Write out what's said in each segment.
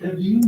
Have you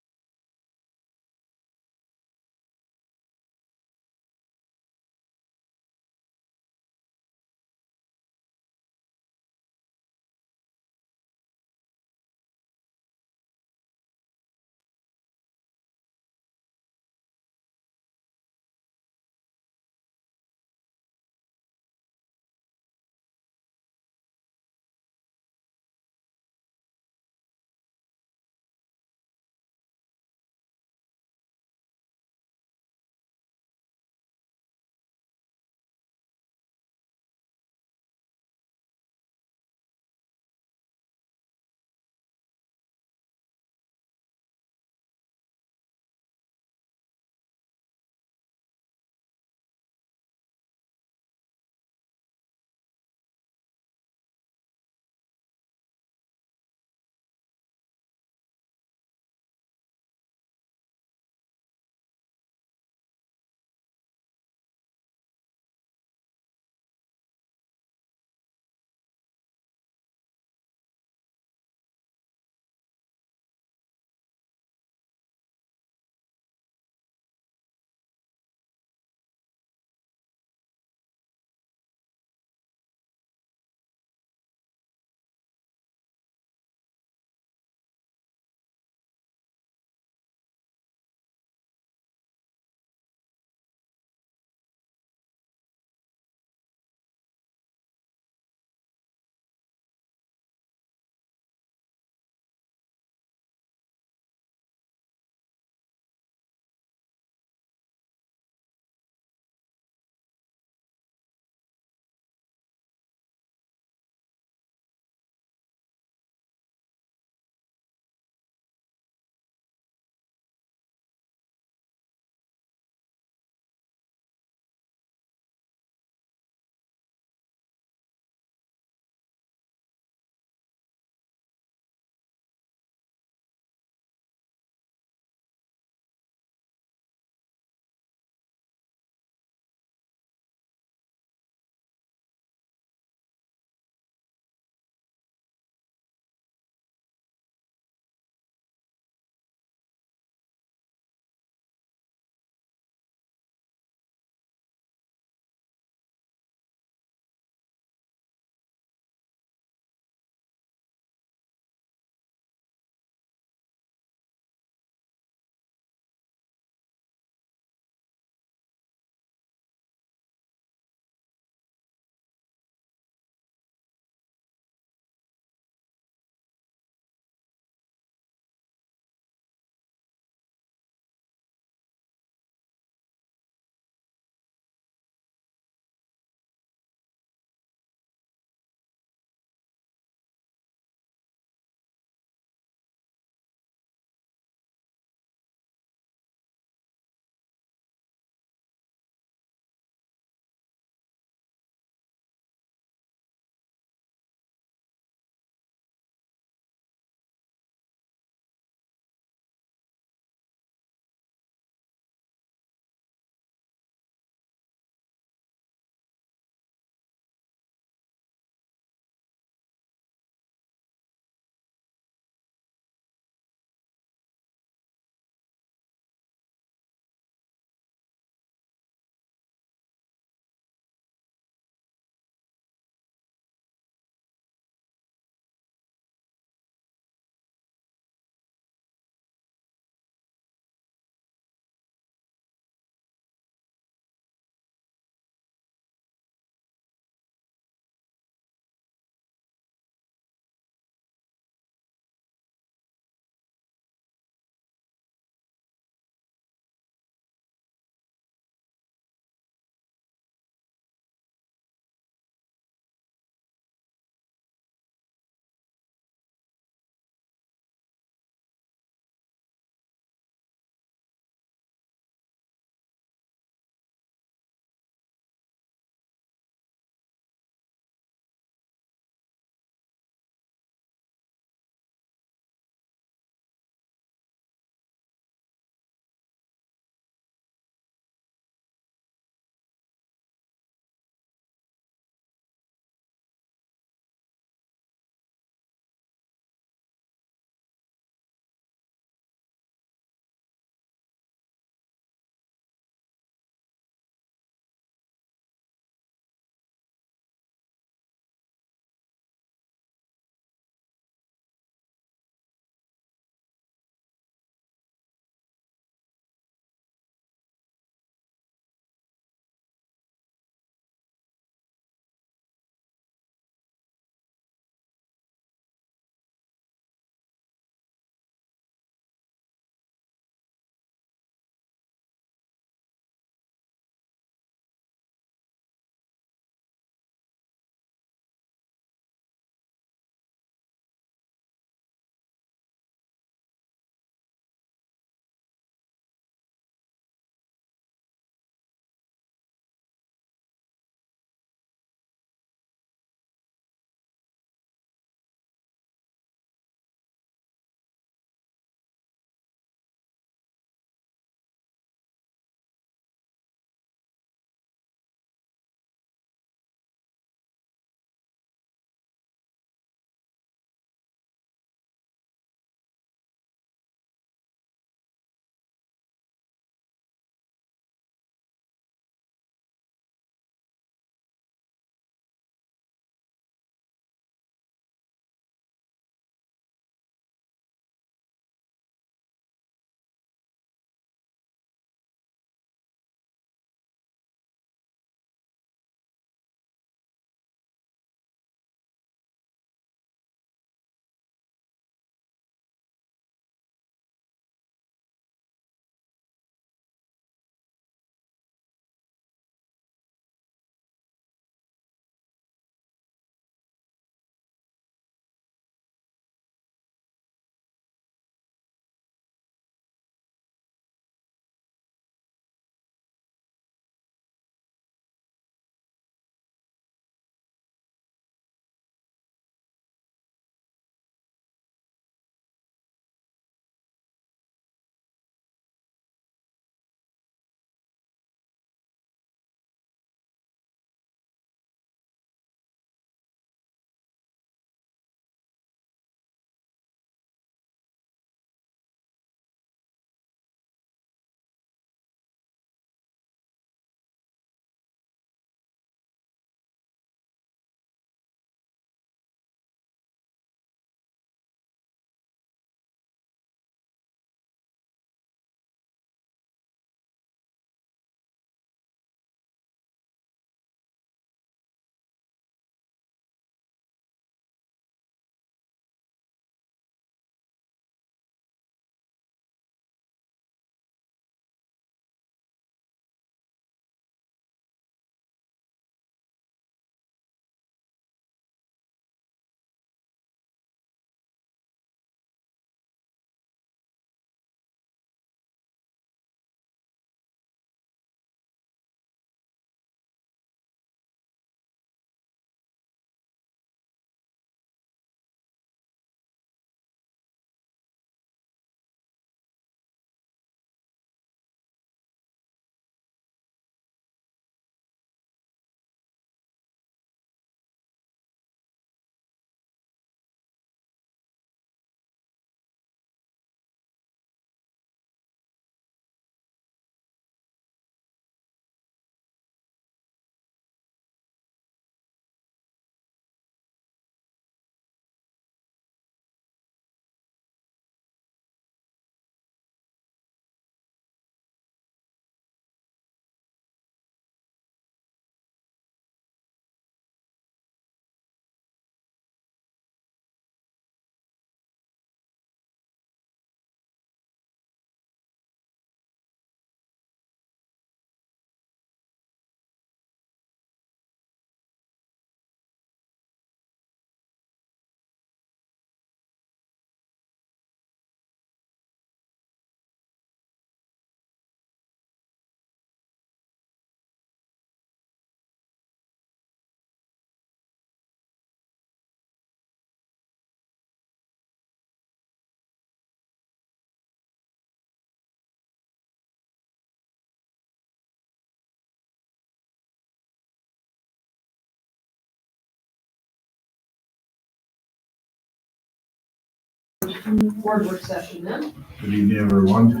Board work session then. Good evening, everyone.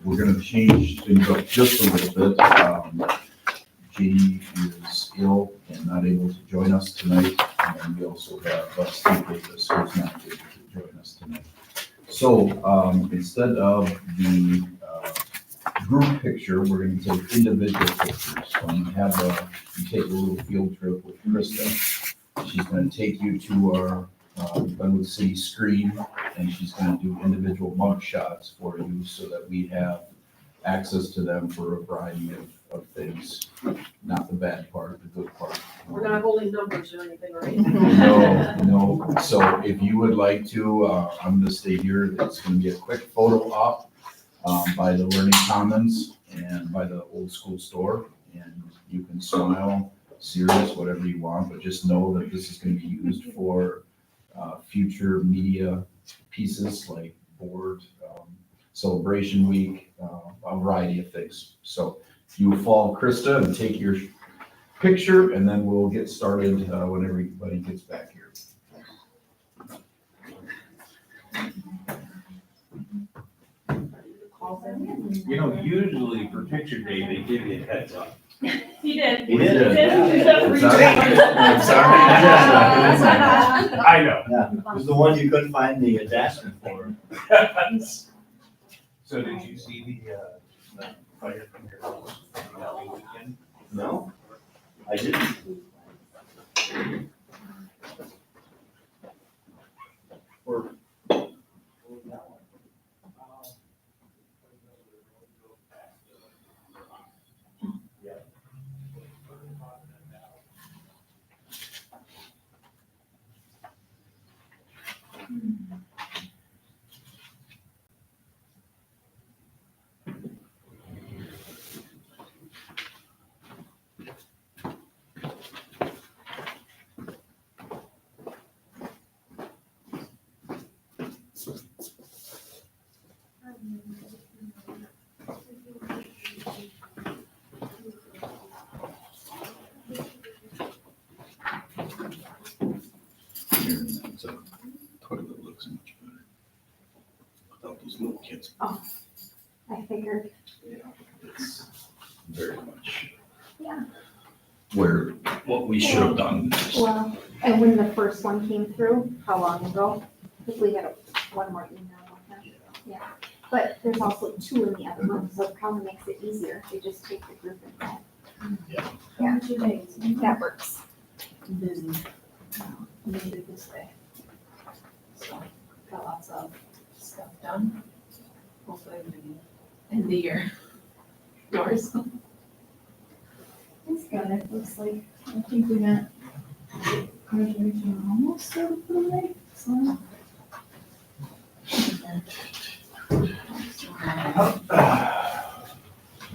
We're gonna change things up just a little bit. Jeannie is ill and not able to join us tonight, and we also have Steve Davis, who's not able to join us tonight. So, instead of the, group picture, we're gonna take individual pictures. So you take a little field trip with Krista. She's gonna take you to our Glenwood City screen, and she's gonna do individual mug shots for you so that we have access to them for a variety of things. Not the bad part, the good part. We're not holding numbers or anything, right? No. So if you would like to, I'm gonna stay here. It's gonna be a quick photo op by the Learning Commons and by the Old School Store. And you can smile, serious, whatever you want, but just know that this is gonna be used for future media pieces like board, celebration week, a variety of things. So you will follow Krista and take your picture, and then we'll get started when everybody gets back here. You know, usually for picture day, they give you a heads up. He did. He did? It's already- I know. Yeah, it was the one you couldn't find the attachment for. So did you see the fire from your house that weekend? No, I didn't. Or. So, toilet looks much better without those little kids. I figured, Yeah, it's very much. Yeah. Where, what we should have done. well, and when the first one came through, how long ago? Because we had one more email with them. Yeah, but there's also two in the other one, so it probably makes it easier. They just take the group and go. Yeah. 2 days. That works. Busy. Made it this way. So, got lots of stuff done. Hopefully we can end the year. Yours? It's good, it looks like, I think we got graduation almost sort of put away, so.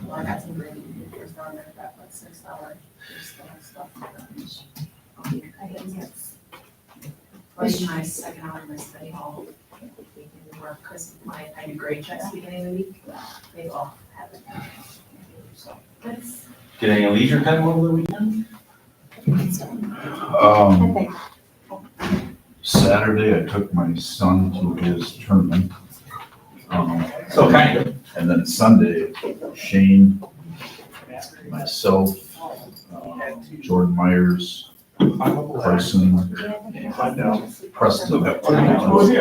Well, I got some great pictures down there, got like $6 stuff. I didn't get. Like my second hour of my study hall, we can work, because I do grade checks beginning of the week, they all have it. So, that's. Get any leisure time over the weekend? I think. Saturday, I took my son to his tournament. So kind of. And then Sunday, Shane, myself, Jordan Myers, Carson, and Preston. Coaching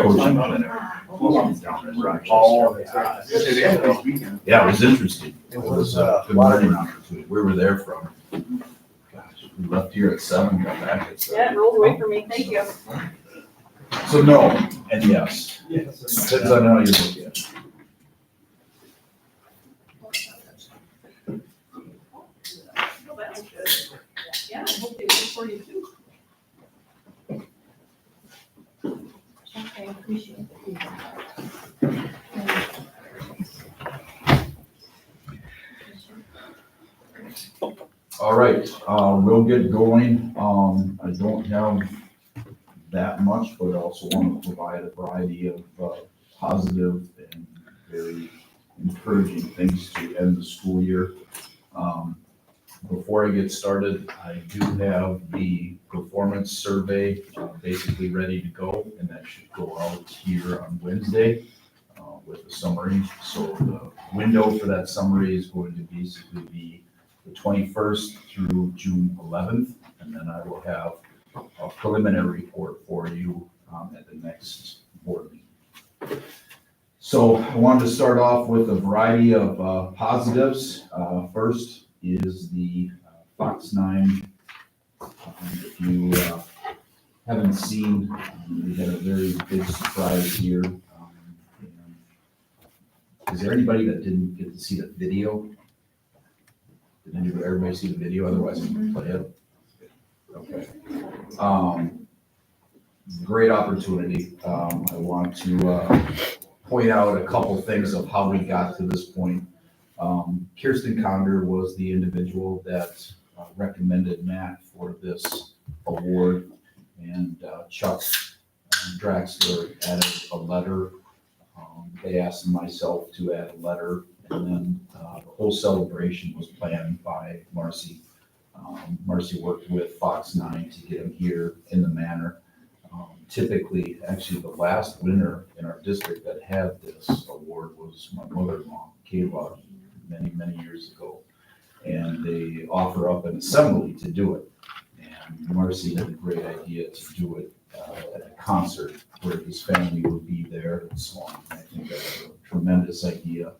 clinic down in Rochester. Yeah, it was interesting. It was a good learning opportunity. We were there from, gosh, we left here at 7, got back at 7. Yeah, it rolled away for me, thank you. So no, and yes. Depends on how you look at it. Well, that's good. Yeah, I hope they work for you too. I appreciate the feedback. All right, we'll get going. I don't have that much, but also want to provide a variety of positive and very encouraging things to end the school year. Before I get started, I do have the performance survey basically ready to go, and that should go out here on Wednesday with a summary. So the window for that summary is going to basically be the 21st through June 11th, and then I will have a preliminary report for you at the next board meeting. So I wanted to start off with a variety of positives. First is the Fox 9. If you haven't seen, we had a very big surprise here. Is there anybody that didn't get to see the video? Did everybody see the video? Otherwise, we can play it. Okay. Great opportunity. I want to point out a couple things of how we got to this point. Kirsten Conder was the individual that recommended Matt for this award, and Chuck Draxler added a letter. They asked myself to add a letter, and then the whole celebration was planned by Marcy. Marcy worked with Fox 9 to get him here in the manor. Typically, actually, the last winner in our district that had this award was my mother-in-law, Kayla, many, many years ago. And they offer up an assembly to do it. And Marcy had a great idea to do it at a concert where his family would be there and so on. I think that's a tremendous idea.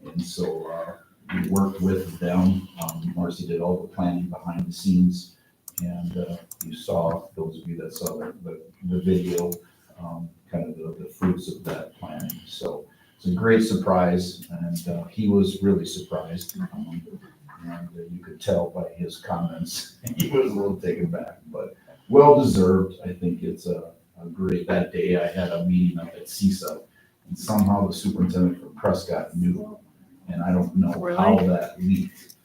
And so we worked with them. Marcy did all the planning behind the scenes. And you saw, those of you that saw the video, kind of the fruits of that planning. So it's a great surprise, and he was really surprised. And you could tell by his comments, he was a little taken back, but well-deserved. I think it's a great, that day I had a meeting up at CISA, and somehow the superintendent from Prescott knew, and I don't know how that leaked.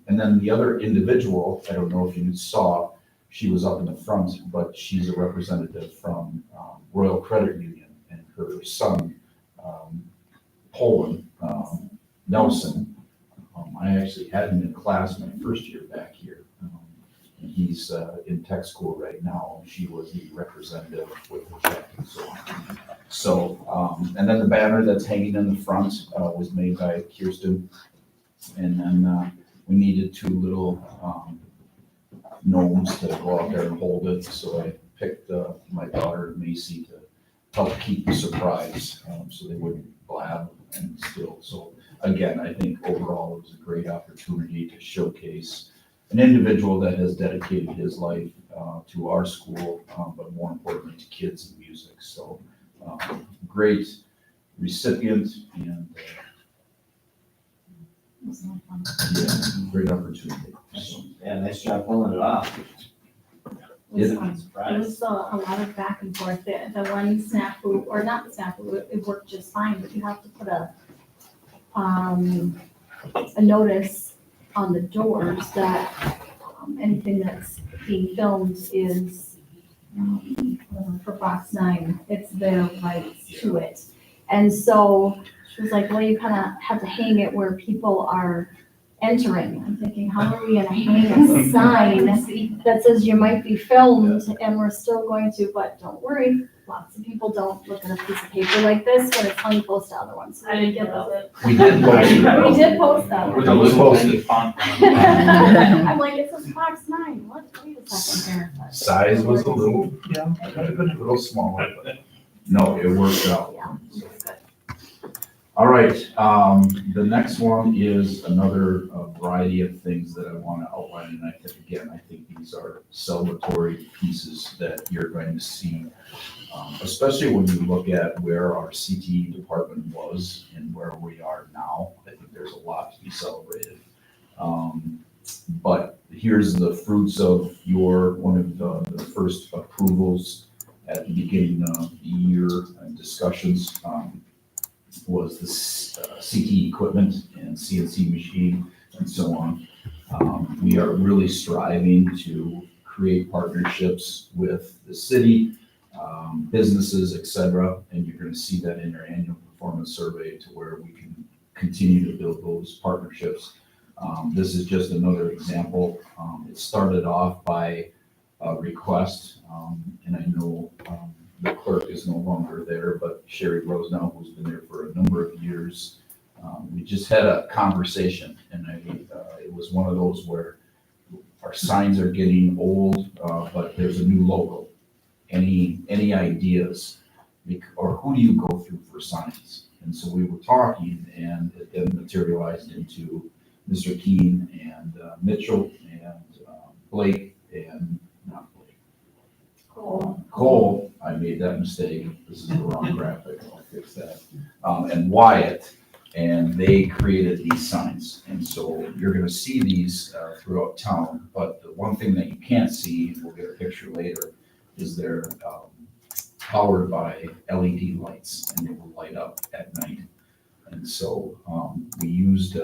And then the other individual, I don't know if you saw, she was up in the front, but she's a representative from Royal Credit Union, and her son, Poland, Nelson, I actually had him in class my first year back here. And he's in tech school right now. She was the representative with the check and so on. So, and then the banner that's hanging in the front was made by Kirsten. And then we needed two little gnomes to go out there and hold it. So I picked my daughter Macy to help keep the surprise, so they wouldn't blab and still. So again, I think overall it was a great opportunity to showcase an individual that has dedicated his life to our school, but more importantly to kids and music. So great recipient, and yeah, great opportunity. So, Yeah, nice job pulling it off. Was I'm fun. It surprised. was a lot of back and forth. The one snafu, or not the snafu, it worked just fine, but you have to put a notice on the doors that anything that's being filmed is for Fox 9. It's their rights to it. And so she was like, well, you kind of have to hang it where people are entering. I'm thinking, how are we gonna hang a sign that says you might be filmed, and we're still going to, but don't worry, lots of people don't look at a piece of paper like this when it's on post to other ones. So I didn't get those. we did post it. We did post that. With a little posted I'm like, it says Fox 9, what, wait a second here. size was a little, yeah, a little smaller, but no, it worked out. Yeah, it's good. All right, the next one is another variety of things that I want to outline, and I think these are celebratory pieces that you're going to see, especially when you look at where our CTE department was and where we are now. I think there's a lot to be celebrated. But here's the fruits of one of the first approvals at the beginning of the year and discussions. Was the CT equipment and CNC machine and so on. We are really striving to create partnerships with the city, businesses, et cetera, and you're going to see that in your annual performance survey to where we can continue to build those partnerships. This is just another example. It started off by request. And I know the clerk is no longer there, but Sherry Rosenau, who's been there for a number of years, we just had a conversation, and it was one of those where our signs are getting old, but there's a new logo. Any ideas? Or who do you go through for signs? And so we were talking, and it then materialized into Mr. Keene and Mitchell and Blake and not Blake. Cole, I made that mistake. This is the wrong graphic. I'll fix that. And Wyatt, and they created these signs. And so you're going to see these throughout town. But the one thing that you can't see, and we'll get a picture later, is they're powered by LED lights, and they will light up at night. And so we used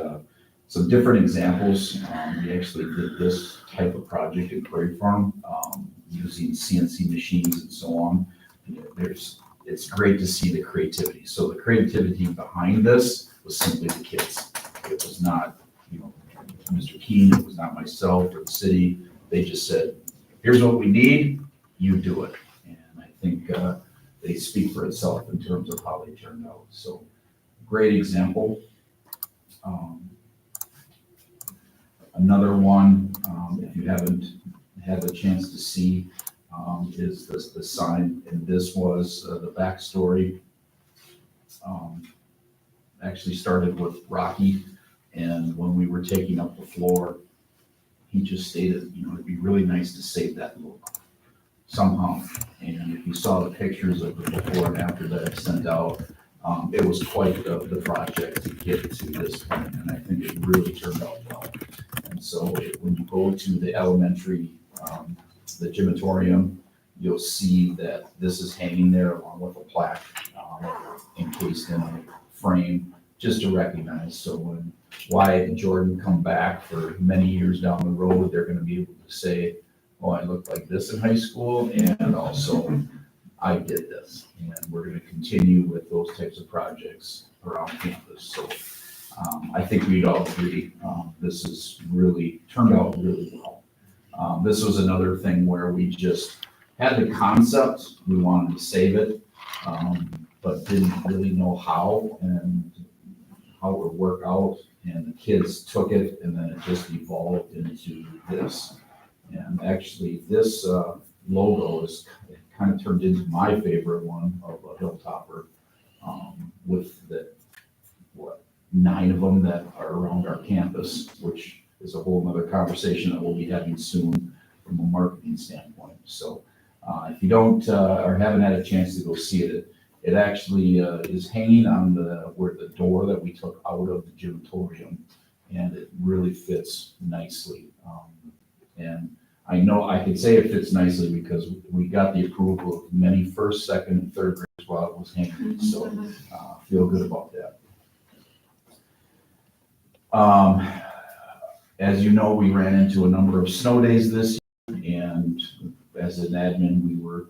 some different examples. We actually did this type of project at Prairie Farm using CNC machines and so on. It's great to see the creativity. So the creativity behind this was simply the kids. It was not, Mr. Keene, it was not myself or the city. They just said, here's what we need, you do it. And I think they speak for itself in terms of how they turned out. So great example. Another one, if you haven't had the chance to see, is the sign, and this was the backstory. Actually started with Rocky, and when we were taking up the floor, he just stated, it'd be really nice to save that logo somehow. And if you saw the pictures of the before and after that I sent out, it was quite the project to get to this point, and I think it really turned out well. And so when you go to the elementary, the gymatorium, you'll see that this is hanging there along with a plaque encased in a frame, just to recognize. So when Wyatt and Jordan come back for many years down the road, they're going to be able to say, oh, I looked like this in high school, and also I did this. And we're going to continue with those types of projects around campus. So I think we'd all agree this has really turned out really well. This was another thing where we just had the concept, we wanted to save it, but didn't really know how and how it would work out. And the kids took it, and then it just evolved into this. And actually, this logo is kind of turned into my favorite one of a Hilltopper, with the 9 of them that are around our campus, which is a whole nother conversation that we'll be having soon from a marketing standpoint. So if you don't or haven't had a chance to go see it, it actually is hanging on where the door that we took out of the gymatorium, and it really fits nicely. And I know I can say it fits nicely because we got the approval of many first, second, and third graders while it was hanging. So feel good about that. As you know, we ran into a number of snow days this year, and as an admin, we were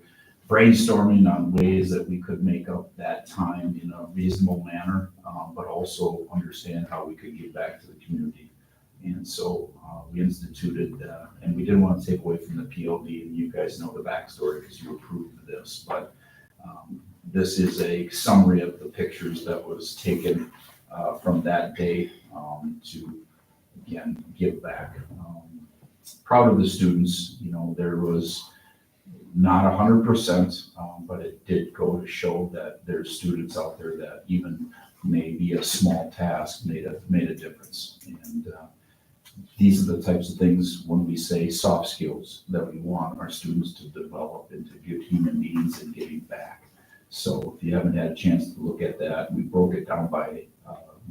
brainstorming on ways that we could make up that time in a reasonable manner, but also understand how we could give back to the community. And so we instituted, and we didn't want to take away from the PLD, and you guys know the backstory because you approved this, but this is a summary of the pictures that was taken from that day to, again, give back. Proud of the students. There was not 100%, but it did go to show that there's students out there that even maybe a small task made a difference. And these are the types of things when we say soft skills that we want our students to develop into good human beings and giving back. So if you haven't had a chance to look at that, we broke it down by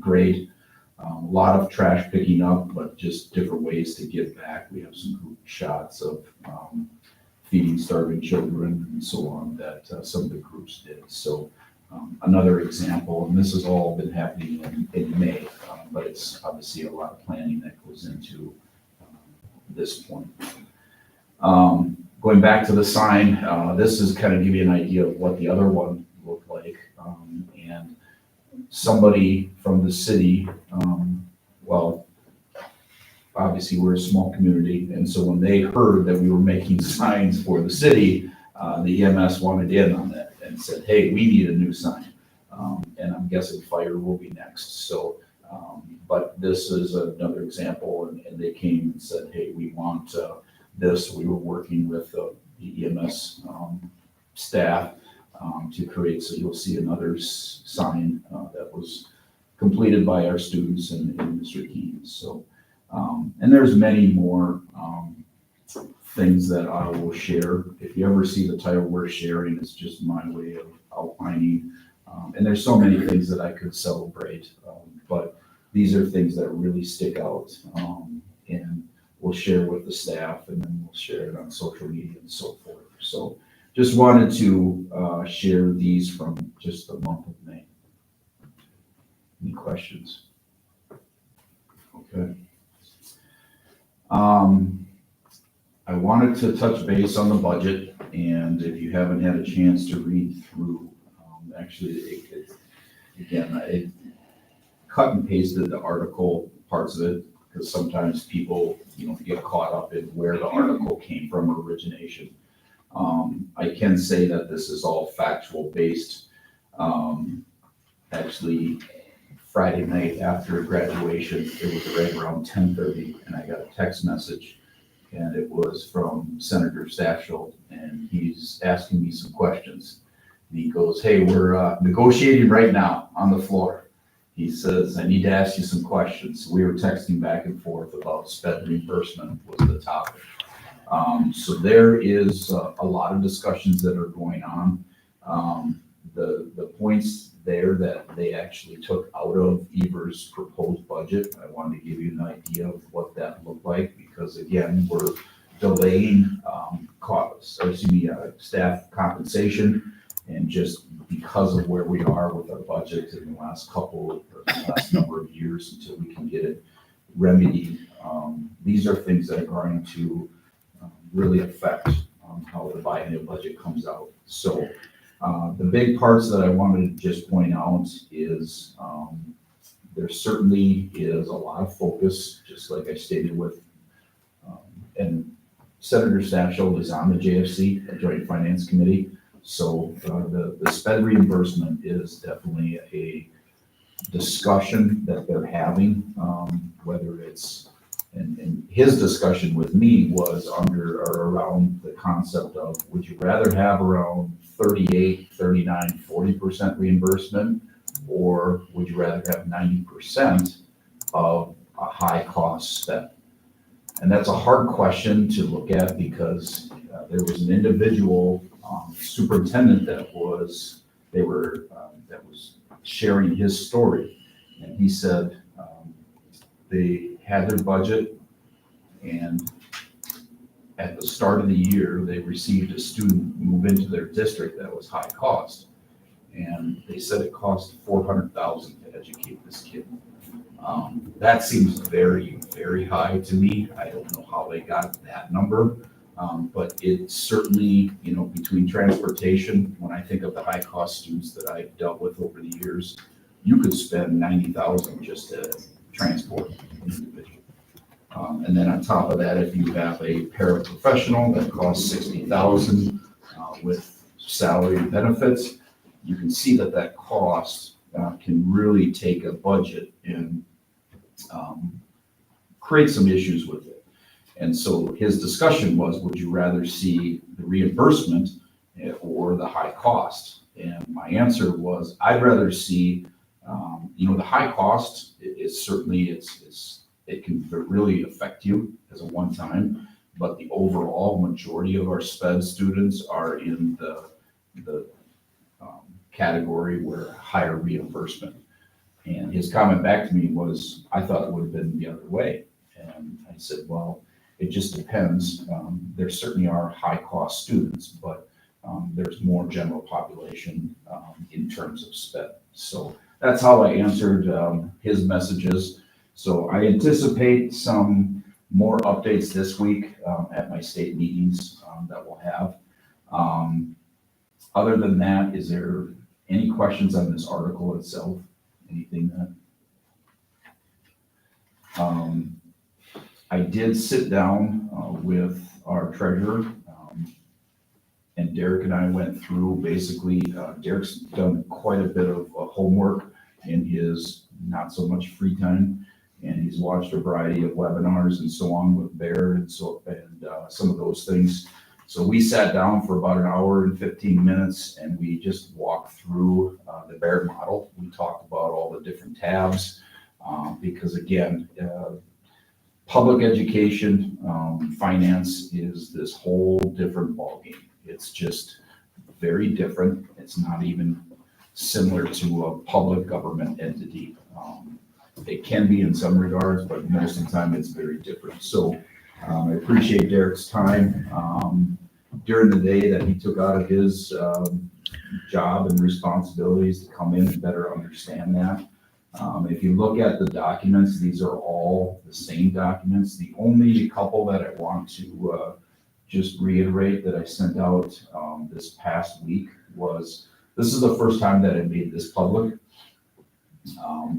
grade. A lot of trash picking up, but just different ways to give back. We have some group shots of feeding starving children and so on that some of the groups did. So another example, and this has all been happening in May, but it's obviously a lot of planning that goes into this point. Going back to the sign, this is kind of give you an idea of what the other one looked like. And somebody from the city, obviously we're a small community, and so when they heard that we were making signs for the city, the EMS wanted in on that and said, hey, we need a new sign. And I'm guessing fire will be next, so, but this is another example, and they came and said, hey, we want, this. We were working with, the EMS, staff, to create, so you'll see another sign, that was completed by our students and Mr. Keynes, so. And there's many more, things that I will share. If you ever see the title "We're Sharing," it's just my way of outlining. And there's so many things that I could celebrate, but these are things that really stick out. And we'll share with the staff, and then we'll share it on social media and so forth. So just wanted to share these from just the month of May. Any questions? Okay. I wanted to touch base on the budget, and if you haven't had a chance to read through, actually, I cut and pasted the article parts of it, because sometimes people, get caught up in where the article came from, origination. I can say that this is all factual based. Actually, Friday night after graduation, it was right around 10:30, and I got a text message, and it was from Senator Stafschild, and he's asking me some questions. And he goes, hey, we're negotiating right now on the floor. He says, I need to ask you some questions. We were texting back and forth about sped reimbursement was the topic. So there is a lot of discussions that are going on. The points there that they actually took out of Ever's proposed budget, I wanted to give you an idea of what that looked like, because again, we're delaying staff compensation, and just because of where we are with our budget in the last number of years until we can get it remedied, these are things that are going to really affect how the biennial budget comes out. So the big parts that I wanted to just point out is there certainly is a lot of focus, just like I stated with, and Senator Stafschild is on the JFC, the Joint Finance Committee. So the sped reimbursement is definitely a discussion that they're having, whether it's, and his discussion with me was under or around the concept of, would you rather have around 38, 39, 40% reimbursement, or would you rather have 90% of a high cost spend? And that's a hard question to look at, because there was an individual superintendent that was sharing his story, and he said they had their budget, and at the start of the year, they received a student move into their district that was high cost. And they said it cost $400,000 to educate this kid. That seems very, very high to me. I don't know how they got that number, but it certainly, between transportation, when I think of the high cost students that I've dealt with over the years, you could spend $90,000 just to transport an individual. And then on top of that, if you have a paraprofessional that costs $60,000 with salary and benefits, you can see that cost can really take a budget and create some issues with it. And so his discussion was, would you rather see the reimbursement or the high cost? And my answer was, I'd rather see, the high cost is certainly, it can really affect you as a one-time, but the overall majority of our SPED students are in the category where higher reimbursement. And his comment back to me was, I thought it would have been the other way. And I said, well, it just depends. There certainly are high-cost students, but there's more general population in terms of SPED. So that's how I answered his messages. So I anticipate some more updates this week at my state meetings that we'll have. Other than that, is there any questions on this article itself? Anything that? I did sit down with our treasurer, and Derek and I went through, basically, Derek's done quite a bit of homework in his not so much free time, and he's watched a variety of webinars and so on with Baird and some of those things. So we sat down for about an hour and 15 minutes, and we just walked through the Baird model. We talked about all the different tabs, because again, public education, finance is this whole different ballgame. It's just very different. It's not even similar to a public government entity. It can be in some regards, but most of the time it's very different. So I appreciate Derek's time during the day that he took out of his job and responsibilities to come in and better understand that. If you look at the documents, these are all the same documents. The only couple that I want to just reiterate that I sent out this past week was, this is the first time that I made this public,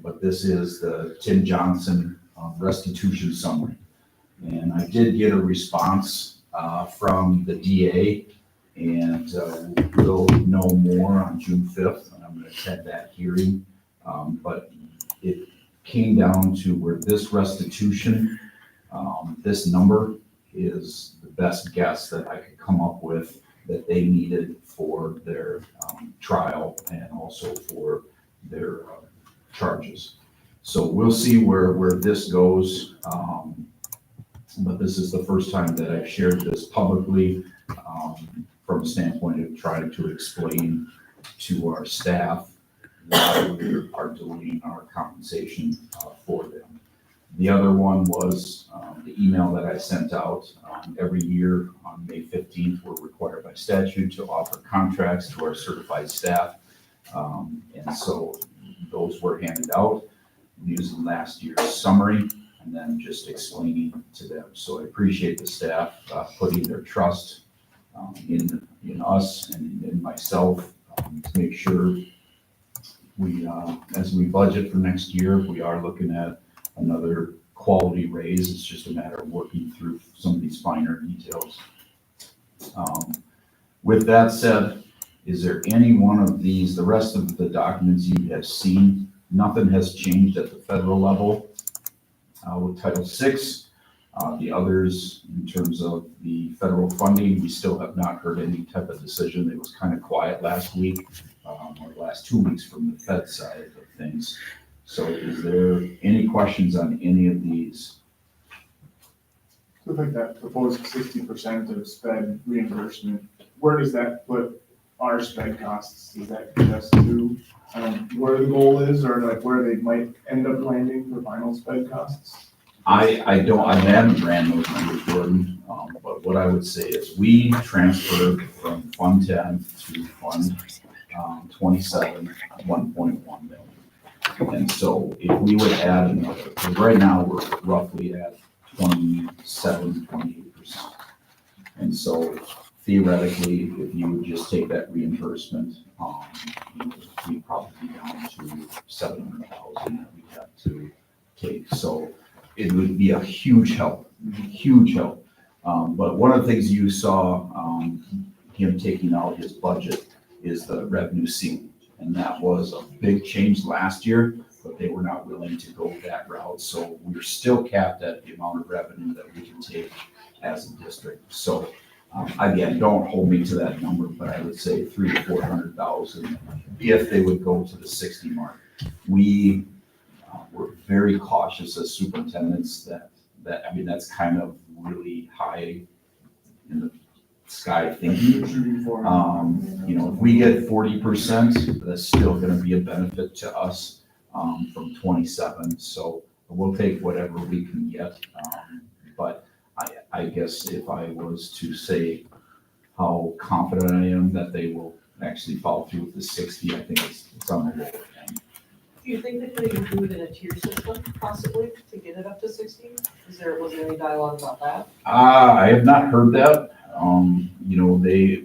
but this is the Tim Johnson restitution summary. And I did get a response from the DA, and we'll know more on June 5th, and I'm going to attend that hearing. But it came down to where this restitution, this number is the best guess that I could come up with that they needed for their trial and also for their charges. So we'll see where this goes. But this is the first time that I've shared this publicly from a standpoint of trying to explain to our staff why we are doing our compensation for them. The other one was the email that I sent out. Every year on May 15th, we're required by statute to offer contracts to our certified staff. And so those were handed out using last year's summary and then just explaining to them. So I appreciate the staff putting their trust in us and in myself to make sure we, as we budget for next year, we are looking at another quality raise. It's just a matter of working through some of these finer details. With that said, is there any one of these, the rest of the documents you have seen, nothing has changed at the federal level with Title VI. The others, in terms of the federal funding, we still have not heard any type of decision. It was kind of quiet last week, or last 2 weeks from the Fed side of things. So is there any questions on any of these? So like that proposed 60% of sped reimbursement, where does that put our sped costs? Does that get us to where the goal is, or like where they might end up landing for final sped costs? I haven't ran those numbers, Jordan, but what I would say is we transferred from Fund 10 to Fund 27, 1.1 million. And so if we would add another, because right now we're roughly at 27, 28%. And so theoretically, if you would just take that reimbursement, we'd probably be down to 700,000 that we have to take. So it would be a huge help, huge help. But one of the things you saw him taking out his budget is the revenue ceiling. And that was a big change last year, but they were not willing to go that route. So we're still capped at the amount of revenue that we can take as a district. So again, don't hold me to that number, but I would say 300,000 to 400,000 if they would go to the 60 mark. We were very cautious as superintendents that I mean, that's kind of really high in the sky thinking. If we get 40%, that's still going to be a benefit to us from 27. So we'll take whatever we can get. But I guess if I was to say how confident I am that they will actually follow through with the 60, I think it's on the lower end. Do you think they could include in a tier system possibly to get it up to 60? Was there any dialogue about that? I have not heard that.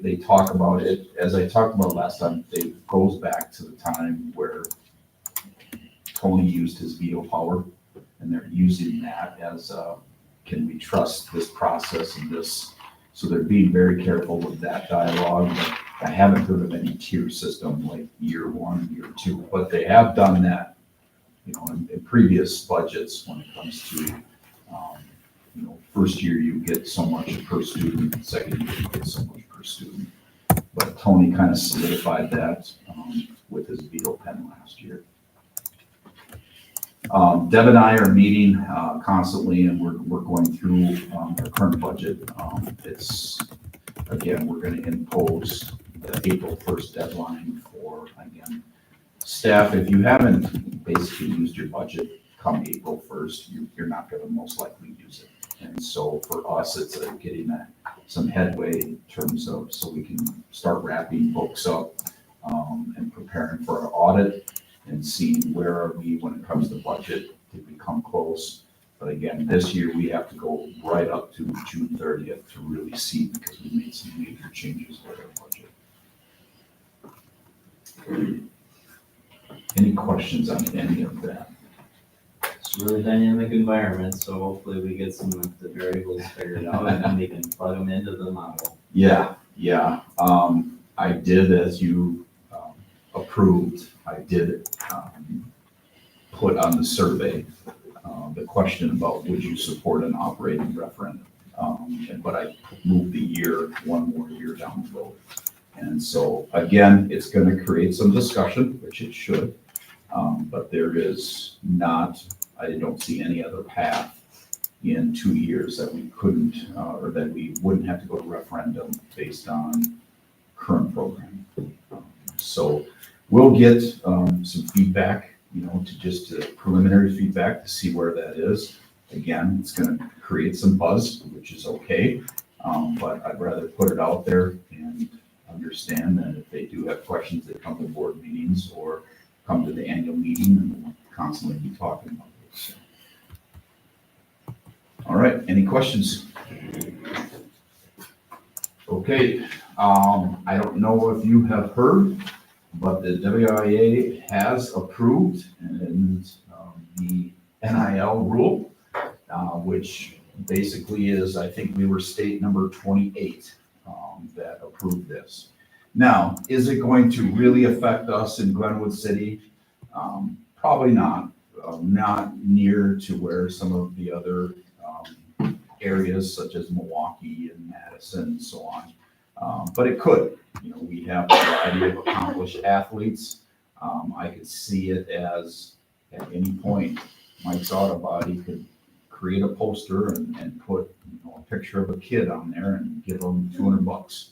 They talk about it, as I talked about last time, it goes back to the time where Tony used his veto power, and they're using that as can we trust this process and this? So they're being very careful with that dialogue, but I haven't heard of any tier system like year 1, year 2, but they have done that, you know, in previous budgets when it comes to, you know, first year you get so much per student, second year you get so much per student. But Tony kind of solidified that with his veto pen last year. Deb and I are meeting constantly, and we're going through our current budget. It's, again, we're going to impose the April 1st deadline for, again, staff. If you haven't basically used your budget come April 1st, you're not going to most likely use it. And so for us, it's getting some headway in terms of, so we can start wrapping books up and preparing for our audit and seeing where are we when it comes to budget. Did we come close? But again, this year we have to go right up to June 30th to really see, because we made some major changes with our budget. Any questions on any of that? It's a really dynamic environment, so hopefully we get some of the variables figured out and then we can plug them into the model. Yeah. I did, as you approved, I did put on the survey the question about would you support an operating referendum? But I moved the year, one more year down the road. And so again, it's going to create some discussion, which it should, but there is not, I don't see any other path in 2 years that we couldn't, or that we wouldn't have to go to referendum based on current programming. So we'll get some feedback, you know, to just preliminary feedback to see where that is. Again, it's going to create some buzz, which is okay, but I'd rather put it out there and understand that if they do have questions, they come to board meetings or come to the annual meeting, and we'll constantly be talking about it. So. All right, any questions? Okay, I don't know if you have heard, but the WIA has approved and the NIL rule, which basically is, I think we were state number 28 that approved this. Now, is it going to really affect us in Glenwood City? Probably not. Not near to where some of the other areas such as Milwaukee and Madison and so on. But it could. You know, we have a variety of accomplished athletes. I could see it as at any point, Mike's Auto Body could create a poster and put, you know, a picture of a kid on there and give them $200.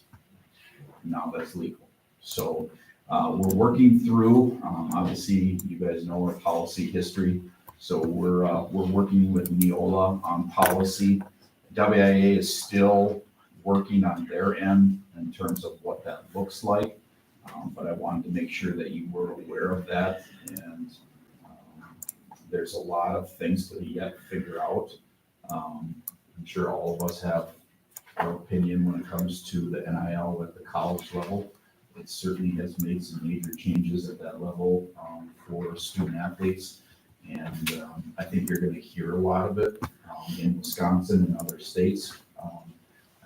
Now that's legal. So we're working through, obviously you guys know our policy history. So we're working with Neola on policy. WIA is still working on their end in terms of what that looks like. But I wanted to make sure that you were aware of that. And there's a lot of things to yet figure out. I'm sure all of us have our opinion when it comes to the NIL at the college level. It certainly has made some major changes at that level for student athletes. And I think you're going to hear a lot of it in Wisconsin and other states.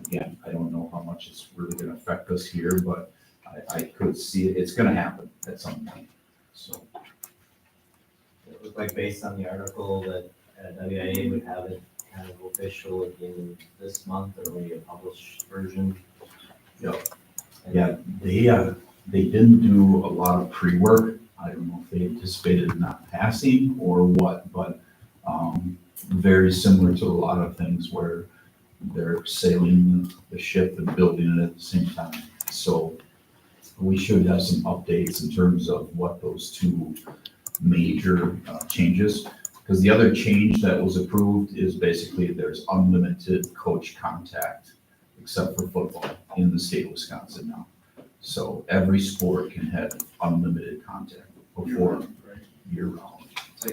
Again, I don't know how much it's really going to affect us here, but I could see it. It's going to happen at some point. So It looked like based on the article that WIA would have it kind of official in this month, or maybe a published version. Yep. And yeah, they didn't do a lot of pre-work. I don't know if they anticipated not passing or what, but very similar to a lot of things where they're sailing the ship and building it at the same time. So we should have some updates in terms of what those two major changes, because the other change that was approved is basically there's unlimited coach contact except for football in the state of Wisconsin now. So every sport can have unlimited contact before year round. So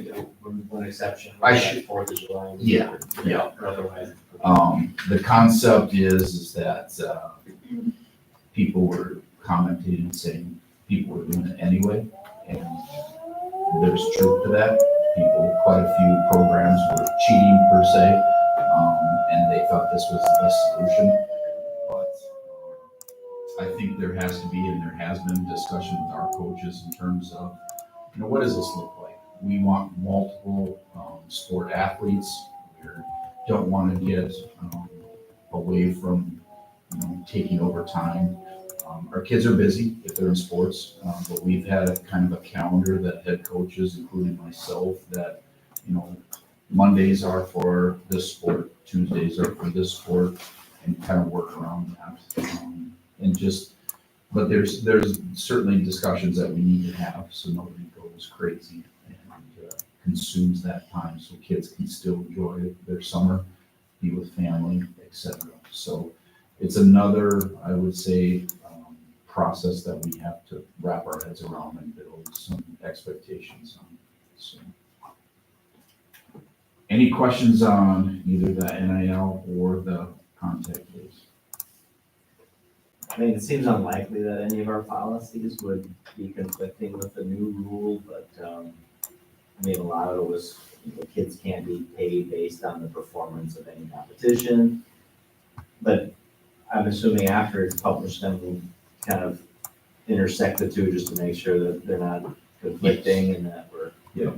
one exception, I was should- that 4th of July. Yeah. Or otherwise. The concept is that people were commenting and saying people were doing it anyway, and there's truth to that. Quite a few programs were cheating per se. this was the best solution. But I think there has to be, and there has been discussion with our coaches in terms of, what does this look like? We want multiple sport athletes. We don't want to get away from, taking over time. Our kids are busy if they're in sports, but we've had a kind of a calendar that head coaches, including myself, that, Mondays are for this sport, Tuesdays are for this sport, and kind of work around that. But there's certainly discussions that we need to have so nobody goes crazy and consumes that time so kids can still enjoy their summer, be with family, etc. So it's another, I would say, process that we have to wrap our heads around and build some expectations on. So, any questions on either the NIL or the contact list? I mean, it seems unlikely that any of our policies would be conflicting with the new rule, but, I mean, a lot of it was, kids can't be paid based on the performance of any competition. But I'm assuming after it's published, then we'll kind of intersect the two just to make sure that they're not conflicting and that we're. Yeah.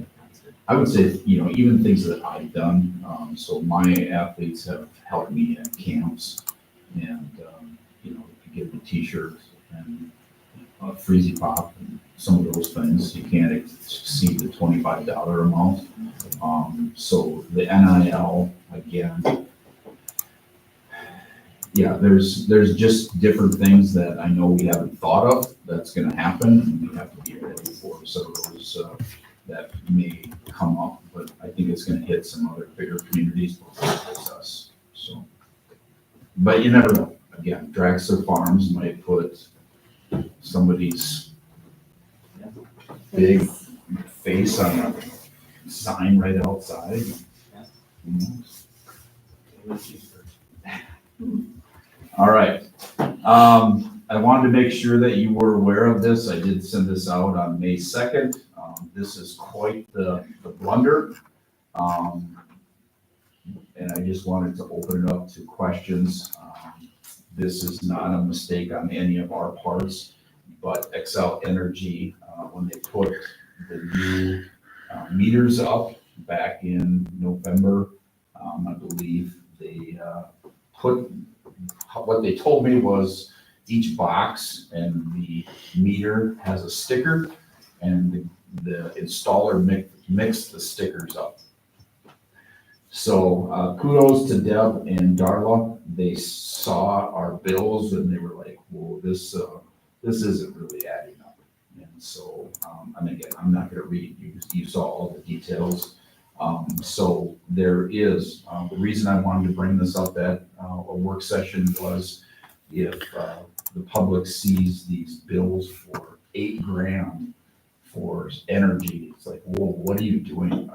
I would say, even things that I've done, so my athletes have helped me at camps and, give them a t-shirt and a Freezy Pop and some of those things. You can't exceed the $25 amount. So the NIL, again, yeah, there's just different things that I know we haven't thought of that's gonna happen, and we have to be ready for some of those, that may come up, but I think it's gonna hit some other bigger communities before it hits us, so. But you never know. Again, Dragster Farms might put somebody's big face on a sign right outside. Who knows? All right. I wanted to make sure that you were aware of this. I did send this out on May 2nd. This is quite the blunder. And I just wanted to open it up to questions. This is not a mistake on any of our parts, but Xcel Energy, when they put the new meters up back in November, I believe they what they told me was each box and the meter has a sticker, and the installer mixed the stickers up. So kudos to Deb and Darla. They saw our bills and they were like, "Whoa, this isn't really adding up." And so, and again, I'm not going to read. You saw all the details. So there is the reason I wanted to bring this up at a work session was if the public sees these bills for $8,000 for energy, it's like, whoa, what are you doing?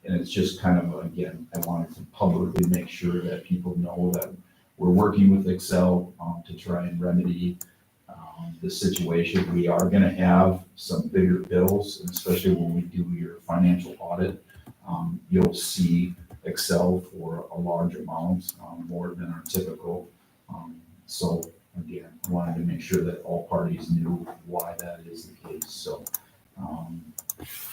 And it's just kind of, again, I wanted to publicly make sure that people know that we're working with Xcel to try and remedy the situation. We are going to have some bigger bills, and especially when we do your financial audit, you'll see Xcel for a large amount, more than our typical. So again, I wanted to make sure that all parties knew why that is the case. So.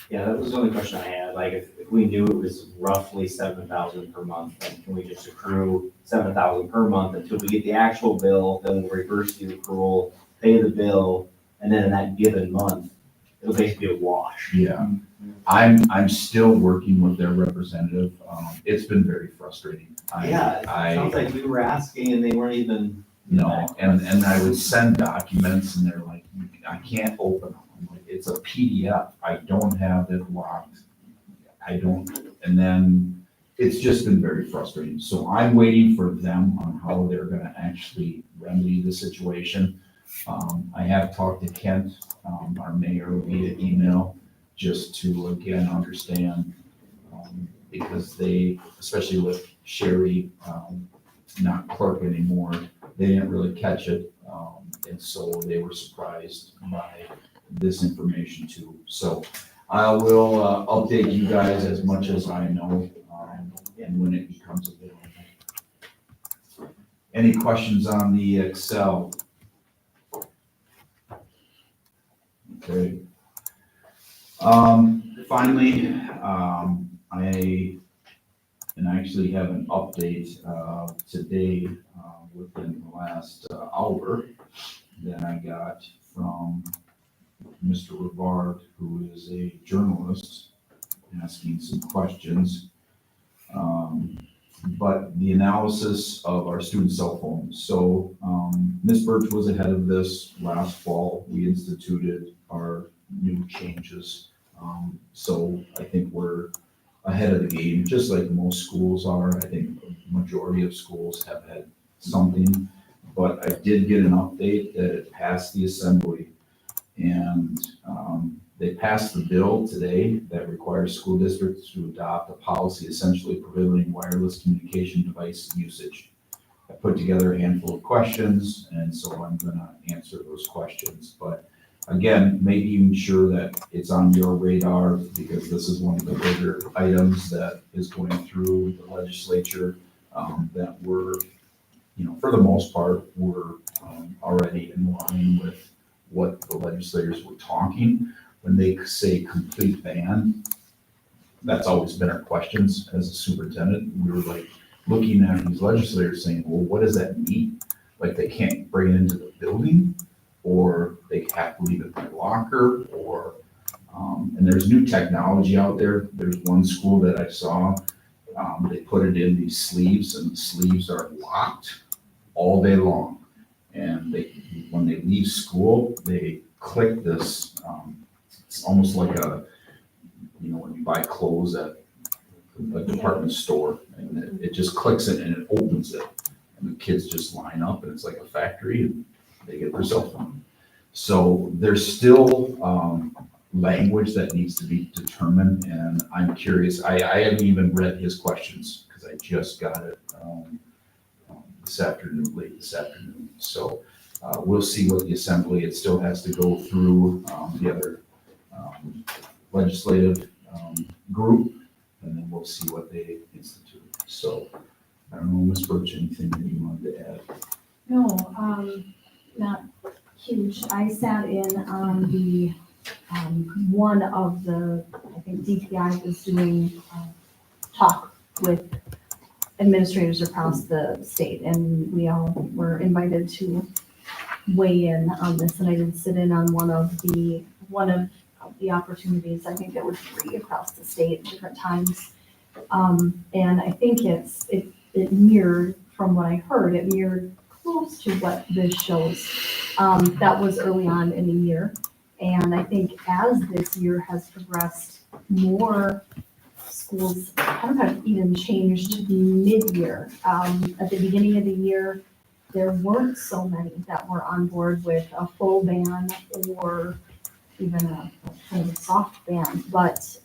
Yeah, that was the only question I had. Like, if we knew it was roughly $7,000 per month, then can we just accrue $7,000 per month until we get the actual bill? Then we'll reverse the accrual, pay the bill, and then in that given month, it'll basically be a wash. Yeah, I'm still working with their representative. It's been very frustrating. Yeah, it sounds like we were asking and they weren't even. No, and I would send documents and they're like, I can't open them. I'm like, it's a PDF. I don't have it locked. And then it's just been very frustrating. So I'm waiting for them on how they're gonna actually remedy the situation. I have talked to Kent, our mayor, via email, just to again understand, because they, especially with Sherry, not clerk anymore, they didn't really catch it. And so they were surprised by this information too. So I will update you guys as much as I know, and when it becomes available. Any questions on the Excel? Okay. Finally, I actually have an update, today, within the last hour that I got from Mr. Rivard, who is a journalist, asking some questions. But the analysis of our student cell phones. So, Ms. Birch was ahead of this last fall. We instituted our new changes. So I think we're ahead of the game, just like most schools are. I think the majority of schools have had something, but I did get an update that it passed the assembly. And they passed the bill today that requires school districts to adopt a policy essentially prohibiting wireless communication device usage. I put together a handful of questions, and so I'm gonna answer those questions. But again, making sure that it's on your radar, because this is one of the bigger items that is going through the legislature, that we're, for the most part, we're already in line with what the legislators were talking. When they say complete ban, that's always been our questions as a superintendent. We were like looking at these legislators saying, well, what does that mean? Like they can't bring it into the building, or they have to leave it in their locker, or, and there's new technology out there. There's one school that I saw, they put it in these sleeves, and the sleeves are locked all day long. And when they leave school, they click this, it's almost like when you buy clothes at a department store, and it just clicks it and it opens it. And the kids just line up, and it's like a factory, and they get their cell phone. So there's still language that needs to be determined, and I'm curious. I haven't even read his questions because I just got it late this afternoon. So we'll see what the assembly, it still has to go through the other legislative group, and then we'll see what they institute. So I don't know, Ms. Birch, anything that you wanted to add? No, not huge. I sat in on the, one of the, I think DTI was doing talk with administrators across the state, and we all were invited to weigh in on this, and I did sit in on one of the opportunities. I think there were 3 across the state at different times. And I think it mirrored, from what I heard, it mirrored close to what this shows. That was early on in the year. And I think as this year has progressed, more schools kind of have even changed mid-year. At the beginning of the year, there weren't so many that were on board with a full ban or even a kind of soft ban. But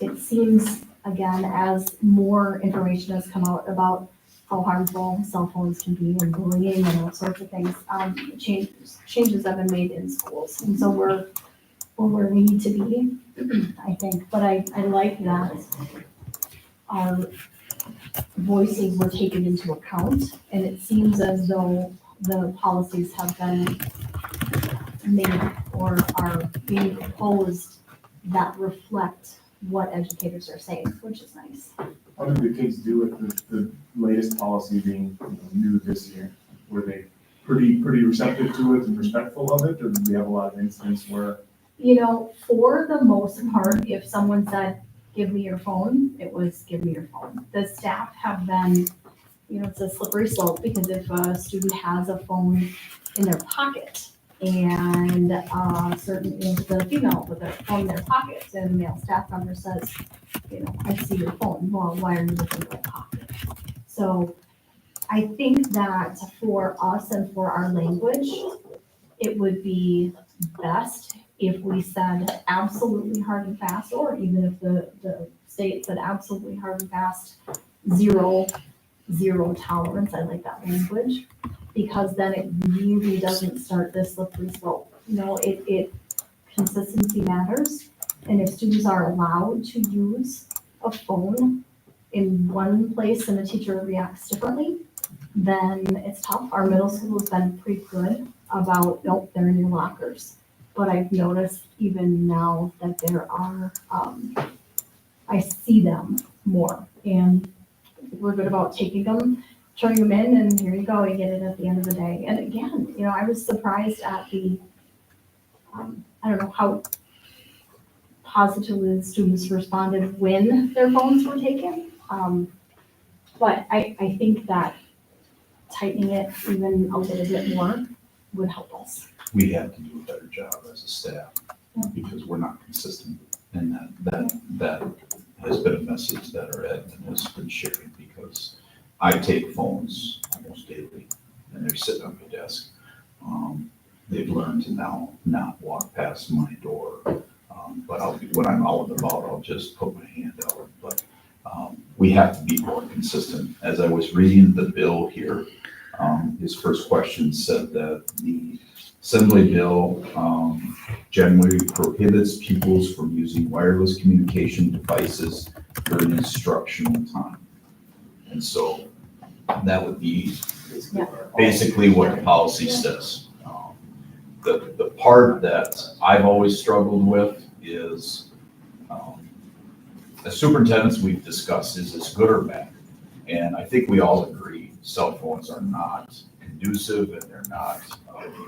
it seems, again, as more information has come out about how harmful cell phones can be and bullying and all sorts of things, changes have been made in schools. And so we're where we need to be, I think. But I like that our voices were taken into account, and it seems as though the policies have been made or are being proposed that reflect what educators are saying, which is nice. How did the kids do with the latest policy being new this year? Were they pretty receptive to it and respectful of it, or did we have a lot of incidents where? For the most part, if someone said, give me your phone, it was give me your phone. The staff have been, it's a slippery slope, because if a student has a phone in their pocket, and the female with their phone in their pocket, and a male staff member says, I see your phone, well, why are you looking in my pocket? So I think that for us and for our language, it would be best if we said absolutely hard and fast, or even if the state said absolutely hard and fast, zero tolerance. I like that language, because then it really doesn't start this slippery slope. Consistency matters, and if students are allowed to use a phone in one place and a teacher reacts differently, then it's tough. Our middle school has been pretty good about, nope, they're in your lockers. But I've noticed even now that there are, I see them more, and we're good about taking them, turning them in, and here you go, you get it at the end of the day. And again, I was surprised at the, I don't know how positively the students responded when their phones were taken. But I think that tightening it even a little bit more would help us. We have to do a better job as a staff because we're not consistent. And that has been a message that our admin has been sharing because I take phones almost daily and they're sitting on my desk. They've learned to now not walk past my door. But when I'm out and about, I'll just put my hand out. But we have to be more consistent. As I was reading the bill here, his first question said that the Assembly bill generally prohibits pupils from using wireless communication devices during instructional time. And so that would be basically what the policy says. The part that I've always struggled with is, as superintendents we've discussed, is this good or bad? And I think we all agree cell phones are not conducive and they're not,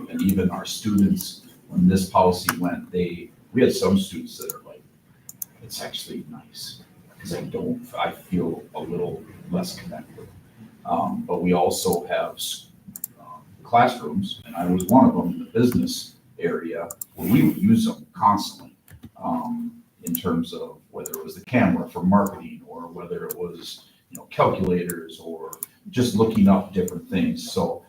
and even our students, when this policy went, we had some students that are like, it's actually nice because I feel a little less connected. But we also have classrooms, and I was one of them in the business area where we would use them constantly in terms of whether it was the camera for marketing or whether it was calculators or just looking up different things. So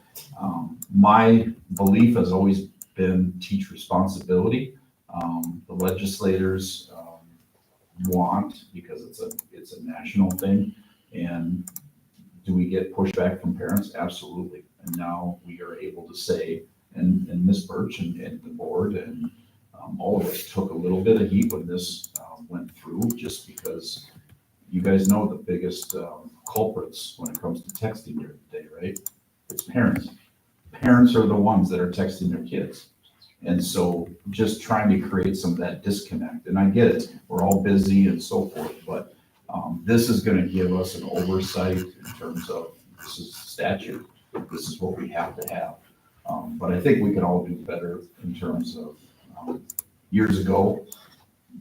my belief has always been teach responsibility. The legislators want, because it's a national thing, and do we get pushback from parents? Absolutely. And now we are able to say, and Ms. Birch and the board and all of us took a little bit of heat when this went through, just because you guys know the biggest culprits when it comes to texting during the day, right? It's parents. Parents are the ones that are texting their kids. And so just trying to create some of that disconnect, and I get it, we're all busy and so forth, but this is gonna give us an oversight in terms of, this is statute, this is what we have to have. But I think we can all do better in terms of, years ago,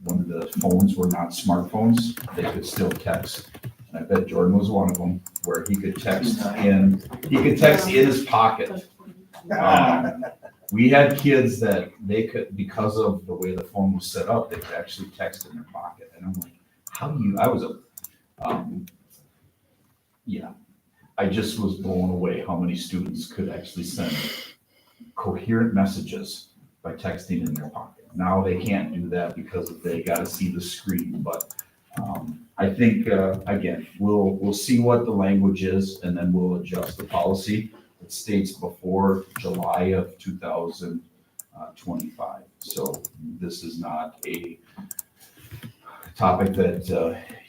when the phones were not smartphones, they could still text. And I bet Jordan was one of them, where he could text in his pocket. We had kids that they could, because of the way the phone was set up, they could actually text in their pocket. And I'm like, I just was blown away how many students could actually send coherent messages by texting in their pocket. Now they can't do that because they got to see the screen. But I think, again, we'll see what the language is, and then we'll adjust the policy. It states before July of 2025. So this is not a topic that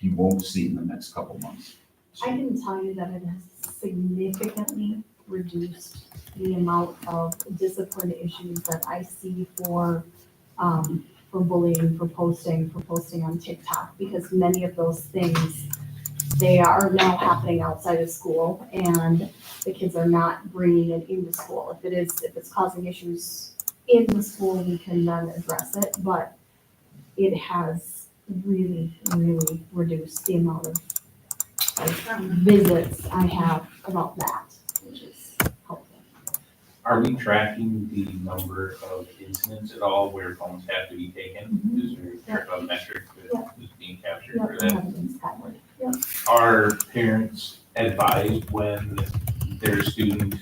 you won't see in the next couple months. I can tell you that it has significantly reduced the amount of discipline issues that I see for bullying, for posting on TikTok, because many of those things, they are now happening outside of school, and the kids are not bringing it into school. If it's causing issues in the school, we can then address it, but it has really, really reduced the amount of visits I have about that, which is helpful. Are we tracking the number of incidents at all where phones have to be taken? Is there a metric that is being captured for that? Evidence Skyward. Yeah. Are parents advised when their student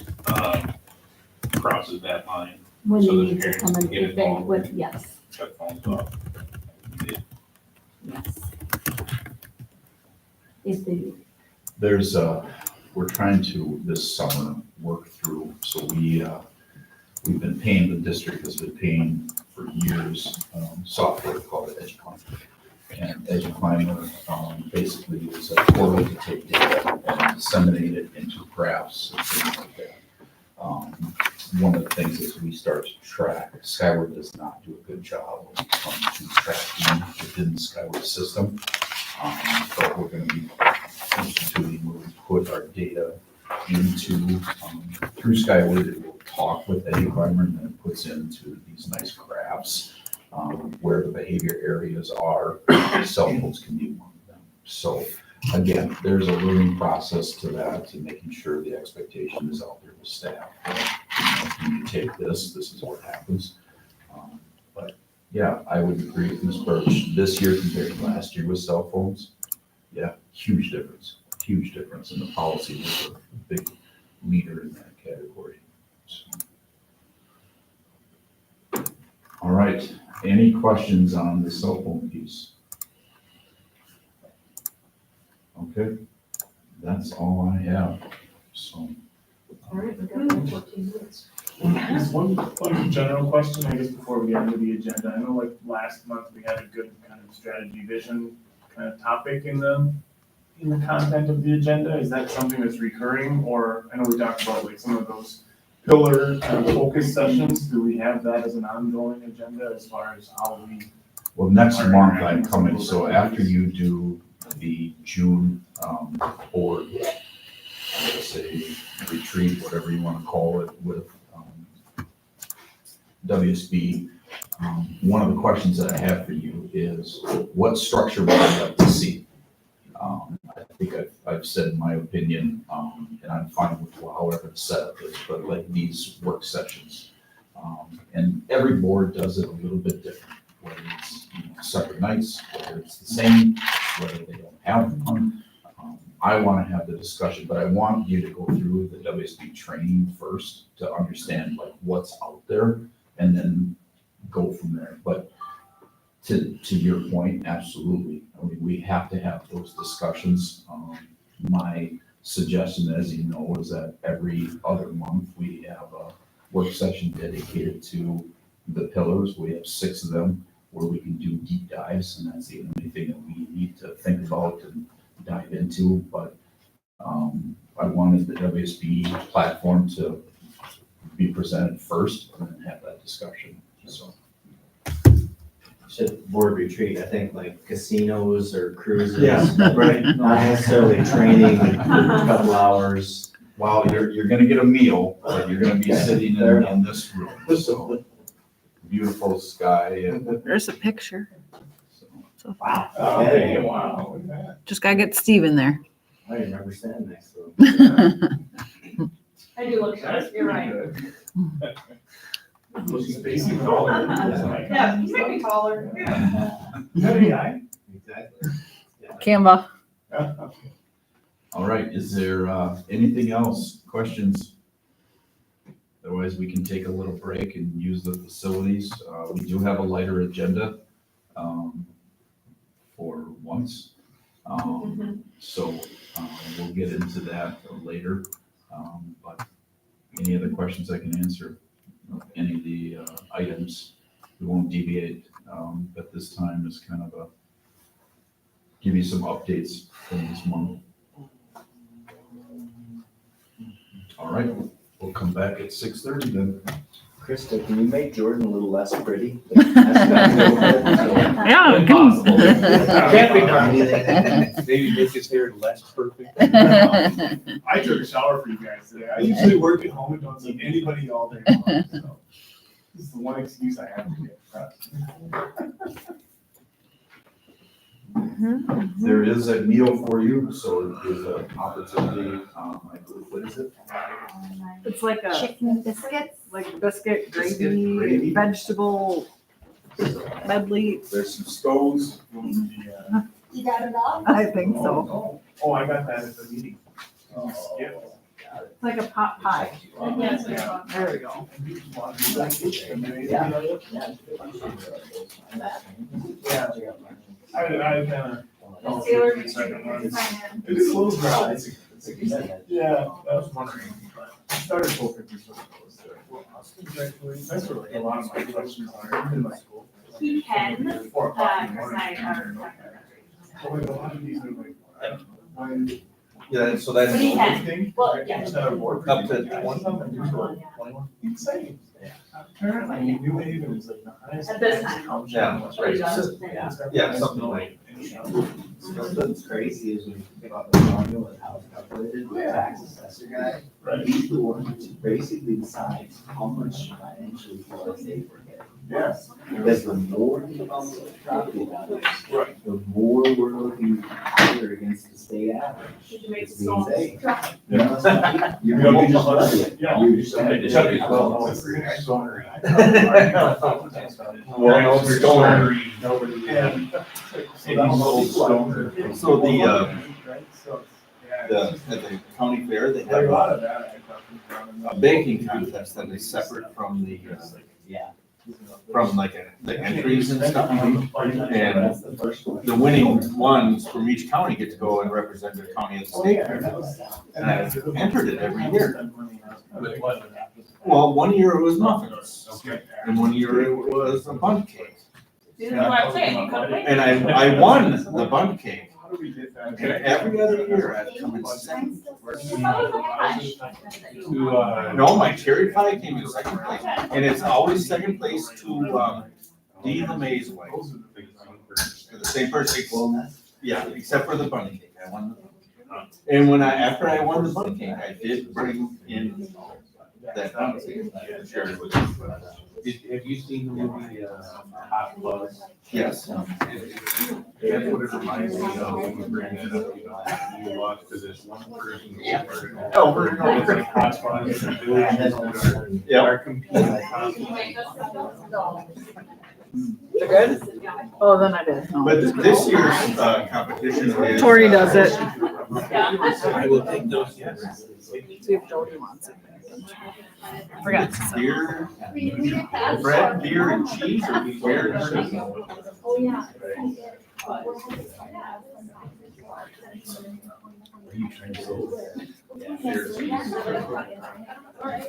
crosses that line? When So they the need to parents come can in, get if they involved. would, yes, Shut phones off? yes. If they, We're trying to this summer work through, so we've been paying, the district has been paying for years, software called EduClimber. And EduClimber basically is a portal to take data and disseminate it into crafts and things like that. One of the things is we start to track, Skyward does not do a good job when it comes to tracking within the Skyward system. But we're gonna be instituting where we put our data into, through Skyward, it will talk with the environment and it puts into these nice graphs, where the behavior areas are, cell phones can be one of them. So again, there's a learning process to that, and making sure the expectation is out there with staff. When you take this is what happens. But yeah, I would agree with Ms. Birch, this year compared to last year with cell phones, yeah, huge difference, and the policy was a big leader in that category. So. All right, any questions on the cell phone piece? Okay, that's all I have, so. All right, we've got like 14 minutes. Just one general question, I guess, before we get into the agenda. I know like last month we had a good kind of strategy vision kind of topic in the content of the agenda. Is that something that's recurring? Or I know we talked about like some of those pillar kind of focus sessions. Do we have that as an ongoing agenda as far as how we? Well, next month I'm coming, so after you do the June board, I would say retreat, whatever you want to call it, with WSB, one of the questions that I have for you is, what structure would you like to see? I think I've said my opinion, and I'm fine with however the setup is, but like these work sessions. And every board does it a little bit different, whether it's separate nights, whether it's the same, whether they don't have one. I want to have the discussion, but I want you to go through the WSB training first to understand like what's out there and then go from there. But to your point, absolutely. I mean, we have to have those discussions. My suggestion, as you know, is that every other month we have a work session dedicated to the pillars. We have 6 of them where we can do deep dives, and that's the only thing that we need to think about and dive into. But I wanted the WSB platform to be presented first and then have that discussion. So. Should board retreat, I think like casinos or cruises. Yeah, right. Not necessarily training, a couple hours. Well, you're gonna get a meal, but you're gonna be sitting in this room, so beautiful sky and. There's a picture. So. Wow. Okay, wow. Look at that. Just gotta get Steve in there. I remember standing next to him. I do look That's short, you're right. pretty good. Looks spacey taller. Yeah, you might be taller. Is that AI? Exactly. Canva. All right, is there anything else, questions? Otherwise, we can take a little break and use the facilities. We do have a lighter agenda for once. So we'll get into that later. But any other questions I can answer? Any of the items, we won't deviate, but this time is kind of give you some updates from this month. All right, we'll come back at 6:30 then. Krista, can you make Jordan a little less pretty? Yeah. Can't be done. Maybe make his hair less perfect. I took a shower for you guys today. I usually work at home and don't see anybody all day long, so this is the one excuse I have to get pressed. There is a meal for you, so there's an opportunity, I believe, what is it? It's like a, Chicken biscuits. like biscuit, Gravy. gravy, vegetable medley. There's some scones. Yeah. You got it all? I think so. Oh, I got that at the meeting. Skip. It's like a pot pie. Yes, Yeah. There we go. Yeah. I kind of. Taylor, It is Sign a little dry. Yeah, I was wondering, but I started focusing on those. That's where like a lot of my questions are in my school. He can, 4 o'clock in the Chris morning. and I are. But like a lot of these are like, when Yeah, so that's What do you have? Thing, Well, yeah. percent of board up to members. 21. Insane. Apparently, New Haven is like the highest. At this tax time. township. Yeah, What are you done? Yeah, something like. What's crazy is when you think about the formula and how it's calculated, the tax assessor guy, Right. he's the one who basically decides how much financially for us they forget. Yes. Because the more he bumps the property values, Right. the more we're looking higher against the state average. Did you make Which the means, songs? hey, Yeah. you must be- You you're just just love lucky. it. Yeah. You're just lucky. Chuck is well. Well, no, it's stoner. Nobody. So the, Right, so, at the county fair, they A have lot of that. I thought. a baking contest that is separate from the, Yeah. from like the entries and stuff. And That's the first one. the winning ones from each county get to go and represent their county at the state fair. And I've entered it every year. Well, one year it was muffins, and one year it was a bundt cake. This is what I'm saying, you could've made it. And I won the bundt cake, How do we get that? and every other year I've come in second. No, my cherry pie came in second place, and it's always second place to, Dee the Maze Way. For the same person, yeah, except for the bunny cake, I won the. And after I won the bunny cake, I did bring in that bunny cake. to share it with everybody. Have you seen the movie, Hot Fuzz? Yes. That's what it reminds me of when we bring that up, you watch to this one person. Over and over. It's like Hot Fuzz, and villages that are- Yep. are competing constantly. They're good? Oh, then I did. No. But this year's competition is. Tori does it. I will take those, yes. See if Jody wants it. Forgot. Beer, bread, beer and cheese, or beer and cheese? Oh, yeah.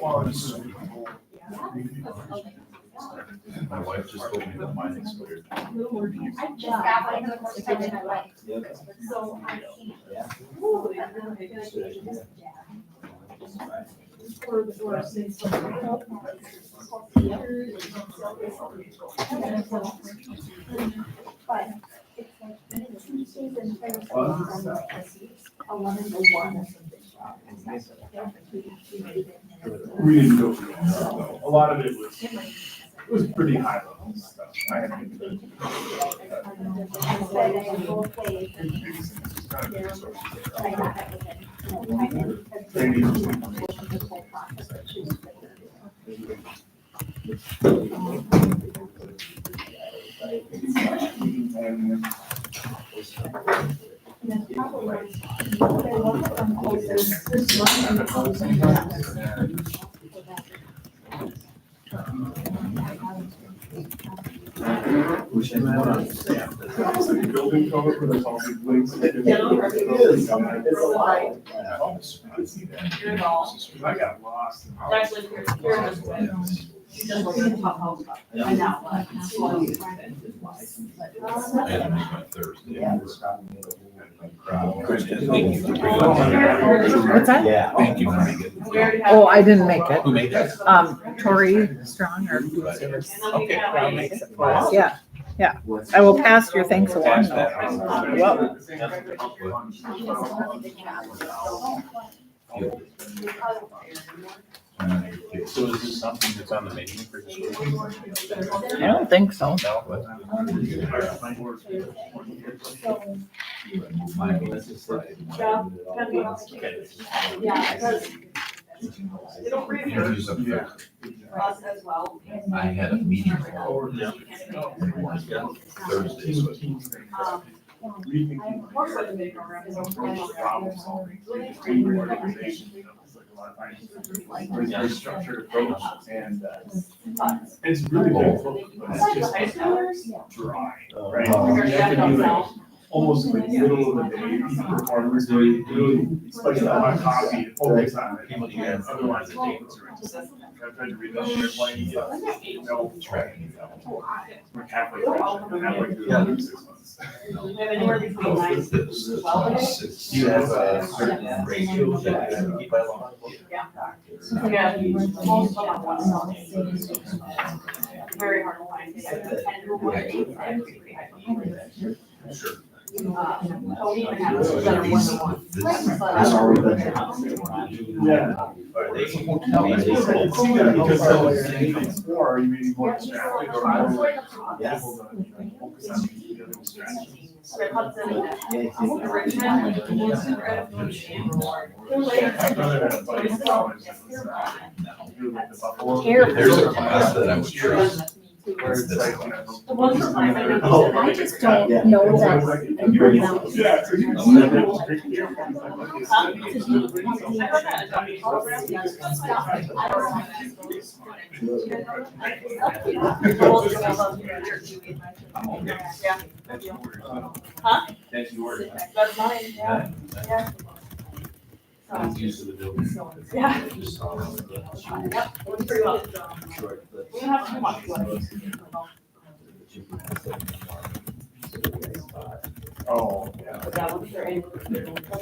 Well, it's- My wife just told me that mine expired. I just got one of the first time in my life. So I see. But it's like Tuesdays and Thursdays on like 11 to 1. We didn't go through all that though. A lot of it was pretty high level stuff. I had to do Both ways. Building code where there's all these links. It is. It's a lot. You're involved. I got lost. It's actually, you're this way. You just look at the top house. I know, but it's slow. I had to make my Thursday. Yeah. What's that? Yeah. Thank you for making it. We already have. Oh, I didn't make it. Who made that? Tori Strong or. And then we Okay. have Yeah, a- makes it for us. Yeah, I will pass your thanks along though. Well, So is this something that's on the menu for this week? I don't think so. Yeah, because they don't read your us as well. I had a meeting for Thursday, so More so than they program is Problem solving. Very structured approach and it's really good, but it's just high schoolers. dry, right? Oh. Figure it out themselves. almost like middle of the day, performers do really spice up my coffee and focus on it. Otherwise it takes around. I've tried to read that shit playing stuff. No tracking. We're halfway through the 6 months. We have anywhere between 9 to 12 a day. Do you have a certain ratio that you keep by law? Yeah, most of them are one. Very hard to find. Don't even have those that are 1-to-1. That's already been. Yeah. Are they? Because or you may be more distracted or Yes. able to focus on the other distractions. My brother had a buddy in college that was, he was like the Buffalo. There's a class that I would trust. Where it's like, you know, The ones that I think Oh, I just don't know that and bring out. yeah, so he was Huh? That's yours. That's mine, yeah. That's used to the building. Yeah. Just saw it. Yep, works pretty well. We don't have too much left. Oh, yeah. But that one's for any, some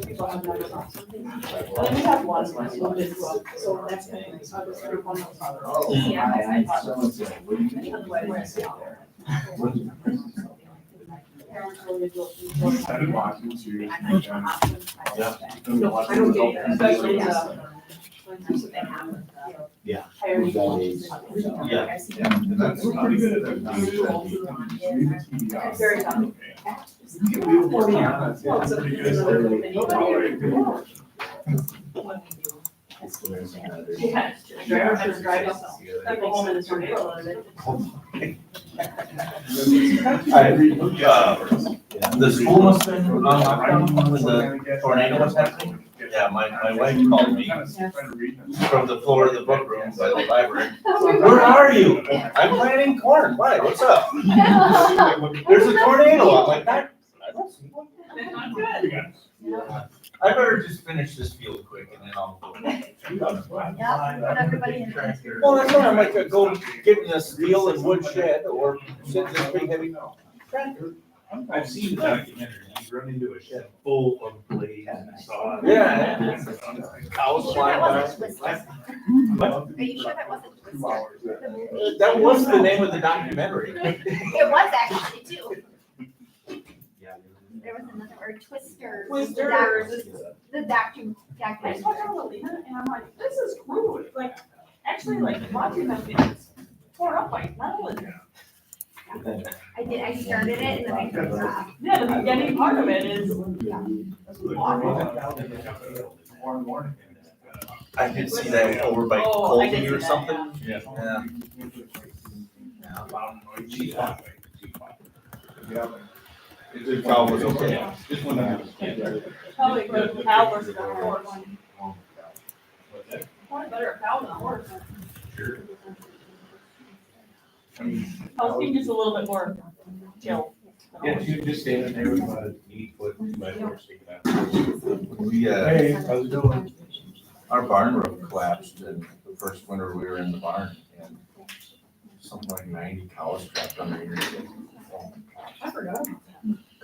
people have never got something. And then we have one, so that's kind of nice. I'll just group one of those other. Parents really do. I've been watching too. No, I don't get it, especially, Yeah. higher Days. Yeah. And that's pretty good at that. Very tough. Yeah, driver has to drive us, go home in a tornado. The school must have been on lockdown when the tornado was happening. Yeah, my wife called me from the floor of the book room by the library. Where are you? I'm planting corn. Why? What's up? There's a tornado. I'm like, I don't see one. I better just finish this field quick and then I'll go. Yeah, everybody in there. Well, that's why I'm like, go get in a steel and wood shed or sit in this big heavy tractor. I've seen the documentary, you run into a shed full of blades and saws. Yeah. Cows flying by. Are you sure that wasn't Twister? That was the name of the documentary. It was actually too. There was another, or Twister. Twisters. The doctor, I just talked to Lena and I'm like, this is crude, like, actually, like, watching them get torn up like metal. I started it and then I turned it off. Yeah, the beginning part of it is. I did see that over by Oh, I did Colby or see that, something. Yeah. Yeah. Yeah. The cow was okay. Just when I was a kid. Probably good for cow versus a horse. Probably better a cow than a horse. Sure. Cows seem just a little bit more chill. than a Yeah, horse. she was just standing there with about an 8-foot lead horse sticking out. We, Hey, how's it going? our barn roof collapsed and the first winter we were in the barn and something like 90 cows trapped underneath it. I forgot.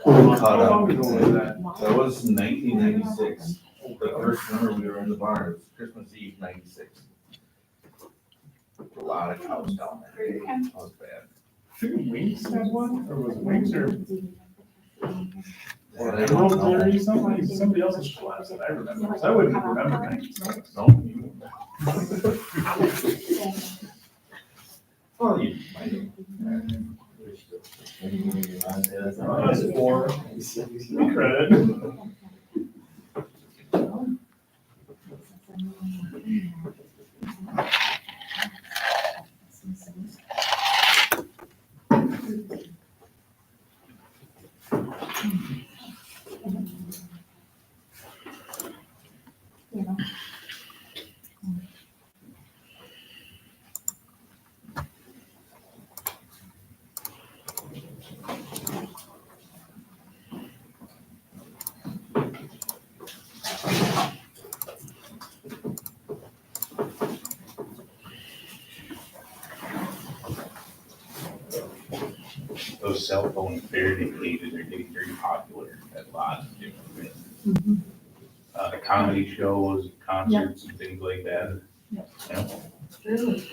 Caught How up. long ago was that? That was 1996. The first winter we were in the barn, it was Christmas Eve, 96. A lot of cows down there. That was bad. Didn't Winks have one, or was it Winks or? Well, I don't know. Dairy, somebody else's collapse that I remember, 'cause I wouldn't remember 96. No. Well, you might. Oh, that's 4. Credit. cell phones very dated, they're getting very popular at lots of different events. Comedy shows, concerts and things like that. Yep. You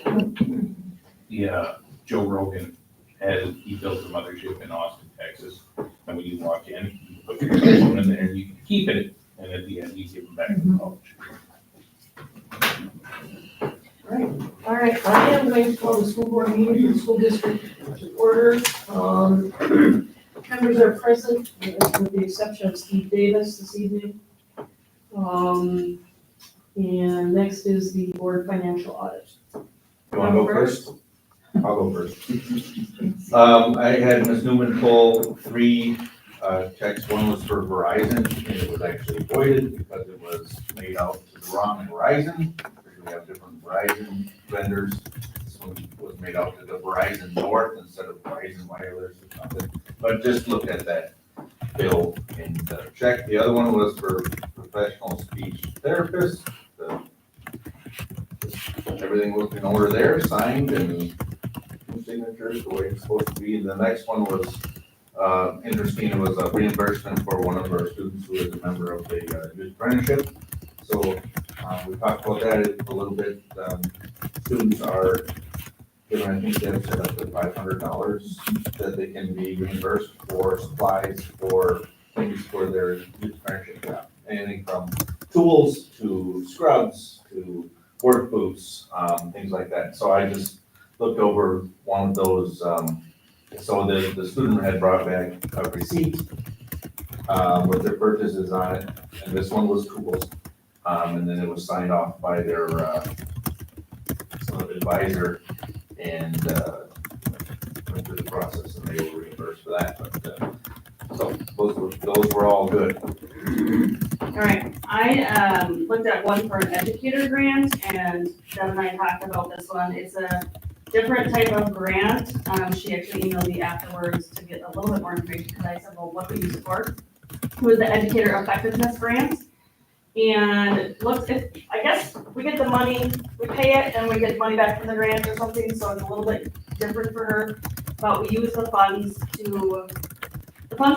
know? Yeah, Joe Rogan he built a mothership in Austin, Texas. And when you walk in, you put your cell phone in there, you keep it, and at the end, you give them back to the college. All right, I am going to call the school board meeting for the school district to order. Members are present, with the exception of Steve Davis this evening. And next is the board financial audit. You wanna go first? I'll go first. I had Ms. Newman pull 3 checks. One was for Verizon, and it was actually voided because it was made out to the wrong Verizon. We have different Verizon vendors. This one was made out to the Verizon North instead of Verizon Wireless or something. But just look at that bill and check. The other one was for professional speech therapist. Everything was in order there, signed and signatures the way it's supposed to be. And the next one was interesting. It was a reimbursement for one of our students who is a member of the youth apprenticeship. So we talked about that a little bit. Students are given, I think they've set up to $500 that they can be reimbursed for supplies, for things for their youth apprenticeship job. Anything from tools to scrubs to work boots, things like that. So I just looked over one of those. So the student had brought back a receipt with their purchases on it, and this one was tools. And then it was signed off by their sort of advisor, and went through the process, and they were reimbursed for that. But so those were all good. All right, I looked at one for an educator grant, and Deb and I talked about this one. It's a different type of grant. She actually emailed me afterwards to get a little bit more information, because I said, well, what do you support? It was the educator effectiveness grant. And looks, I guess we get the money, we pay it, and we get money back from the grant or something, so it's a little bit different for her. But we use the funds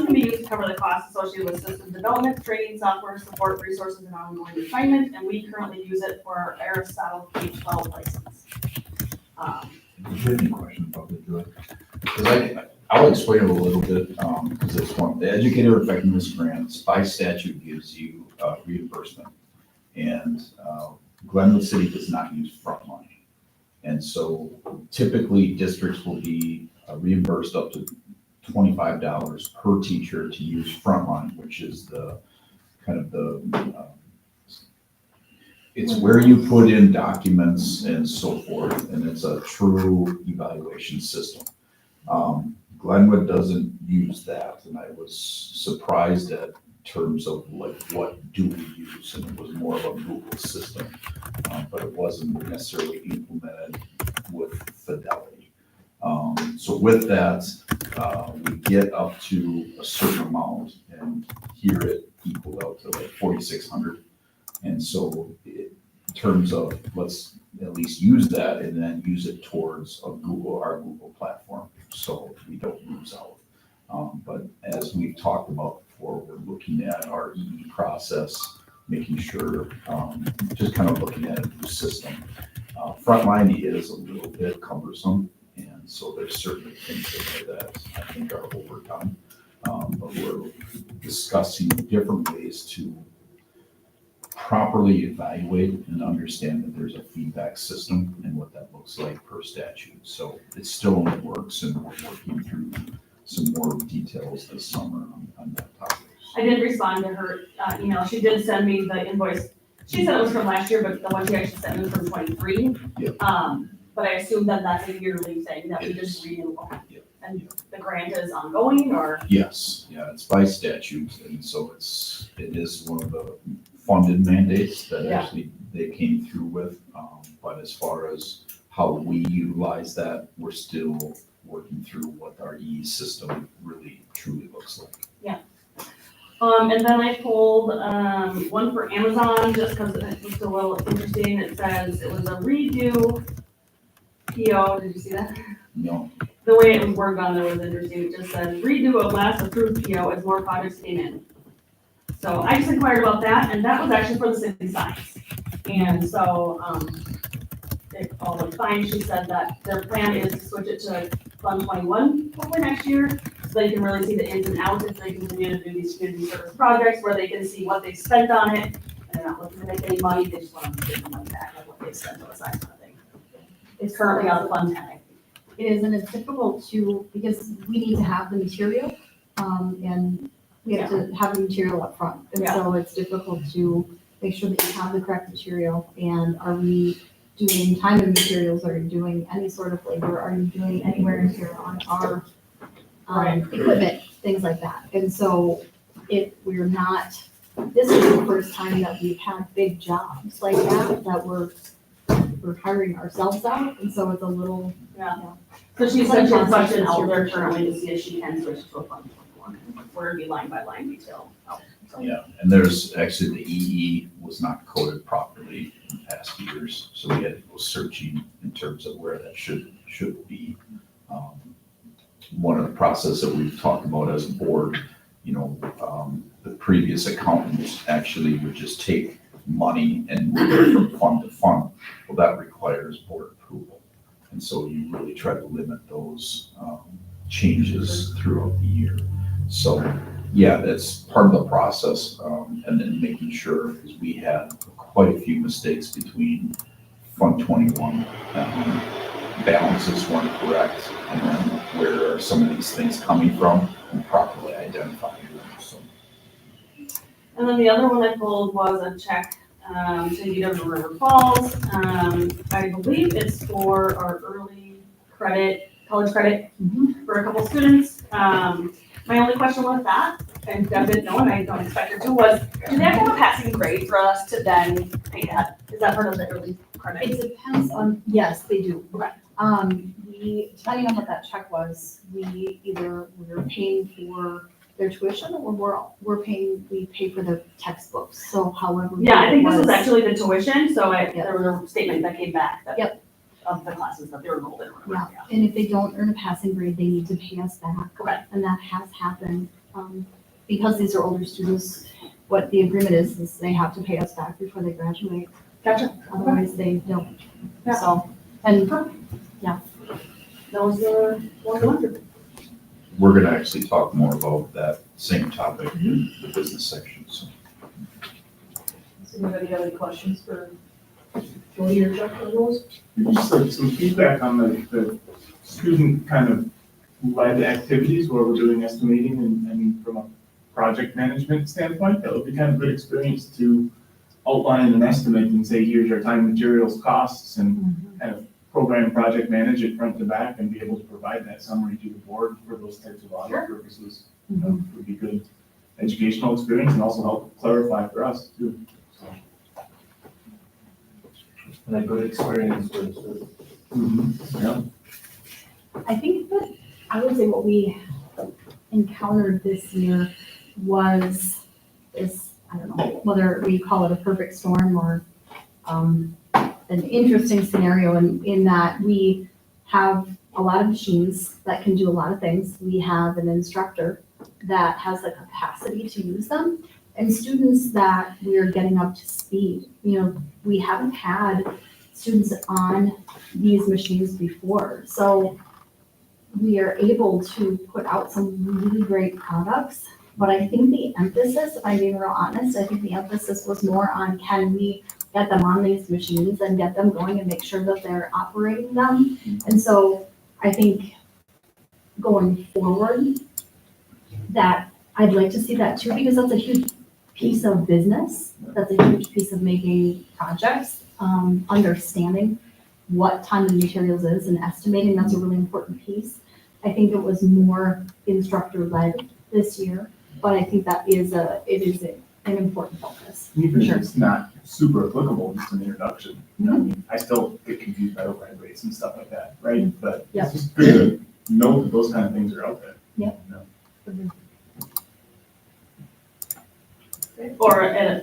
can be used to cover the costs associated with system development, training, software support, resources, and ongoing refinement, and we currently use it for our Aristotle K-12 license. Do you have any questions about the Joy? Because I'll explain it a little bit, because it's one, the educator effectiveness grants by statute gives you reimbursement. And Glenwood City does not use front money. And so typically districts will be reimbursed up to $25 per teacher to use Frontline, which is the kind of the, it's where you put in documents and so forth, and it's a true evaluation system. Glenwood doesn't use that, and I was surprised at terms of like, what do we use? And it was more of a Google system, but it wasn't necessarily implemented with fidelity. So with that, we get up to a certain amount, and here it equaled out to like 4,600. And so in terms of, let's at least use that and then use it towards our Google platform, so we don't lose out. But as we've talked about before, we're looking at our EE process, making sure, just kind of looking at a new system. Frontline is a little bit cumbersome, and so there's certainly things in there that I think are overdone. But we're discussing different ways to properly evaluate and understand that there's a feedback system and what that looks like per statute. So it's still in the works, and we're working through some more details this summer on that topic. I did respond to her email. She did send me the invoice. She said it was from last year, but the one she actually sent me was from 23. Yep. But I assume that that's a yearly thing that we It just is. renew. Yep. And the grant is ongoing, or? Yes, yeah, it's by statute, and so it is one of the funded mandates that Yeah. actually they came through with. But as far as how we utilize that, we're still working through what our EE system really truly looks like. And then I pulled one for Amazon, just because it was a little interesting. It says it was a redo PO. Did you see that? No, The way it was worked on, it was interesting, it just said redo a last approved PO as more projects came in. So I just inquired about that, and that was actually for the city signs. And so, it all went fine, she said that their plan is to switch it to Fund 21 hopefully next year, so they can really see the ins and outs, if they continue to do these community service projects, where they can see what they spent on it, and they're not looking to make any money, they just want to get the money back, like what they spent on the signs kind of thing. It's currently on Fund 10, I think. It is, and it's difficult to, because we need to have the material, and we have to have the material up front. And so it's difficult to make sure that you have the correct material, and are we doing time and materials, are you doing any sort of labor, are you doing any wear and tear on our equipment, things like that. And so we're not, this is the first time that we've had big jobs like that we're hiring ourselves out, and so it's a little. So she said she has budget out there currently to see if she can switch to a Fund 21, where it'd be line by line detail. So, yeah, and there's, actually, the EE was not coded properly in past years, so we had to go searching in terms of where that should be. One of the process that we've talked about as a board, the previous accountants actually would just take money and move it from fund to fund. Well, that requires board approval. And so you really try to limit those changes throughout the year. So, yeah, that's part of the process. And then making sure, because we had quite a few mistakes between Fund 21. Balances weren't correct, and then where are some of these things coming from, and properly identifying them. So. And then the other one I pulled was a check to UW River Falls. I believe it's for our early credit, college credit for a couple students. My only question with that, and Deb didn't know, and I don't expect her to, was, do they have to have a passing grade for us to then pay that? Is that part of the early credit? It depends on, yes, they do. Okay. Depending on what that check was, we're paying for their tuition, or we pay for the textbooks, so however. Yeah, I think this was actually the tuition, so Yep. there was a statement that came back that. Yep. Of the classes that they were enrolled in. or whatever, Yeah, and if they don't earn a passing grade, they need to pay us back. Okay. And that has happened, because these are older students, what the agreement is they have to pay us back before they graduate. Gotcha. Otherwise, they don't. Yeah. So, and That was the one. We're gonna actually talk more about that same topic in the business section, so. Does anybody have any questions for Jody or Chuck on those? Just some feedback on the student kind of led activities where we're doing estimating and from a project management standpoint, that would be kind of a good experience to outline an estimate and say, here's your time, materials, costs, and kind of program project manage it front to back and be able to provide that summary to the board for those types of audit purposes. Would be good educational experience and also help clarify for us too. So. And a good experience with. Yeah. I think that, I would say what we encountered this year was this, I don't know, whether we call it a perfect storm or an interesting scenario in that we have a lot of machines that can do a lot of things. We have an instructor that has the capacity to use them, and students that we are getting up to speed. We haven't had students on these machines before. So we are able to put out some really great products, but I think the emphasis, if I'm being real honest, I think the emphasis was more on, can we get them on these machines and get them going and make sure that they're operating them? And so I think going forward, that I'd like to see that too, because that's a huge piece of business. That's a huge piece of making projects, understanding what time and materials is and estimating. That's a really important piece. I think it was more instructor-led this year, but I think that it is an important focus. Even if it's not super applicable, just an introduction. I mean, I still get confused by overhead rates and stuff like that, right? But it's just good to know that those kind of things are out there. Yep. Or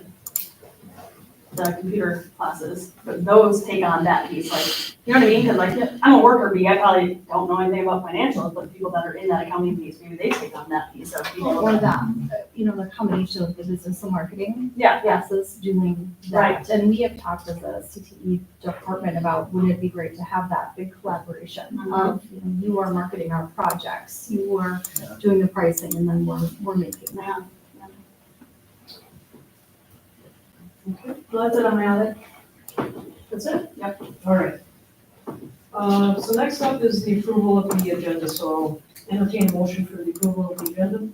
the computer classes, but those take on that piece, like, you know what I mean? Cause like, I'm a worker bee, I probably don't know anything about financials, but people that are in that accounting piece, maybe they take on that piece of being able Or to. the, the combination of the business and marketing Yeah, classes doing Right. that. And we have talked as a CTE department about, wouldn't it be great to have that big collaboration of, you are marketing our projects, you are doing the pricing, and then we're making that. yeah. Okay, well, that's it on my audit. That's it? Yep. All right. So next up is the approval of the agenda, so I'll entertain a motion for the approval of the agenda.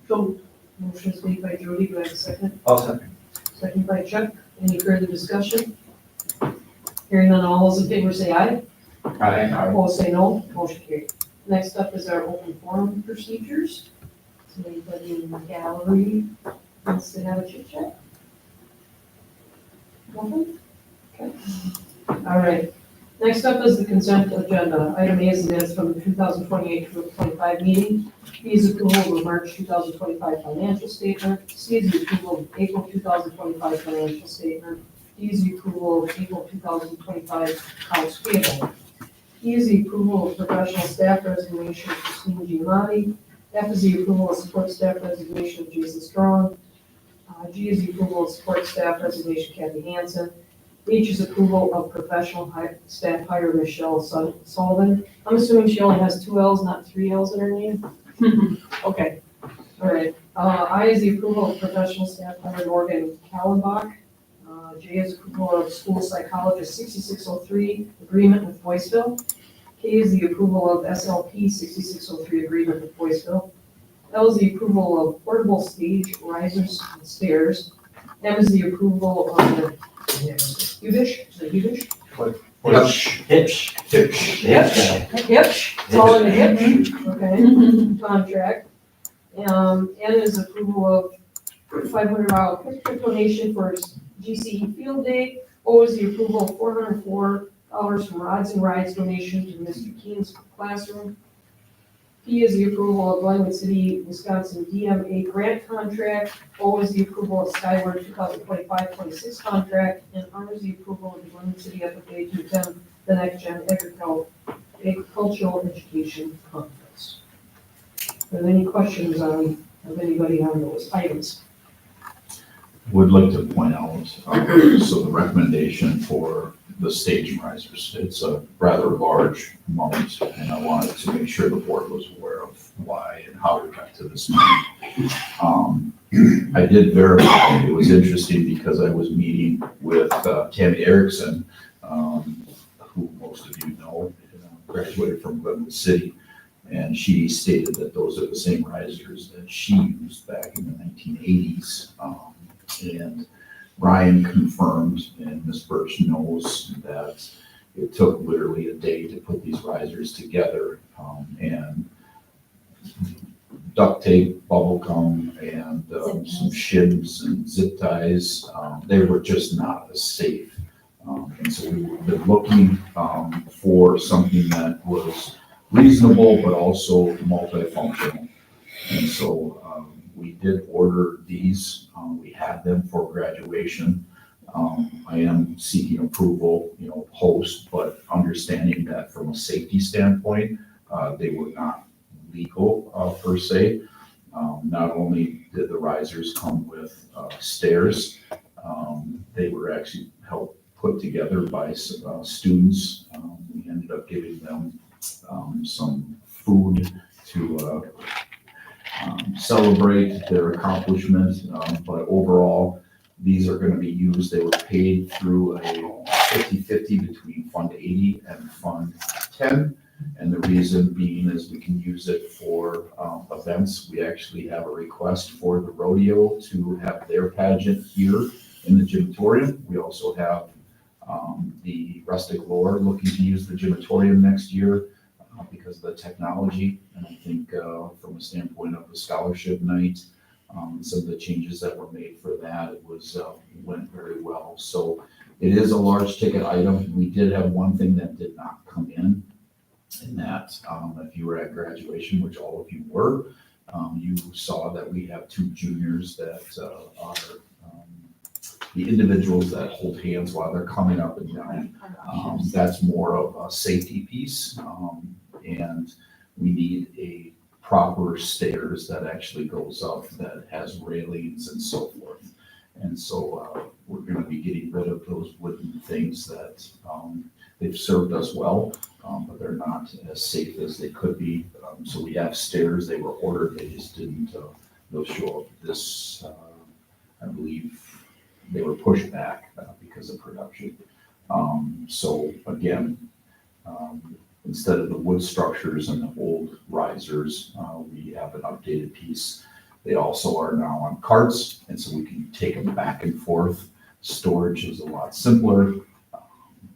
So, motion is made by Jody, do I have a second? I'll second. Second by Chuck, any further discussion? Hearing none, all those in favor say aye. Opposed say no, motion carried. Next up is our open forum procedures. Is anybody in the gallery wants to have a chit chat? Nothing? Okay. All right. Next up is the consent agenda. Item A is the minutes from the 2028-2025 meeting. B is approval of the March 2025 financial statement. C is the approval of April 2025 financial statement. D is the approval of April 2025 accounts payable. E is the approval of professional staff resignation of Christine Giamatti. F is the approval of support staff resignation of Jason Strong. G is the approval of support staff resignation Kathy Hansen. H is approval of professional staff hire Michelle Sullivan. I'm assuming she only has 2 L's, not 3 L's in her name? Okay, all right. I is the approval of professional staff hire Morgan Kallenbach. J is approval of school psychologist 6603 agreement with Boyceville. K is the approval of SLP 6603 agreement with Boyceville. L is the approval of portable stage risers and stairs. M is the approval of the Hudish, is it Hudish? Hitch. Hitch, it's all in the hitch, okay, contract. N is approval of $500 picture donation for GCE Field Day. O is the approval of $404 from Rods and Rides donation to Mr. Keen's classroom. P is the approval of Glenwood City, Wisconsin DMA grant contract. O is the approval of Skyward 2025-26 contract. And R is the approval of the Glenwood City FFA to attend the Next Gen Agricultural Education Conference. Are there any questions of anybody on those items? Would like to point out, so the recommendation for the stage risers, it's a rather large amount, and I wanted to make sure the board was aware of why and how we got to this point. I did verify, it was interesting because I was meeting with Tammy Erickson, who most of you know, graduated from Glenwood City, and she stated that those are the same risers that she used back in the 1980s. And Ryan confirmed, and Ms. Birch knows, that it took literally a day to put these risers together, and duct tape, bubble gum, and some shims and zip ties. They were just not as safe. And so we've been looking for something that was reasonable but also multifunctional. And so we did order these. We had them for graduation. I am seeking approval, post, but understanding that from a safety standpoint, they were not legal per se. Not only did the risers come with stairs, they were actually helped put together by students. We ended up giving them some food to celebrate their accomplishment, but overall, these are going to be used. They were paid through a 50-50 between Fund 80 and Fund 10. And the reason being is we can use it for events. We actually have a request for the rodeo to have their pageant here in the gymatorium. We also have the Rustic Lore looking to use the gymatorium next year because of the technology. And I think from a standpoint of the scholarship night, some of the changes that were made for that, it went very well. So it is a large ticket item. We did have one thing that did not come in that if you were at graduation, which all of you were, you saw that we have 2 juniors that are the individuals that hold hands while they're coming up and down. That's more of a safety piece, and we need a proper stairs that actually goes up, that has railings and so forth. And so, we're gonna be getting rid of those wooden things that, they've served us well, but they're not as safe as they could be. So we have stairs, they were ordered, they just didn't, they'll show up this, I believe, they were pushed back because of production. So again, instead of the wood structures and the old risers, we have an updated piece. They also are now on carts, and so we can take them back and forth. Storage is a lot simpler.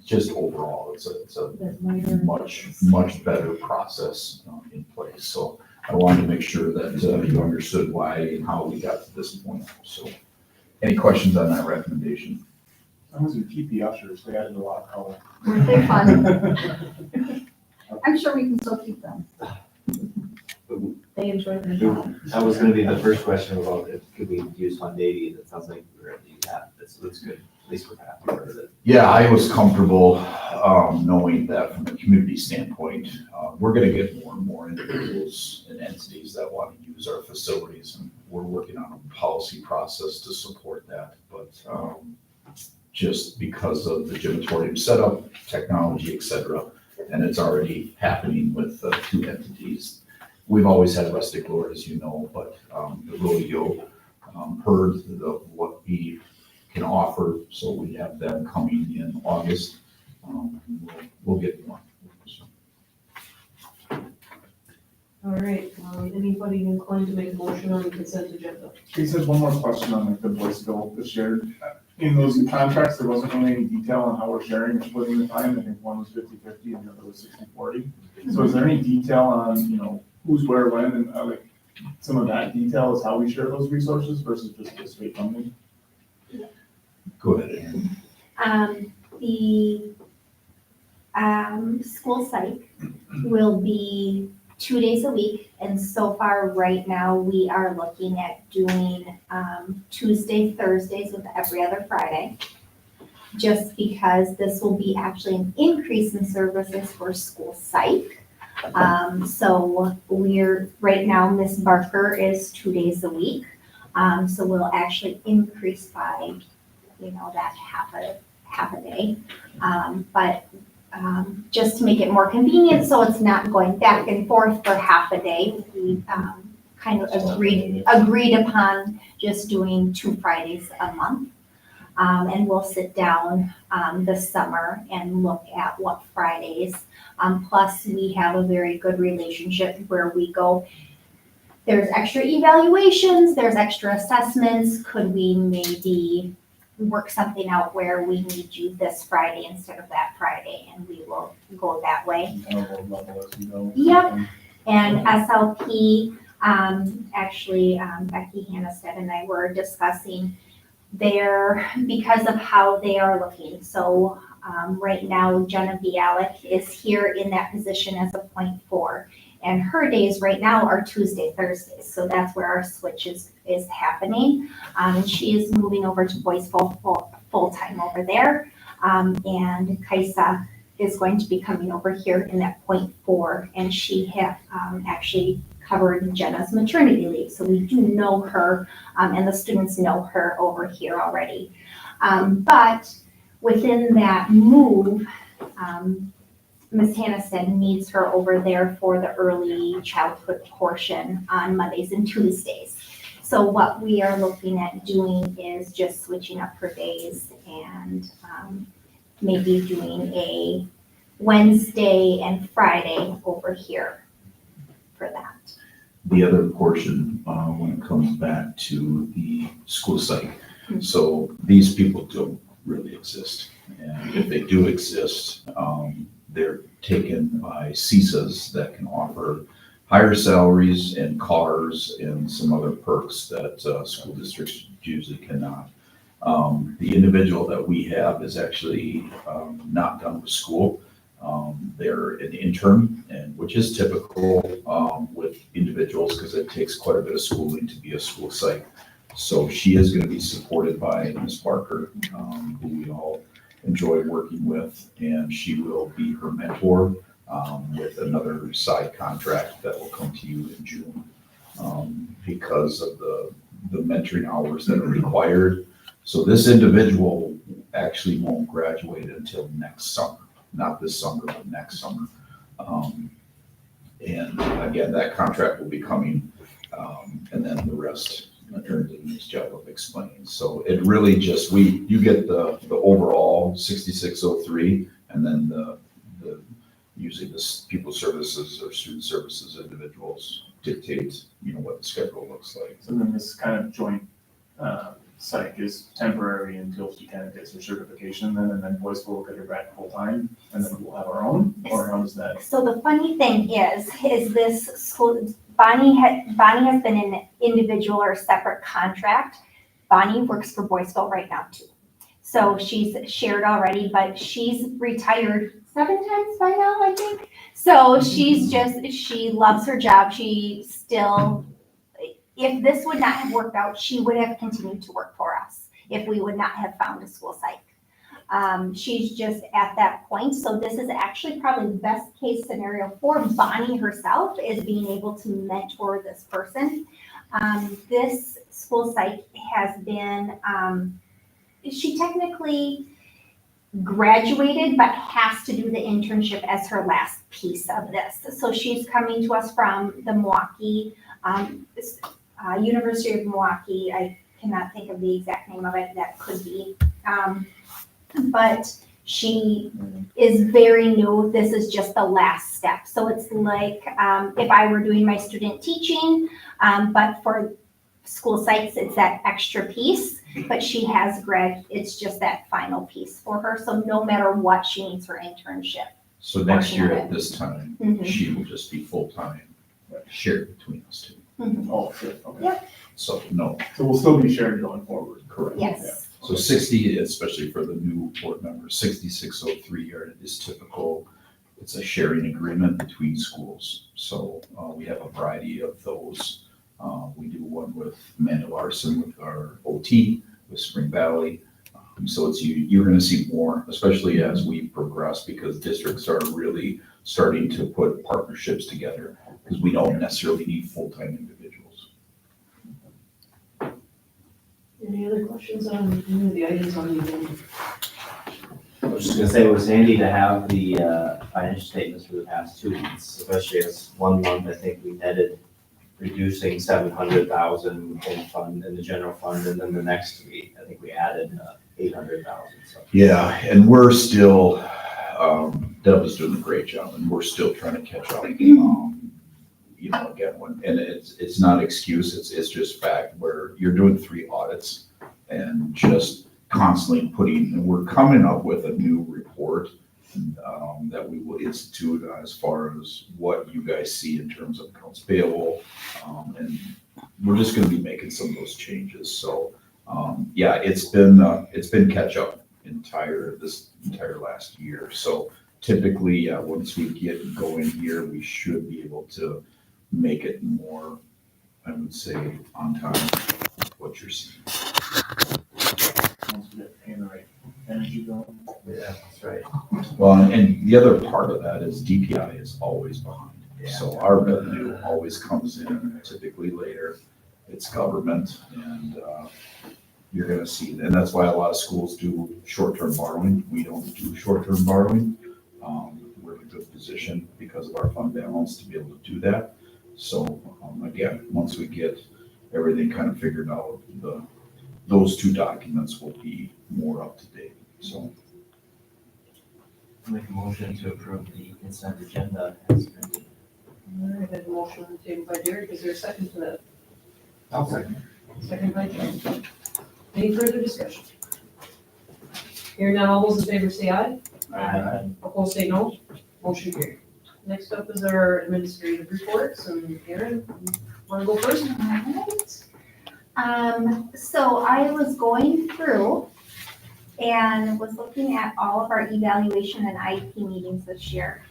Just overall, it's a much better process in place. So I wanted to make sure that you understood why and how we got to this point. So any questions on that recommendation? As long as you keep the ushers, they added a lot of color. They're fun. I'm sure we can still keep them. They enjoy their job. That was gonna be the first question about if could we use 180, and it sounds like we're at least half, so that's good, at least we're half part of it. Yeah, I was comfortable knowing that from a community standpoint, we're gonna get more and more individuals and entities that want to use our facilities, and we're working on a policy process to support that. But just because of the gymatorium setup, technology, et cetera, and it's already happening with 2 entities. We've always had Rustic Lord, as you know, but the rodeo heard of what we can offer, so we have them coming in August. We'll get more. All right, anybody inclined to make a motion on the consent agenda? He says one more question on like the voice bill, the shared, in those contracts, there wasn't really any detail on how we're sharing or splitting the time. I think one was 50-50 and the other was 60-40. So is there any detail on, who's where, when, and like some of that detail is how we share those resources versus just the state funding? Go ahead, Aaron. The school psych will be 2 days a week, and so far, right now, we are looking at doing Tuesday, Thursdays with every other Friday, just because this will be actually an increase in services for school psych. So right now, Miss Barker is 2 days a week, so we'll actually increase by, that half a day. But just to make it more convenient, so it's not going back and forth for half a day, we kind of agreed upon just doing 2 Fridays a month. And we'll sit down this summer and look at what Fridays. Plus, we have a very good relationship where we go, there's extra evaluations, there's extra assessments. Could we maybe work something out where we need you this Friday instead of that Friday, and we will go that way. Yep. And SLP, actually, Becky Hannestead and I were discussing because of how they are looking. So right now, Jenna Bialik is here in that position as a .4. And her days right now are Tuesday, Thursdays. So that's where our switch is happening. And she is moving over to Boys full-time over there. And Kaisa is going to be coming over here in that .4. And she had actually covered Jenna's maternity leave. So we do know her, and the students know her over here already. But within that move, Ms. Hannestead needs her over there for the early childhood portion on Mondays and Tuesdays. So what we are looking at doing is just switching up her days and maybe doing a Wednesday and Friday over here for that. The other portion, when it comes back to the school site, so these people don't really exist. And if they do exist, they're taken by CISAs that can offer higher salaries and cars and some other perks that school districts usually cannot. The individual that we have is actually not done with school. They're an intern, and which is typical with individuals because it takes quite a bit of schooling to be a school psych. So she is gonna be supported by Ms. Barker, who we all enjoy working with, and she will be her mentor, with another side contract that will come to you in June. Because of the mentoring hours that are required. So this individual actually won't graduate until next summer, not this summer, but next summer. And again, that contract will be coming, and then the rest turns in this job of explaining. So it really just, you get the overall 6603, and then the usually this people services or student services individuals dictate, what the schedule looks like. So then this kind of joint, psych is temporary until she kind of gets her certification then, and then Boyce will get her back full time, and then we'll have our own, or how does that? So the funny thing is this school, Bonnie has been in an individual or separate contract. Bonnie works for Boyceville right now too. So she's shared already, but she's retired 7 times by now, I think. So she loves her job. She still, if this would not have worked out, she would have continued to work for us if we would not have found a school psych. She's just at that point. So this is actually probably the best case scenario for Bonnie herself, is being able to mentor this person. This school psych has been, she technically graduated, but has to do the internship as her last piece of this. So she's coming to us from the Milwaukee, University of Milwaukee. I cannot think of the exact name of it. That could be. But she is very new. This is just the last step. So it's like if I were doing my student teaching, but for school sites, it's that extra piece. But she has it's just that final piece for her. So no matter what, she needs her internship. So next year at this time, she will just be full-time, shared between us two. Oh, sure, okay. Yep. So, no, So we'll still be shared going forward. correct. Yes. So 60, especially for the new board members, 6603 is typical. It's a sharing agreement between schools. So we have a variety of those. We do one with Amanda Larson with our OT, with Spring Valley. So you're gonna see more, especially as we progress, because districts are really starting to put partnerships together, because we don't necessarily need full-time individuals. Any other questions on any of the items on the agenda? I was just gonna say, it was handy to have the financial statements for the past 2 weeks, especially as 1 month, I think we netted reducing 700,000 in the general fund, and then the next week, I think we added 800,000, so. Yeah, and we're still, Deb is doing a great job, and we're still trying to catch up. Again, and it's not excuse, it's just fact, where you're doing 3 audits and just constantly and we're coming up with a new report that we will institute as far as what you guys see in terms of accounts payable. And we're just gonna be making some of those changes. So, it's been catch up this entire last year. So typically, once we get going here, we should be able to make it more, I would say, on time, what you're seeing. Once we get paying the right energy going. Yeah, that's right. Well, and the other part of that is DPI is always behind. So our revenue always comes in typically later. It's government, and you're gonna see, and that's why a lot of schools do short-term borrowing. We don't do short-term borrowing. We're in a good position because of our fund balance to be able to do that. So, again, once we get everything kind of figured out, those 2 documents will be more up to date, so. Make a motion to approve the consent agenda as printed. All right, I have a motion on the table by Derek. Is there a second to that? I'll second. Second by John. Any further discussion? Hearing none, all those in favor say aye. Opposed say no. Motion carried. Next up is our administrative reports, and Erin, want to go first? Alright. So I was going through and was looking at all of our evaluation and IEP meetings this year.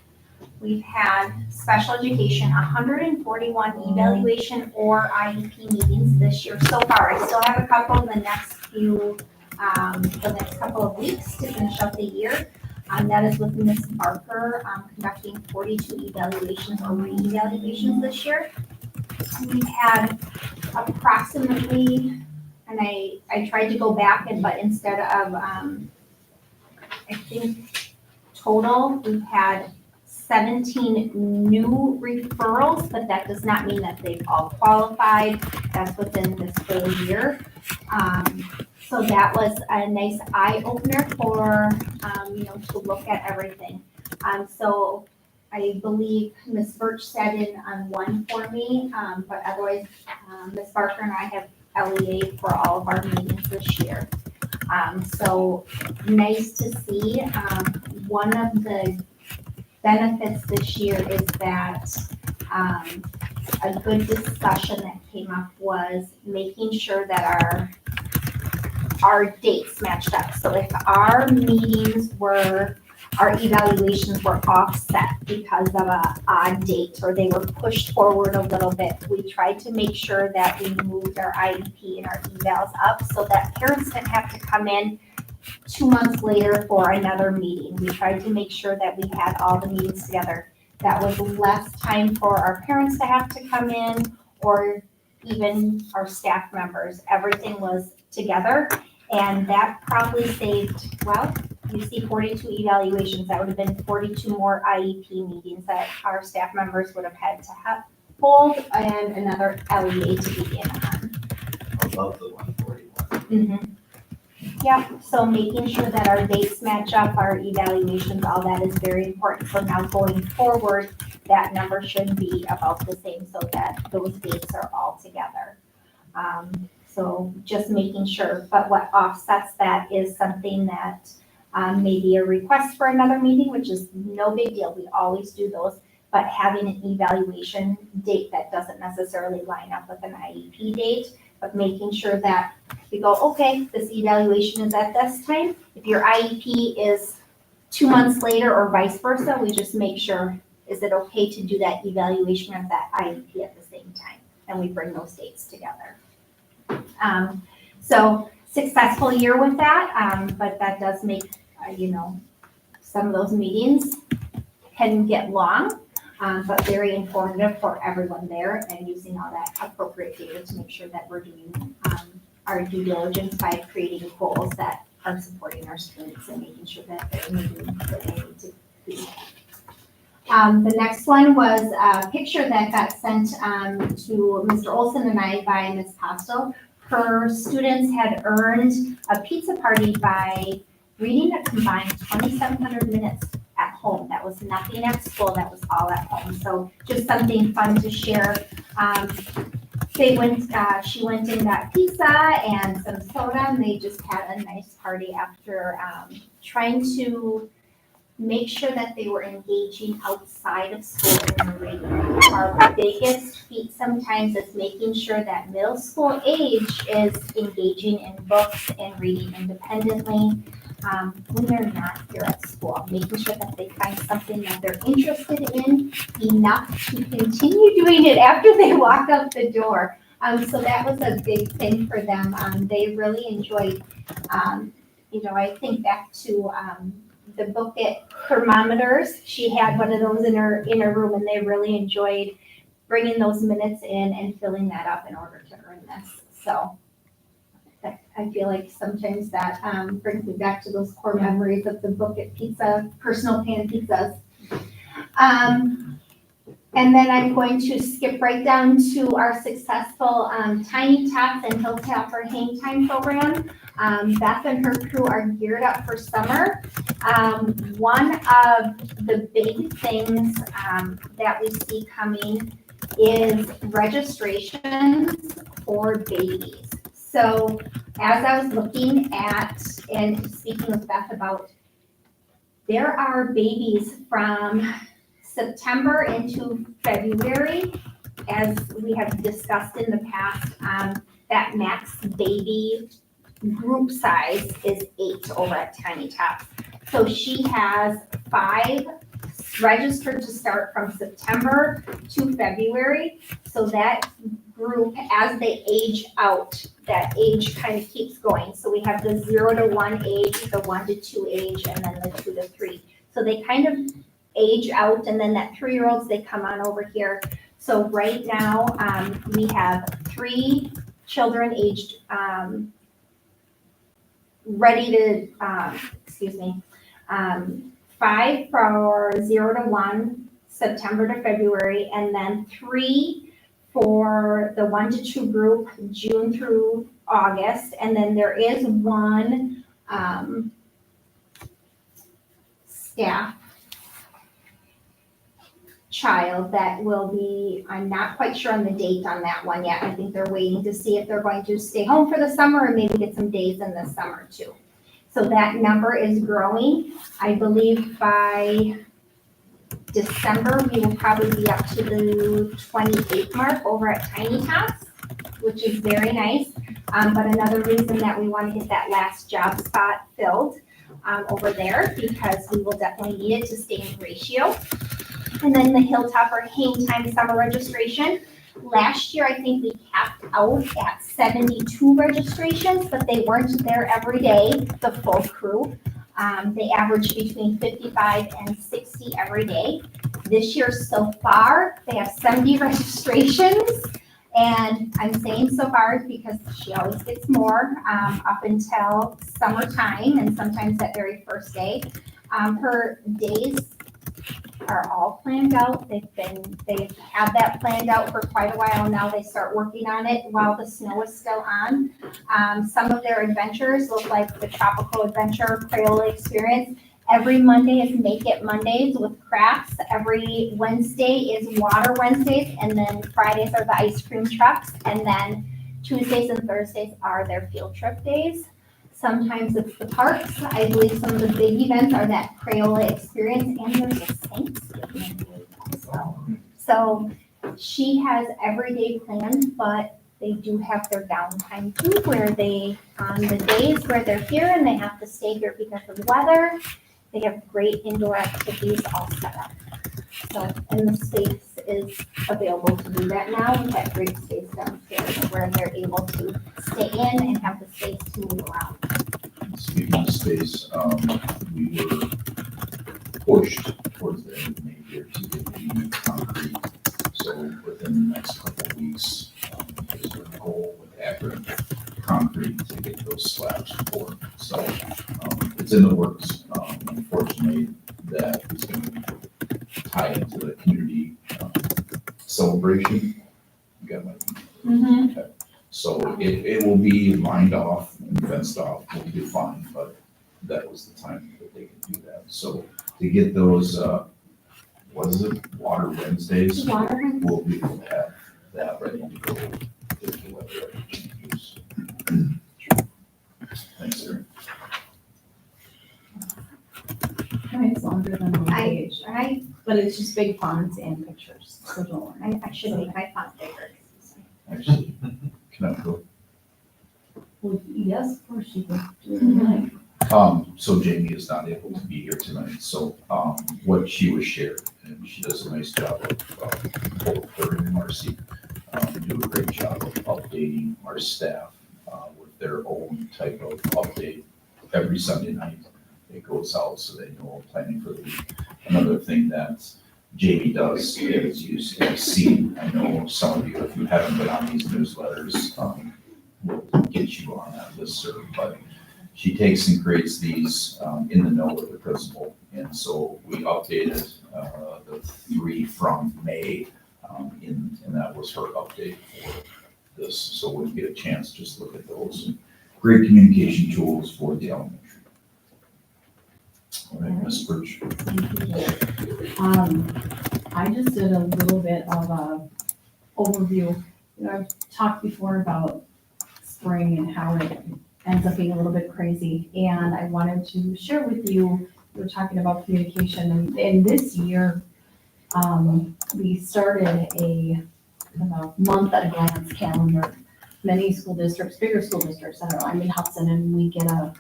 we've had special education, 141 evaluation or IEP meetings this year so far. I still have a couple in the next couple of weeks to finish up the year. That is with Ms. Barker, conducting 42 evaluations or re-evaluations this year. We've had approximately, and I tried to go back but instead of, I think total, we've had 17 new referrals, but that does not mean that they've all qualified. That's within this whole year. So that was a nice eye opener for, to look at everything. So I believe Ms. Birch sat in on one for me, but otherwise, Ms. Barker and I have LEA for all of our meetings this year. So nice to see. One of the benefits this year is that a good discussion that came up was making sure that our dates matched up. So if our evaluations were offset because of a odd date or they were pushed forward a little bit, we tried to make sure that we moved our IEP and our evals up so that parents didn't have to come in 2 months later for another meeting. We tried to make sure that we had all the meetings together. That was less time for our parents to have to come in or even our staff members. Everything was together, and that probably saved, well, you see 42 evaluations. That would have been 42 more IEP meetings that our staff members would have had to hold and another LEA to be in on. Above the 141. Mm-hmm. Yep, so making sure that our dates match up, our evaluations, all that is very important. So now going forward, that number should be about the same so that those dates are all together. So just making sure, but what offsets that is something that maybe a request for another meeting, which is no big deal. We always do those, but having an evaluation date that doesn't necessarily line up with an IEP date, but making sure that we go, okay, this evaluation is at this time. If your IEP is 2 months later or vice versa, we just make sure, is it okay to do that evaluation of that IEP at the same time? And we bring those dates together. So successful year with that, but that does make, some of those meetings can get long, but very informative for everyone there and using all that appropriate data to make sure that we're doing our due diligence by creating goals that are supporting our students and making sure that they're moving where they need to be. The next one was a picture that got sent to Mr. Olson and I by Ms. Postel. Her students had earned a pizza party by reading a combined 2,700 minutes at home. That was nothing at school, that was all at home. So just something fun to share. She went and got pizza and some soda, and they just had a nice party after trying to make sure that they were engaging outside of school in the reading. Our biggest feat sometimes is making sure that middle school age is engaging in books and reading independently when they're not here at school, making sure that they find something that they're interested in enough to continue doing it after they walk out the door. So that was a big thing for them. They really enjoyed, I think back to the book at thermometers. She had one of those in her room, and they really enjoyed bringing those minutes in and filling that up in order to earn this. So I feel like sometimes that brings me back to those core memories of the book at pizza, personal pan pizzas. And then I'm going to skip right down to our successful Tiny Tots and Hilltopper Hang Time program. Beth and her crew are geared up for summer. One of the big things that we see coming is registrations for babies. So as I was looking at and speaking with Beth about, there are babies from September into February, as we have discussed in the past, that max baby group size is 8 over at Tiny Tots. So she has 5 registered to start from September to February. So that group, as they age out, that age kind of keeps going. So we have the 0 to 1 age, the 1 to 2 age, and then the 2 to 3. So they kind of age out, and then that 3-year-olds, they come on over here. So right now, we have 3 children aged, ready to, 5 for 0 to 1, September to February, and then 3 for the 1 to 2 group, June through August, and then there is 1 staff child that will be, I'm not quite sure on the date on that one yet. I think they're waiting to see if they're going to stay home for the summer or maybe get some days in the summer too. So that number is growing. I believe by December, we will probably be up to the 28 mark over at Tiny Tots, which is very nice. But another reason that we want to get that last job spot filled over there, because we will definitely need it to stay in ratio. And then the Hilltopper Hang Time Summer Registration. Last year, I think we capped out at 72 registrations, but they weren't there every day, the full crew. They averaged between 55 and 60 every day. This year so far, they have 70 registrations. And I'm saying so far because she always gets more up until summertime and sometimes that very first day. Her days are all planned out. They've had that planned out for quite a while now. They start working on it while the snow is still on. Some of their adventures look like the Tropical Adventure Crayola Experience. Every Monday is Make It Mondays with crafts. Every Wednesday is Water Wednesdays, and then Fridays are the ice cream trucks, and then Tuesdays and Thursdays are their field trip days. Sometimes it's the parks. I believe some of the big events are that Crayola Experience, and there's a Thanksgiving as well. So she has every day planned, but they do have their downtime too, where they, on the days where they're here and they have to stay here because of the weather, they have great indoor activities all set up. So, and the space is available to do that now with that great space downstairs where they're able to stay in and have the space to move around. Speaking of space, we were pushed towards the end of May here to get the concrete. So within the next couple of weeks, is our goal with Akron Concrete to get those slabs poured. So it's in the works. Unfortunately, that is going to tie into the community celebration. You got my okay. So it will be lined off and fenced off. We'll be fine, but that was the time that they could do that. So to get those, what is it, Water Wednesdays? Water. We'll be able to have that ready to go if the weather ever changes. Thanks, sir. It's longer than one page, I but it's just big fonts and pictures, so don't worry. I should make my font bigger. Actually, can I go? Well, yes, of course you can do it. So Jamie is not able to be here tonight, so, what she was shared, and she does a nice job of, both her and Marcy, do a great job of updating our staff, with their own type of update every Sunday night. It goes out so they know planning for the week. Another thing that Jamie does is you've seen, I know some of you, if you haven't been on these newsletters, we'll get you on that listserv, but she takes and creates these in the know with the principal. And so we updated the 3 from May, and that was her update for this. So when you get a chance, just look at those. And great communication tools for the elementary. All right, Ms. Birch. I just did a little bit of a overview. You know, I've talked before about spring and how it ends up being a little bit crazy. And I wanted to share with you, we were talking about communication, and this year, we started a kind of month at a glance calendar. Many school districts, bigger school districts, I don't know, I'm in Hudson, and we get a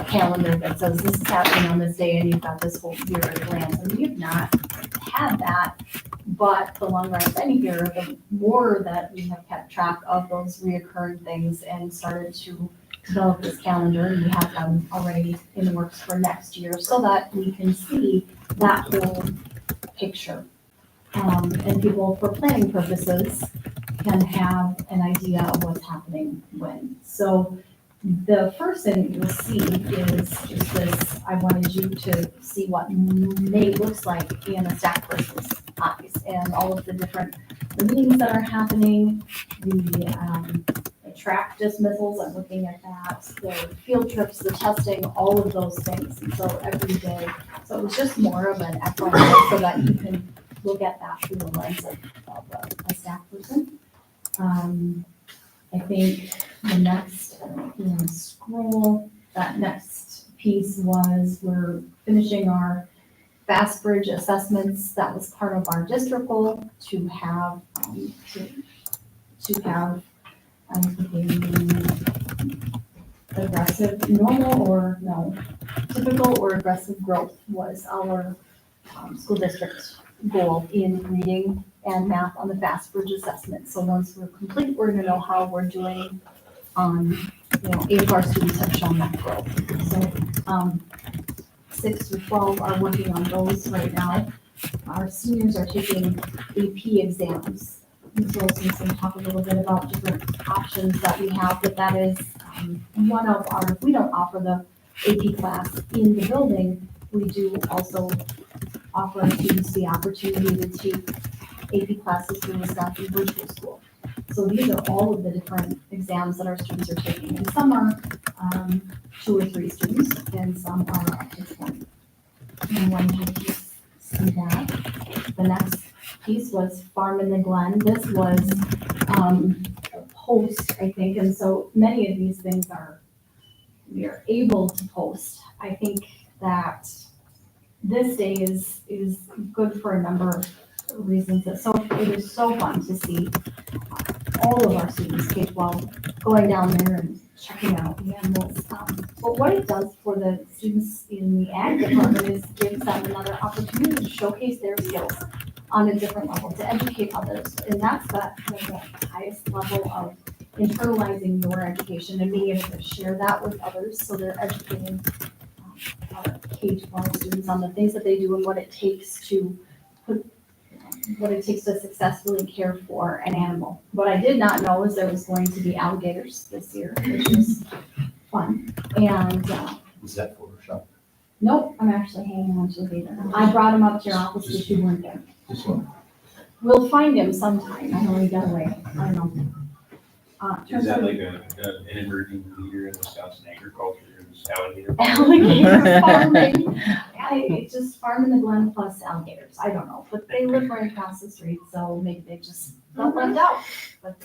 calendar that says this is happening on this day, and you've got this whole year at a glance, and we have not had that, but the longer I've been here, the more that we have kept track of those reoccurring things and started to develop this calendar, and we have them already in the works for next year, so that we can see that whole picture. And people, for planning purposes, can have an idea of what's happening when. So the first thing you'll see is just this, I wanted you to see what May looks like in a staff person's eyes, and all of the different meetings that are happening, the track dismissals, I'm looking at that, the field trips, the testing, all of those things, and so every day. So it was just more of an FYI so that you can look at that through the lens of a staff person. I think the next, scroll, that next piece was we're finishing our Fast Bridge assessments. That was part of our district goal to have, I'm thinking aggressive, normal or no, typical or aggressive growth was our school district goal in reading and math on the Fast Bridge assessment. So once we're complete, we're gonna know how we're doing on, 8 of our students have shown that growth. So 6 through 12 are working on those right now. Our seniors are taking AP exams. And so since we talk a little bit about different options that we have, but that is one of our, if we don't offer the AP class in the building, we do also offer our students the opportunity to take AP classes through Wisconsin Virtual School. So these are all of the different exams that our students are taking, and some are 2 or 3 students, and some are up to 20. And when you just see that, the next piece was Farm in the Glen. This was a post, I think, and so many of these things we are able to post. I think that this day is good for a number of reasons. It is so fun to see all of our students, K-12, going down there and checking out the animals. But what it does for the students in the ag department is gives them another opportunity to showcase their skills on a different level, to educate others. And that's the highest level of internalizing your education and being able to share that with others. So they're educating our K-12 students on the things that they do and what it takes to successfully care for an animal. What I did not know is there was going to be alligators this year, which is fun. And Is that Photoshop? nope, I'm actually hanging on to a gator. I brought him up to your office because you weren't there. This one? We'll find him sometime. I know he got away. I don't know. Is that like an emerging leader in Wisconsin agriculture, is alligator? Alligator farming. It's just Farm in the Glen plus alligators. I don't know, but they live right across the street, so maybe they just got left out. But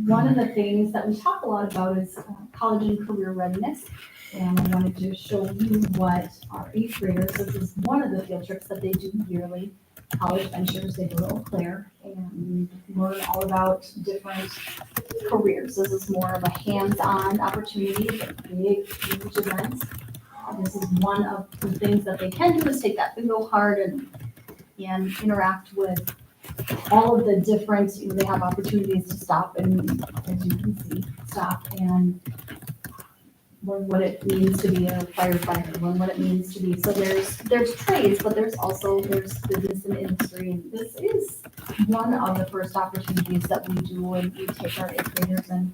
one of the things that we talk a lot about is college and career readiness. And I wanted to show you what our 8th graders, this is one of the field trips that they do yearly, college ventures. They go to Eau Claire and learn all about different careers. This is more of a hands-on opportunity, a big, huge event. This is one of the things that they can do is take that bingo card and interact with all of the different, they have opportunities to stop and, as you can see, stop and learn what it means to be a firefighter, learn what it means to be. So there's trades, but there's business and industry. And this is one of the first opportunities that we do when we take our 8th graders and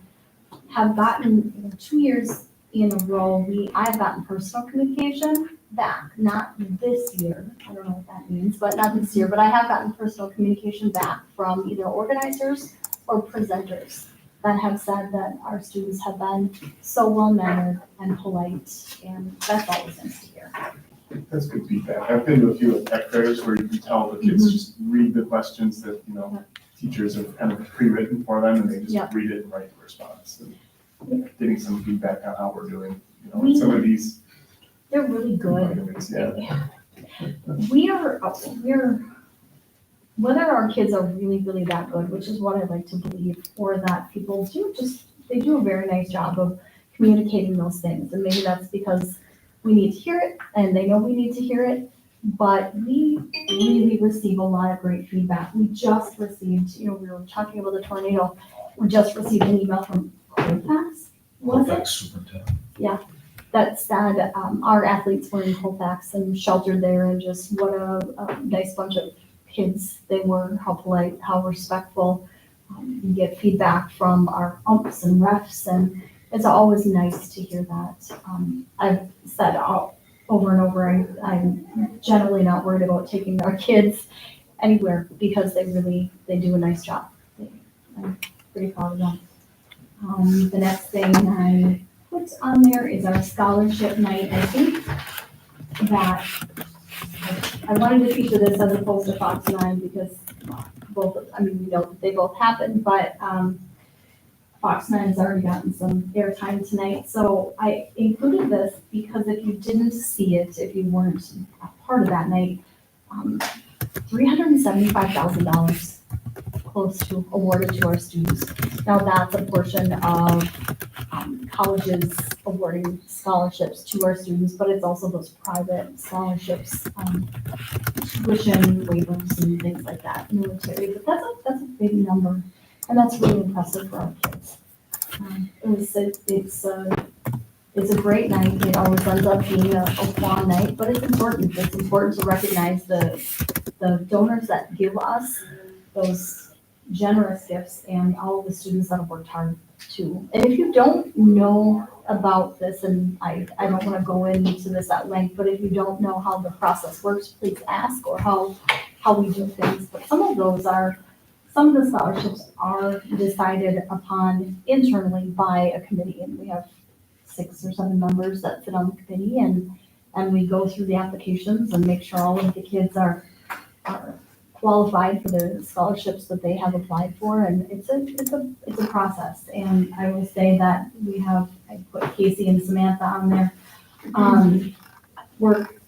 have gotten 2 years in a row. I've gotten personal communication back, not this year. I don't know what that means, but not this year, but I have gotten personal communication back from either organizers or presenters that have said that our students have been so well-mannered and polite, and that's always nice to hear. That's good feedback. I've been to a few tech fairs where you can tell the kids just read the questions that, teachers have kind of pre-written for them, and they just read it and write the response. And getting some feedback on how we're doing, in some of these. They're really good. Yeah. Whether our kids are really, really that good, which is what I like to believe, or that people they do a very nice job of communicating those things. And maybe that's because we need to hear it and they know we need to hear it, but we really receive a lot of great feedback. We just received, we were talking about the tornado, we just received an email from Colfax, was it? Colfax Superintendent. That said, our athletes were in Colfax and sheltered there, and just what a nice bunch of kids they were, how polite, how respectful. We get feedback from our umps and refs, and it's always nice to hear that. I've said over and over, I'm generally not worried about taking our kids anywhere because they do a nice job. I'm pretty proud of them. The next thing I put on there is our scholarship night. I think that I wanted to feature this as opposed to Fox 9 because they both happened, but Fox 9 has already gotten some airtime tonight. So I included this because if you didn't see it, if you weren't a part of that night, $375,000 close to awarded to our students. Now that's a portion of colleges awarding scholarships to our students, but it's also those private scholarships, tuition waivers and things like that, military, but that's a big number, and that's really impressive for our kids. It's a great night. It always ends up being a fun night, but it's important. It's important to recognize the donors that give us those generous gifts and all of the students that have worked hard too. And if you don't know about this, and I don't want to go into this at length, but if you don't know how the process works, please ask, or how we do things. But some of the scholarships are decided upon internally by a committee, and we have 6 or 7 members that sit on the committee, and we go through the applications and make sure all of the kids are qualified for the scholarships that they have applied for, and it's a process. And I will say that I put Casey and Samantha on there, work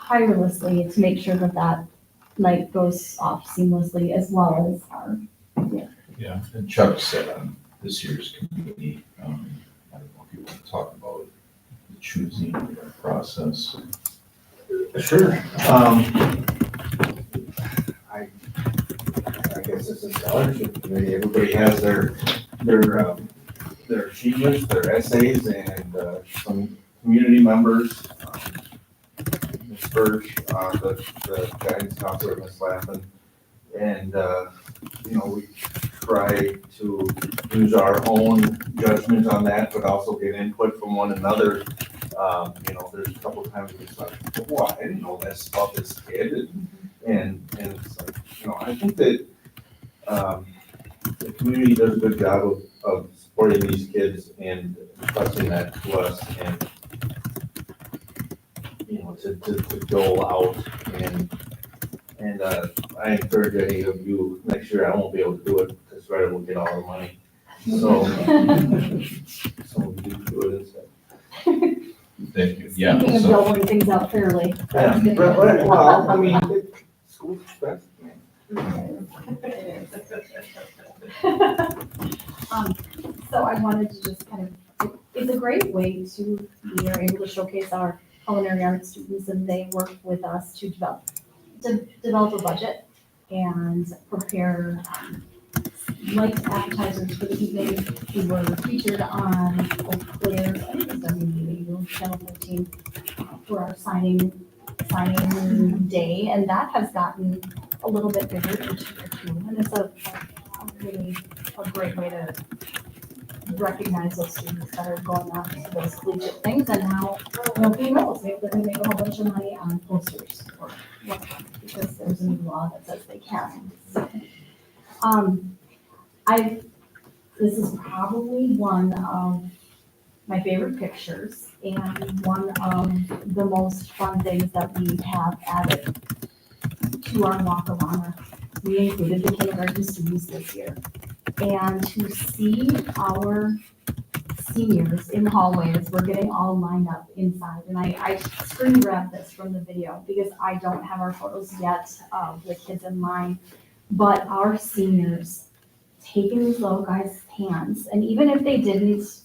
tirelessly to make sure that night goes off seamlessly, as well as our. Yeah, and Chuck said on this year's committee, I don't know if you want to talk about the choosing process. Sure. I guess it's a scholarship committee. Everybody has their achievements, their essays, and some community members. Ms. Birch, the guidance counselor, Ms. Lappin, and we try to use our own judgment on that, but also get input from one another. There's a couple of times where it's like, wow, I didn't know this about this kid, and it's like, I think that the community does a good job of supporting these kids and trusting that to us, and to dole out, and I encourage any of you, next year I won't be able to do it because Retta will get all the money, so you do it instead. Thank you. Yeah. Speaking of So, doling things out fairly. Yeah, well, I mean, school's expensive, man. So I wanted to just it's a great way we are able to showcase our culinary arts students, and they work with us to develop a budget and prepare light appetizers for the evening. We were featured on Eau Claire, I think it was WBU, Channel 14, for our signing day, and that has gotten a little bit bigger each year too, and it's a really great way to recognize those students that are going on to those collegiate things, and now, who knows, maybe they're gonna make a whole bunch of money on posters or whatnot, because there's a new law that says they can. So, this is probably one of my favorite pictures and one of the most fun things that we have added to our Walk of Honor. We included the kindergarten students this year. And to see our seniors in the hallways, we're getting all lined up inside. And I screen grabbed this from the video because I don't have our photos yet of the kids in line. But our seniors taking these little guys' hands, and even if they didn't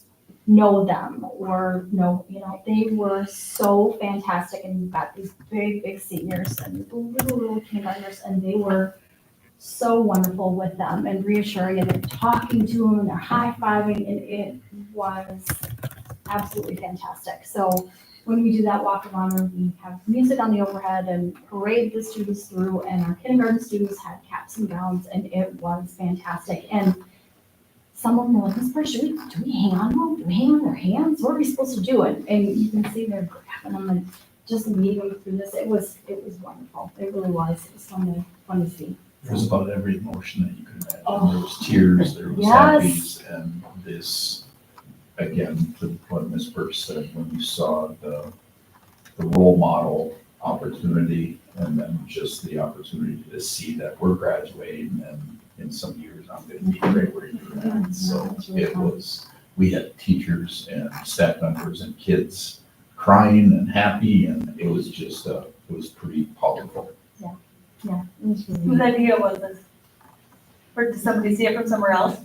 know them or know, they were so fantastic. And you've got these big, big seniors and little kindergartners, and they were so wonderful with them and reassuring, and they're talking to them and they're high-fiving, and it was absolutely fantastic. So when we do that walk of honor, we have music on the overhead and parade the students through, and our kindergarten students had caps and gowns, and it was fantastic. And some of them were like, Ms. Burr, do we hang on them? Do we hang on their hands? What are we supposed to do? And you can see they're grabbing them and just leading them through this. It was wonderful. It really was. It was fun to see. It was about every emotion that you could imagine. Oh. There was tears, there was Yes. happies, and this, again, to what Ms. Burke said, when you saw the role model opportunity, and then just the opportunity to see that we're graduating, and in some years I'm gonna be right where you're at. So it was, we had teachers and staff members and kids crying and happy, and it was just, it was pretty powerful. Yeah, it was really Whose idea was this? Or did somebody see it from somewhere else?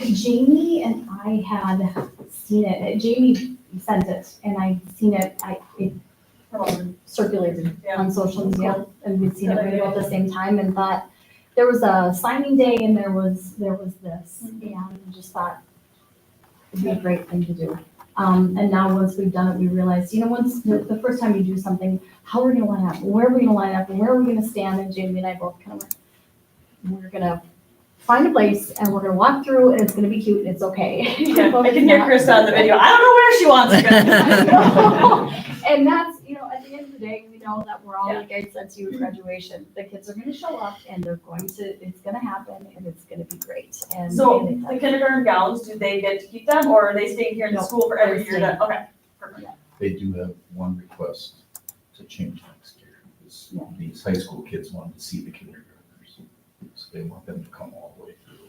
Jamie and I had seen it. Jamie sent it, and I'd seen it. It circulated on social media, and we'd seen it right about the same time, and thought there was a signing day, and there was this, and just thought it'd be a great thing to do. And now once we've done it, we realized, once the first time you do something, how are we gonna line up? Where are we gonna line up? And where are we gonna stand? And Jamie and I both kind of went, we're gonna find a place and we're gonna walk through, and it's gonna be cute and it's okay. Yeah, I can hear Krista on the video. I don't know where she wants to go. And that's, at the end of the day, we know that we're all, like I said to you at graduation, the kids are gonna show up and it's gonna happen and it's gonna be great. And So and the kindergarten gowns, do they get to keep them or are they staying here in the No, school for every they're year? staying. Okay, perfect. They do have one request to change next year. Is Yeah. These high school kids want to see the kindergartners. So they want them to come all the way through.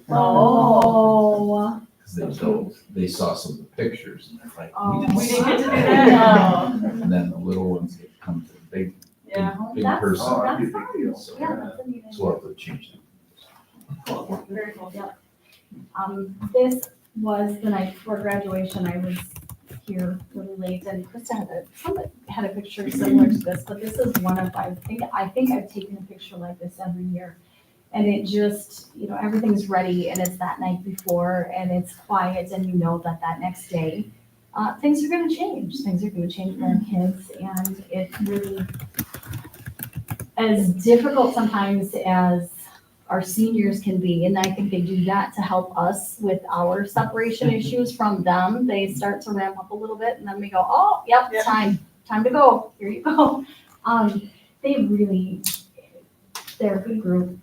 Oh. Because they saw some of the pictures and they're like, Oh. We didn't get to do that. And then the little ones get to come to the big, Yeah. big That's- person. that's fun. So Yeah, that's a neat so we'll have to change them. Cool. Very cool. This was the night before graduation. I was here really late, and Krista had a picture similar to this, but this is one of, I think I've taken a picture like this every year. And it just, everything's ready, and it's that night before, and it's quiet, and you know that next day, things are gonna change. Things are gonna change for our kids, and it really, as difficult sometimes as our seniors can be, and I think they do that to help us with our separation issues from them. They start to ramp up a little bit, and then we go, oh, yep, Yeah. time to go. Here you go. They're a good group.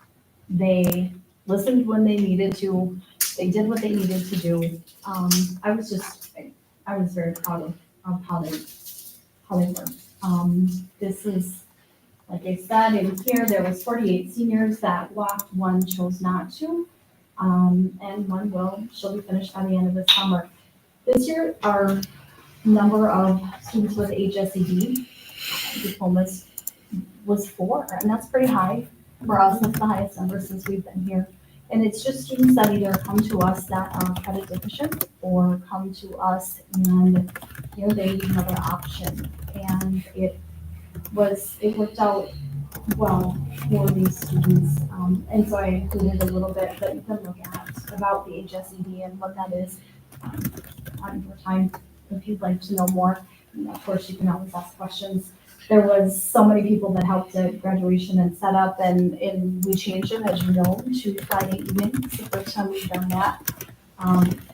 They listened when they needed to. They did what they needed to do. I was very proud of how they were. This is, like I said, in here, there was 48 seniors that walked, one chose not to. And one she'll be finished by the end of the summer. This year, our number of students with HSED diplomas was 4, and that's pretty high for us. That's the highest number since we've been here. And it's just students that either come to us that are credit deficient or come to us and, they need another option. And it worked out well for these students. And so I included a little bit that you can look at about the HSED and what that is on your time if you'd like to know more. And of course, you can always ask questions. There was so many people that helped at graduation and set up, and we changed it, as you know, to Friday evening. It's the first time we've done that.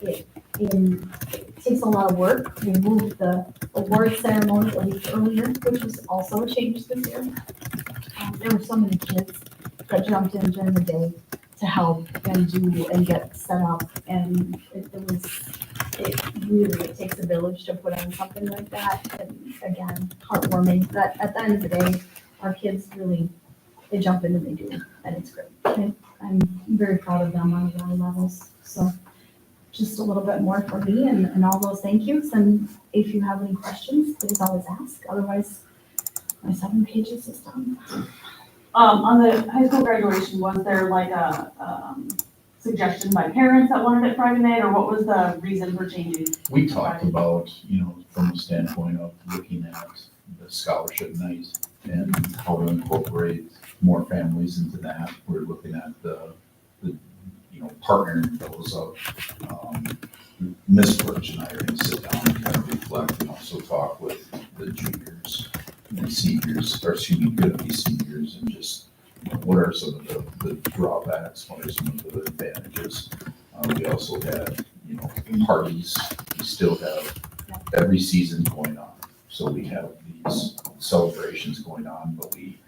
It takes a lot of work. We moved the award ceremony a week earlier, which was also a change this year. There were so many kids that jumped in during the day to help and do and get set up, and it takes a village to put on something like that. And again, heartwarming that at the end of the day, our kids really, they jump in and they do, and it's great. And I'm very proud of them on all levels. So just a little bit more for me and all those thank yous. And if you have any questions, please always ask. Otherwise, my 7 pages is done. On the high school graduation, was there like a suggestion by parents that wanted it Friday night, or what was the reason for changing? We talked about, from the standpoint of looking at the scholarship night and how to incorporate more families into that. We're looking at the partnering those of, Ms. Birch and I are gonna sit down and kind of reflect and also talk with the juniors and seniors, or excuse me, gonna be seniors, and just what are some of the drawbacks, what are some of the advantages? We also have, parties, we still have every season going on. So we have these celebrations going on, but we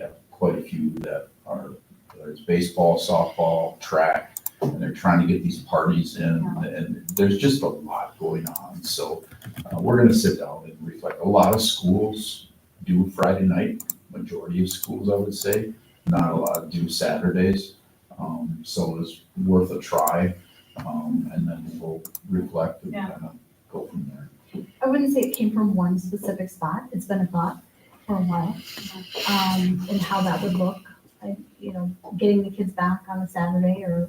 have quite a few that are, there's baseball, softball, track, and they're trying to get these parties in, and there's just a lot going on. So we're gonna sit down and reflect. A lot of schools do Friday night, majority of schools, I would say. Not a lot do Saturdays, so it's worth a try, and then we'll reflect and kind of go from there. I wouldn't say it came from one specific spot. It's been a thought for a while, and how that would look. Getting the kids back on a Saturday or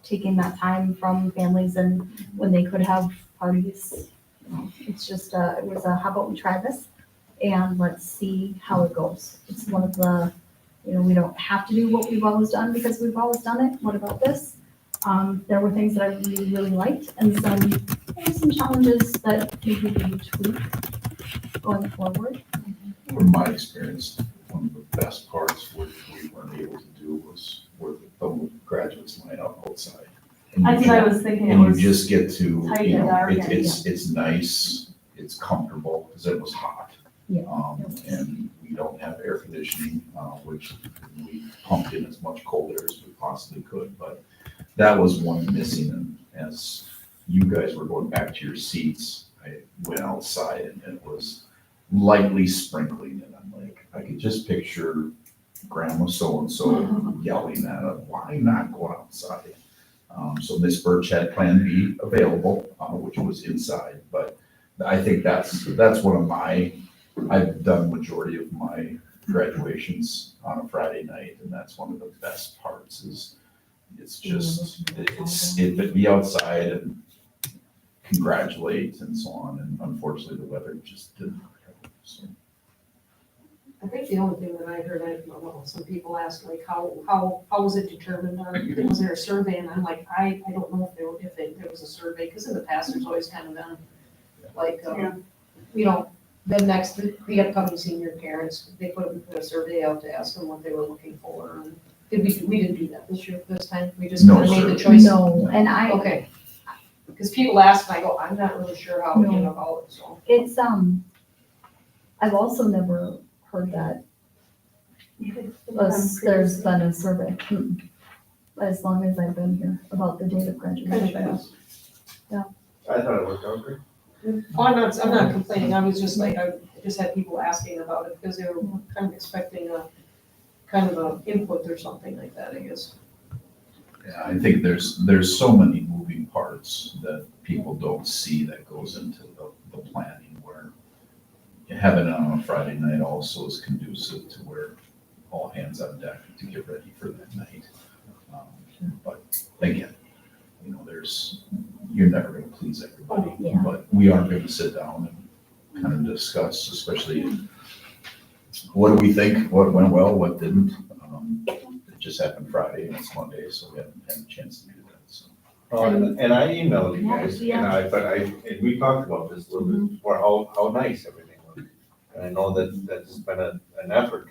taking that time from families and when they could have parties. It's just, it was a, how about we try this and let's see how it goes. It's one of the, we don't have to do what we've always done because we've always done it. What about this? There were things that I really, really liked and some challenges that maybe we need to tweak going forward. From my experience, one of the best parts which we weren't able to do was where the graduates line up outside. And That's you what I ju- was thinking, it And you was just get to, tight and dark and- it's nice, it's comfortable, because it was hot. Yeah. And we don't have air conditioning, which we pumped in as much cold air as we possibly could, but that was one missing, and as you guys were going back to your seats, I went outside and it was lightly sprinkling, and I'm like, I could just picture grandma so-and-so yelling at us, why not go outside? So Miss Birch had Plan B available, which was inside, but I think that's one of I've done majority of my graduations on a Friday night, and that's one of the best parts is but be outside and congratulate and so on, and unfortunately the weather just didn't work out, so. I think the only thing that I heard, some people asked like, how was it determined, or was there a survey? And I'm like, I don't know if there was a survey, because in the past, there's always kind of been like, then next, the upcoming senior parents, they put a survey out to ask them what they were looking for, and we didn't do that this time, we just kind of made the choice. No, and Okay. Because people ask, and I go, I'm not really sure how it came about, so. it's, I've also never heard that there's been a survey, as long as I've been here, about the date of graduation. I thought it worked out great. Well, I'm not complaining, I was just like, I just had people asking about it, because they were kind of expecting a input or something like that, I guess. Yeah, I think there's so many moving parts that people don't see that goes into the planning, where having it on a Friday night also is conducive to where all hands on deck to get ready for that night. But again, you're never gonna please everybody, Yeah. but we are gonna sit down and kind of discuss, especially what do we think, what went well, what didn't. It just happened Friday and it's Monday, so we haven't had a chance to do that, so. And I emailed you guys, Yeah. and we talked about this a little bit, for how nice everything was. And I know that's been an effort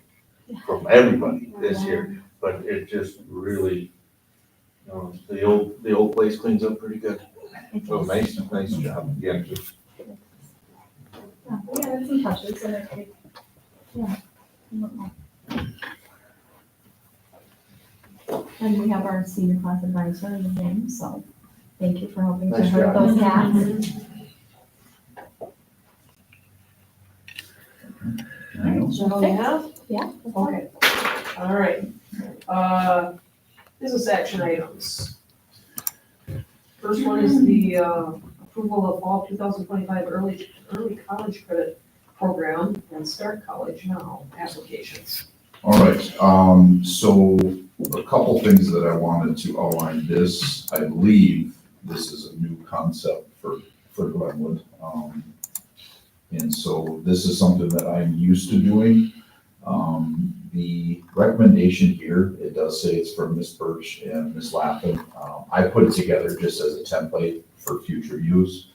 from everybody this year, but it just really, the old place cleans up pretty good. So nice job, yeah. Yeah, there's some touches and and we have our senior class advisor in the room, so thank you for helping to Nice herd job. those cats. Anything else? Is that all you have? Yeah. that's all. Okay, all right. Business action items. First one is the approval of fall 2025 early college credit program and Start College Now applications. All right, so A couple things that I wanted to outline. This, I believe, this is a new concept for Glenwood. And so this is something that I'm used to doing. The recommendation here, it does say it's from Ms. Birch and Ms. Lappin. I put it together just as a template for future use.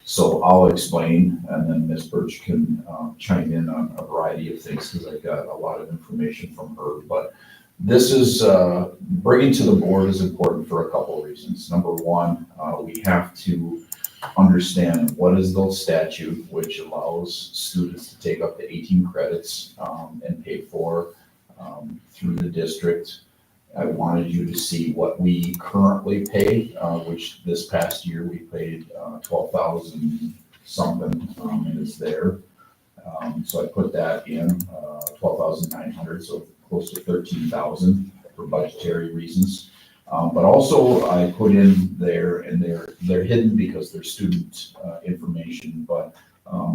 So I'll explain, and then Ms. Birch can chime in on a variety of things, because I've got a lot of information from her. But this is, bringing to the board is important for a couple of reasons. Number one, we have to understand what is the statute which allows students to take up to 18 credits and pay for through the district. I wanted you to see what we currently pay, which this past year we paid 12,000 something, and it's there. So I put that in 12,900, so close to 13,000 for budgetary reasons. But also I put in there, and they're hidden because they're student information, but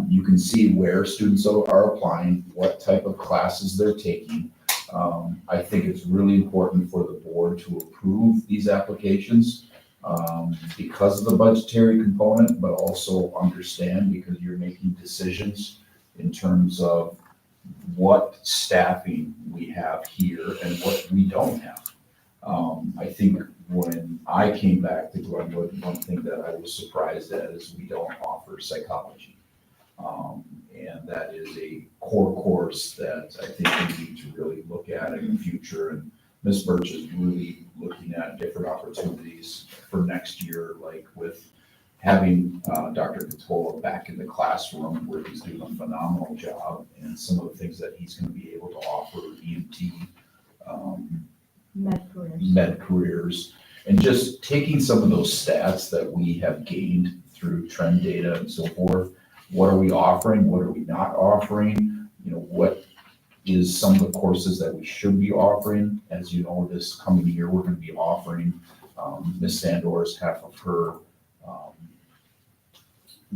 you can see where students are applying, what type of classes they're taking. I think it's really important for the board to approve these applications because of the budgetary component, but also understand, because you're making decisions in terms of what staffing we have here and what we don't have. I think when I came back to Glenwood, one thing that I was surprised at is we don't offer psychology. And that is a core course that I think we need to really look at in the future. And Ms. Birch is really looking at different opportunities for next year, like with having Dr. Catola back in the classroom, where he's doing a phenomenal job, and some of the things that he's going to be able to offer, EMT, med careers, and just taking some of those stats that we have gained through trend data and so forth. What are we offering? What are we not offering? You know, what is some of the courses that we should be offering? As you know, this coming year, we're going to be offering Ms. Sandor's half of her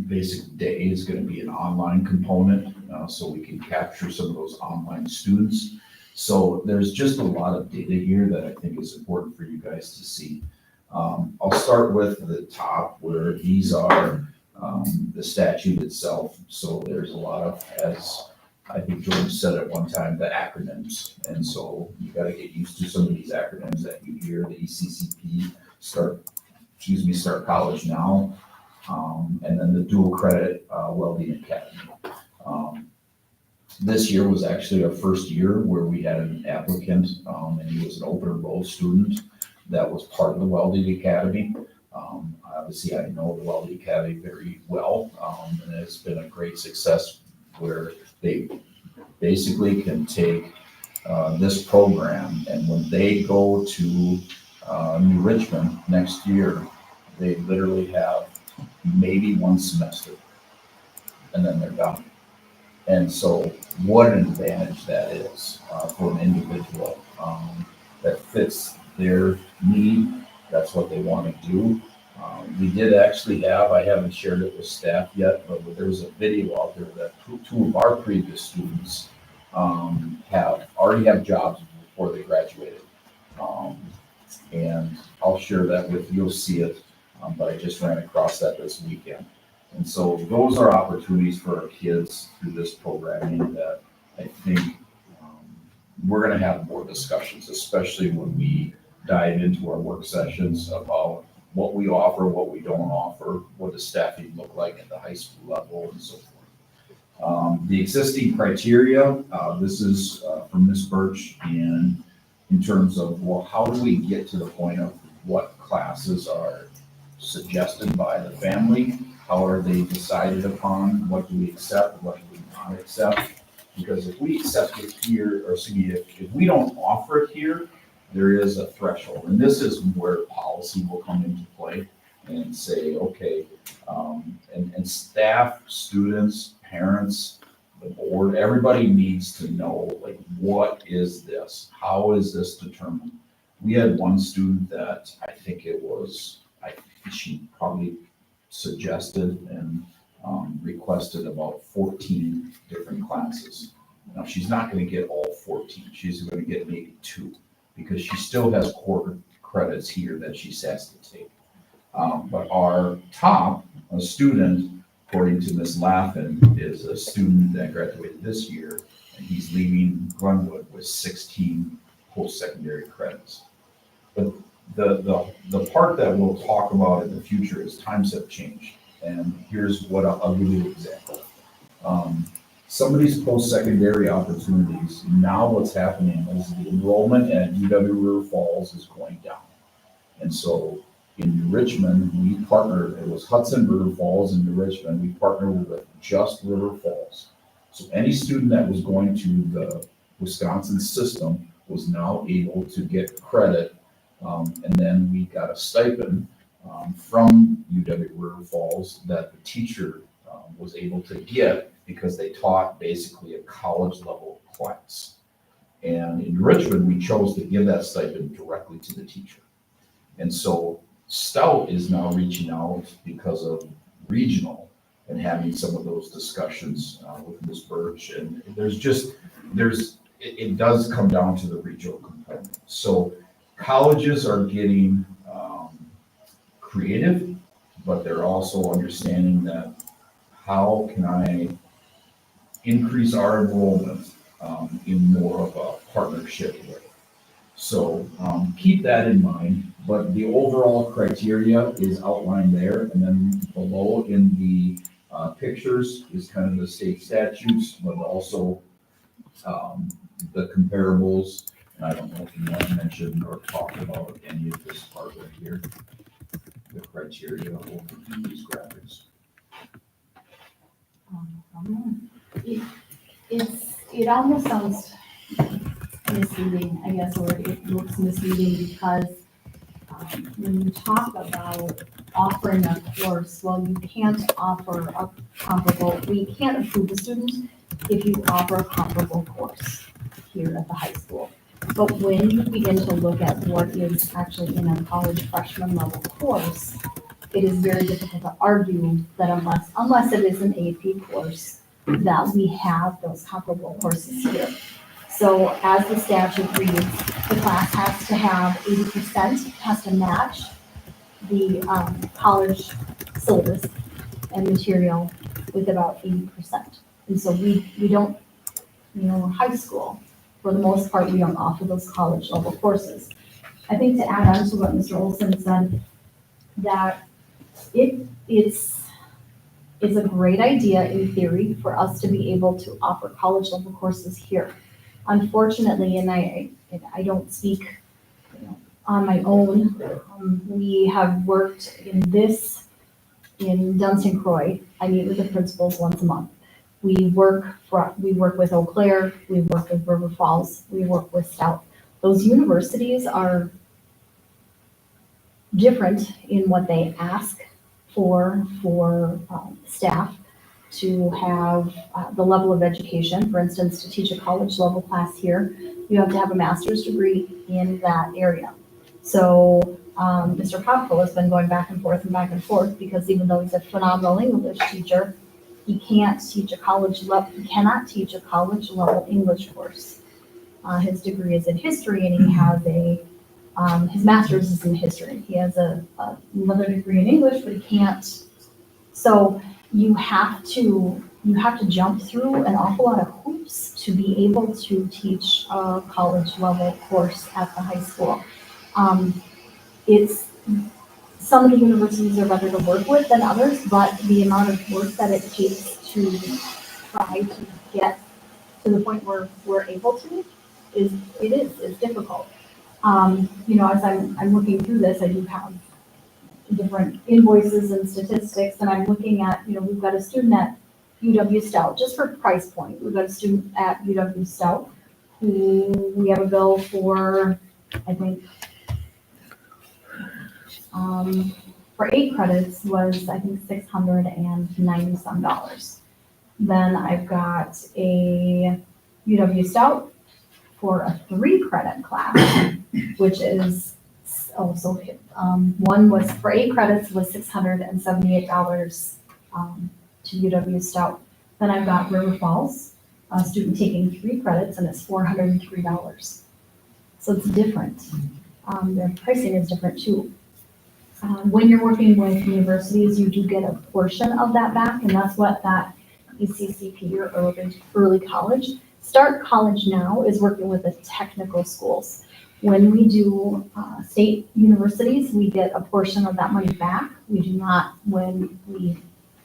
basic day is going to be an online component, so we can capture some of those online students. So there's just a lot of data here that I think is important for you guys to see. I'll start with the top, where these are the statute itself. So there's a lot of, as I think George said at one time, the acronyms. And so you got to get used to some of these acronyms that you hear, the ECCP, Start College Now, and then the dual credit Welding Academy. This year was actually our first year where we had an applicant, and he was an open enrolled student that was part of the Welding Academy. Obviously, I know the Welding Academy very well, and it's been a great success where they basically can take this program, and when they go to New Richmond next year, they literally have maybe one semester, and then they're done. And so what an advantage that is for an individual that fits their need. That's what they want to do. We did actually have, I haven't shared it with staff yet, but there's a video out there that two of our previous students already have jobs before they graduated. And I'll share that with you, you'll see it, but I just ran across that this weekend. And so those are opportunities for our kids through this programming that I think we're going to have more discussions, especially when we dive into our work sessions about what we offer, what we don't offer, what does staffing look like at the high school level, and so forth. The existing criteria, this is from Ms. Birch, and in terms of, well, how do we get to the point of what classes are suggested by the family? How are they decided upon? What do we accept? What do we not accept? Because if we accept it here, or excuse me, if we don't offer it here, there is a threshold. And this is where policy will come into play and say, okay, and staff, students, parents, the board, everybody needs to know, like, what is this? How is this determined? We had one student that I think she probably suggested and requested about 14 different classes. Now, she's not going to get all 14. She's going to get maybe 2. because she still has core credits here that she has to take. But our top student, according to Ms. Laffin, is a student that graduated this year, and he's leaving Glenwood with 16 post-secondary credits. But the part that we'll talk about in the future is times have changed. And here's what I'll give you an example. Some of these post-secondary opportunities, now what's happening is the enrollment at UW River Falls is going down. And so in Richmond, we partnered, it was Hudson River Falls and New Richmond, we partnered with just River Falls. So any student that was going to the Wisconsin system was now able to get credit. And then we got a stipend from UW River Falls that the teacher was able to get because they taught basically a college level class. And in Richmond, we chose to give that stipend directly to the teacher. And so Stout is now reaching out because of regional and having some of those discussions with Ms. Birch. And it does come down to the regional component. So colleges are getting creative, but they're also understanding that how can I increase our enrollment in more of a partnership way. So keep that in mind, but the overall criteria is outlined there, and then below in the pictures is kind of the state statutes, but also the comparables. And I don't know if you want to mention or talk about any of this part right here, the criteria over these graphics. It almost sounds misleading, I guess, or it looks misleading because when you talk about offering a course, well, you can't offer a comparable, we can't approve a student if you offer a comparable course here at the high school. But when you begin to look at what is actually in a college freshman level course, it is very difficult to argue that unless it is an AP course, that we have those comparable courses here. So as the statute reads, the class has to have 80%, has to match the college syllabus and material with about 80%. And so we don't, high school, for the most part, we don't offer those college level courses. I think to add on to what Mr. Olson said, that it's a great idea in theory for us to be able to offer college level courses here. Unfortunately, and I don't speak on my own, we have worked in Dunstan Croy. I meet with the principals once a month. We work with Eau Claire, we work with River Falls, we work with Stout. Those universities are different in what they ask for staff to have the level of education. For instance, to teach a college level class here, you have to have a master's degree in that area. So Mr. Popko has been going back and forth because even though he's a phenomenal English teacher, he cannot teach a college level English course. His degree is in history, and he has his master's is in history. He has another degree in English, but he can't. So you have to jump through an awful lot of hoops to be able to teach a college level course at the high school. Some of the universities are better to work with than others, but the amount of work that it takes to try to get to the point where we're able to is difficult. As I'm looking through this, I do have different invoices and statistics, and I'm looking at, we've got a student at UW Stout, just for price point, we've got a student at UW Stout who we have a bill for, I think, for 8 credits was, I think, $690 some. Then I've got a UW Stout for a 3 credit class, which is one was for 8 credits was $678 to UW Stout. Then I've got River Falls, a student taking 3 credits, and it's $403. So it's different. Their pricing is different too. When you're working with universities, you do get a portion of that back, and that's what that ECCP or early college. Start College Now is working with the technical schools. When we do state universities, we get a portion of that money back. We do not when we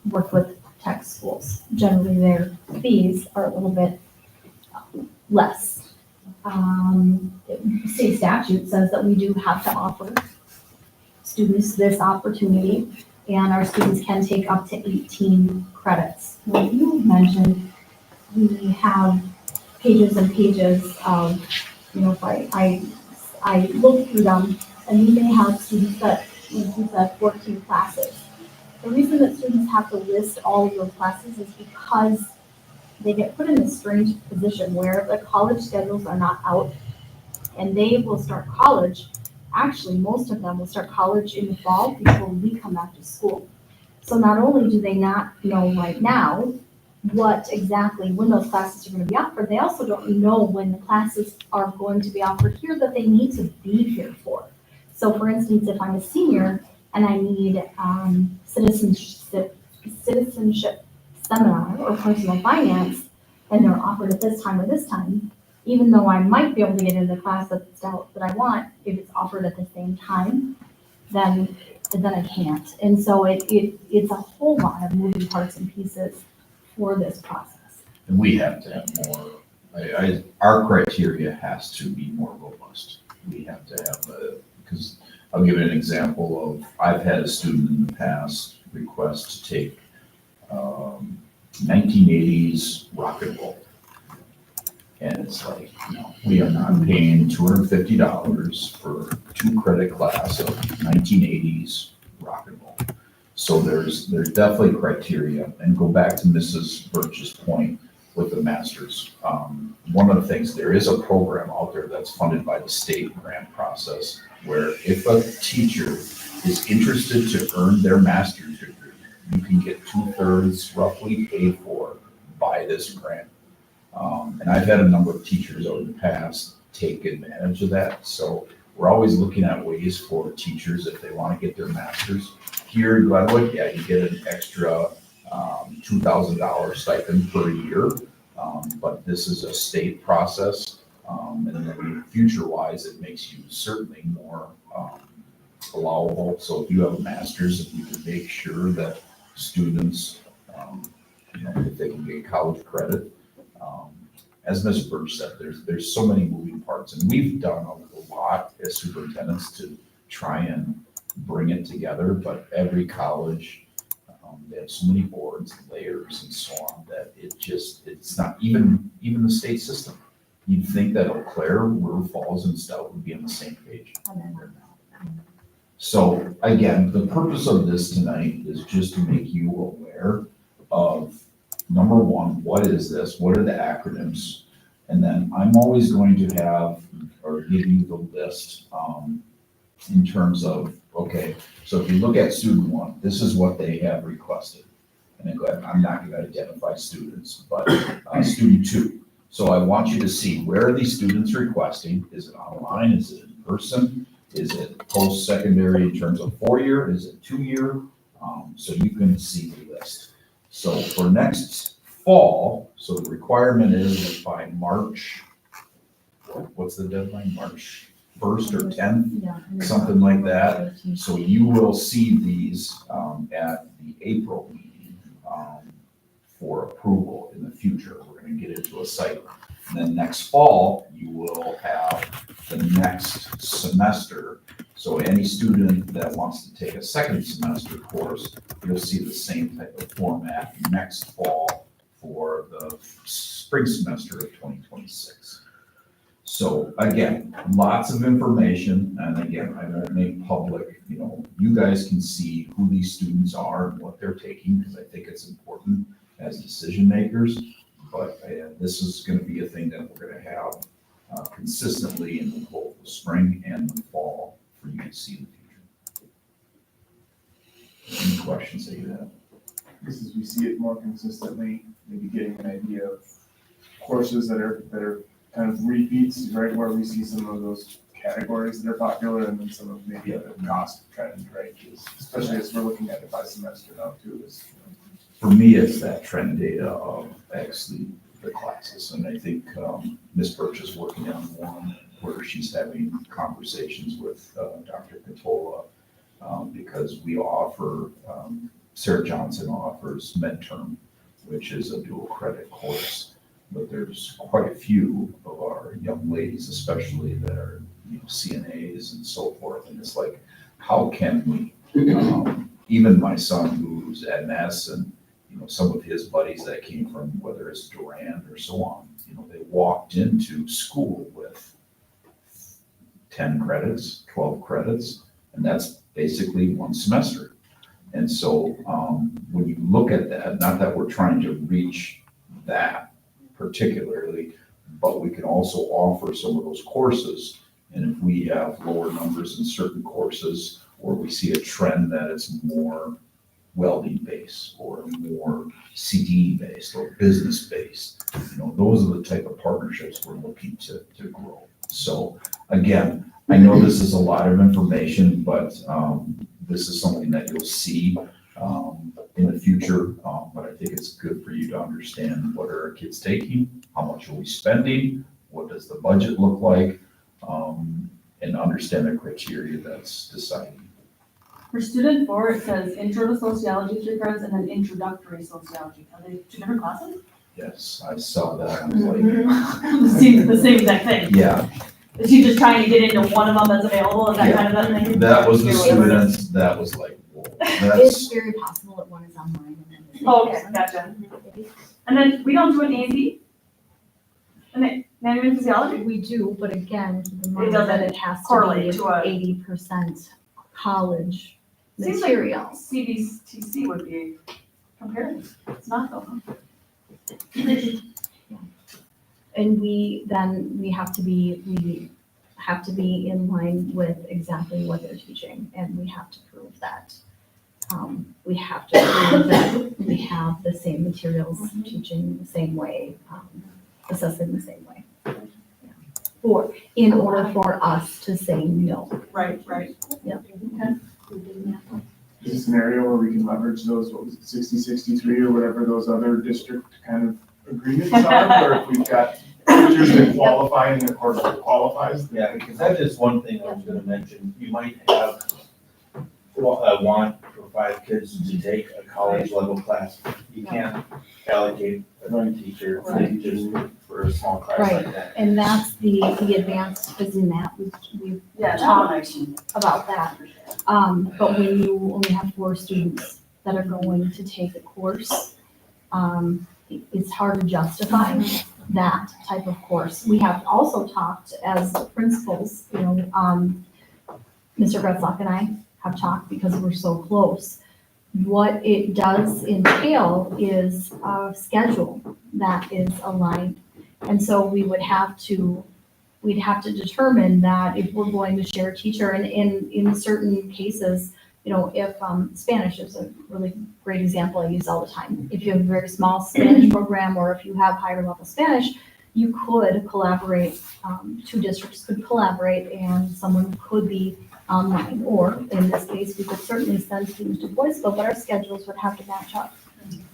work with tech schools. Generally, their fees are a little bit less. State statute says that we do have to offer students this opportunity, and our students can take up to 18 credits. Like you mentioned, we have pages and pages of, if I look through them, and we may have students that, you said 14 classes. The reason that students have to list all of those classes is because they get put in a strange position where the college schedules are not out, and they will start college. Actually, most of them will start college in the fall before we come back to school. So not only do they not know right now what exactly, when those classes are going to be offered, they also don't know when the classes are going to be offered here that they need to be here for. So for instance, if I'm a senior and I need citizenship seminar or personal finance, and they're offered at this time or this time, even though I might be able to get into the class that I want, if it's offered at the same time, then I can't. And so it's a whole lot of moving parts and pieces for this process. And we have to have more, our criteria has to be more robust. We have to have because I'll give you an example of, I've had a student in the past request to take 1980s rock and roll. And it's like, no, we are not paying $250 for 2-credit class of 1980s rock and roll. So there's definitely criteria, and go back to Mrs. Birch's point with the masters. One of the things, there is a program out there that's funded by the state grant process, where if a teacher is interested to earn their master's degree, you can get 2/3 roughly paid for by this grant. And I've had a number of teachers over the past take advantage of that. So we're always looking at ways for teachers, if they want to get their master's. Here in Glenwood, yeah, you get an extra $2,000 stipend per year. But this is a state process. And then future-wise, it makes you certainly more allowable. So if you have a master's, and you can make sure that students, if they can get college credit, as Ms. Birch said, there's so many moving parts, and we've done a lot as superintendents to try and bring it together, but every college, they have so many boards and layers and so on that it's not even the state system. You'd think that Eau Claire, River Falls, and Stout would be on the same page. So again, the purpose of this tonight is just to make you aware of, number one, what is this? What are the acronyms? And then I'm always going to have, or give you the list in terms of, okay, so if you look at student one, this is what they have requested. And again, I'm not going to identify students, but student two. So I want you to see, where are these students requesting? Is it online? Is it in person? Is it post-secondary in terms of 4-year? Is it 2-year? So you can see the list. So for next fall, so the requirement is that by March, what's the deadline? March 1st or 10th, something like that. So you will see these at the April meeting for approval in the future. We're going to get into a cycle. And then next fall, you will have the next semester. So any student that wants to take a second semester course, you'll see the same type of format next fall for the spring semester of 2026. So again, lots of information, and again, I won't make public, you guys can see who these students are and what they're taking, because I think it's important as decision makers. But this is going to be a thing that we're going to have consistently in both the spring and the fall for you to see in the future. Any questions that you have? Just as we see it more consistently, maybe getting an idea of courses that are kind of repeats, right, where we see some of those categories that are popular and then some of maybe the cost trend, right? Especially as we're looking at it by semester now too, is, For me, it's that trend data of actually the classes, and I think Ms. Birch is working on one where she's having conversations with Dr. Catola, because we offer, Sarah Johnson offers midterm, which is a dual credit course, but there's quite a few of our young ladies, especially that are, CNAs and so forth, and it's like, how can we, even my son who's at Madison, some of his buddies that came from, whether it's Durand or so on, they walked into school with 10 credits, 12 credits, and that's basically one semester. And so when you look at that, not that we're trying to reach that particularly, but we can also offer some of those courses. And if we have lower numbers in certain courses, or we see a trend that it's more welding based or more CTE based or business based, those are the type of partnerships we're looking to grow. So again, I know this is a lot of information, but this is something that you'll see in the future. But I think it's good for you to understand what are our kids taking, how much are we spending, what does the budget look like, and understand the criteria that's deciding. For student 4, it says intro to sociology 3 credits and then introductory sociology. Are they 2 different classes? Yes, I saw that. I was like, The same exact thing. yeah, Is she just trying to get into one of them that's available? Is that kind of the thing? that was the students, that was like, whoa, It's that's, very possible that one is online and then. it's Oh, there. okay, gotcha. And then we don't do an A&D? And then anatomy and physiology? We do, but again, keep in It mind doesn't that it has to correlate be to a- 80% college Seems like material. CBTC would be comparative. It's not though. And we have to be in line with exactly what they're teaching, and we have to prove that. We have to prove that we have the same materials, teaching the same way, assessing the same way. In order for us to say no. Right. is a scenario where we can leverage those, what was it, 60-63 or whatever those other district kind of agreements are, or if we've got teachers that qualify and the course that qualifies. Yeah, because that is one thing I was gonna mention, you might have a want for 5 kids to take a college level class. You can't allocate a teacher just for a small class like that. And that's the advanced phys in that, we've Yeah, talked about that. But when you only have 4 students that are going to take a course, it's hard to justify that type of course. We have also talked as principals, Mr. Gretzlock and I have talked because we're so close. What it does entail is a schedule that is aligned. And so we'd have to determine that if we're going to share a teacher, and in certain cases, if Spanish is a really great example I use all the time. If you have a very small Spanish program, or if you have higher level Spanish, you could collaborate, 2 districts could collaborate and someone could be online. Or in this case, we could certainly send students to Boyceville, but our schedules would have to match up.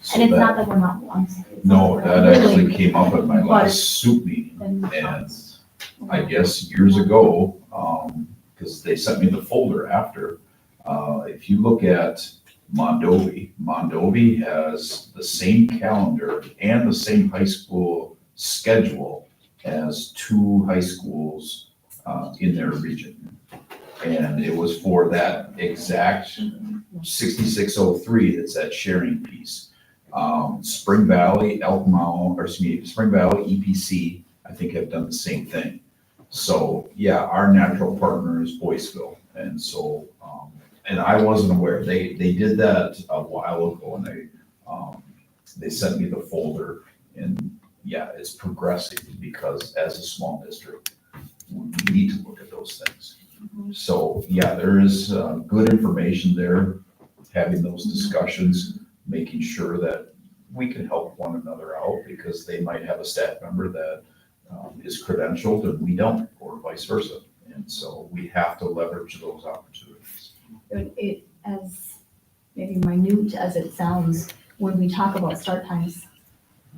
so And it's not that, that we're not, I'm sorry. it's no, not that we're actually willing, came up at my But last soup meeting. and- And I guess years ago, because they sent me the folder after, if you look at Mondovi has the same calendar and the same high school schedule as 2 high schools in their region. And it was for that exact 6603 that's that sharing piece. Spring Valley, Spring Valley, EPC, I think have done the same thing. So, yeah, our natural partner is Boyceville. And so, and I wasn't aware, they did that a while ago, and they sent me the folder, and yeah, it's progressing, because as a small district, we need to look at those things. So, yeah, there is good information there, having those discussions, making sure that we can help one another out, because they might have a staff member that is credentialed and we don't, or vice versa. And so we have to leverage those opportunities. It, as maybe minute as it sounds, when we talk about start times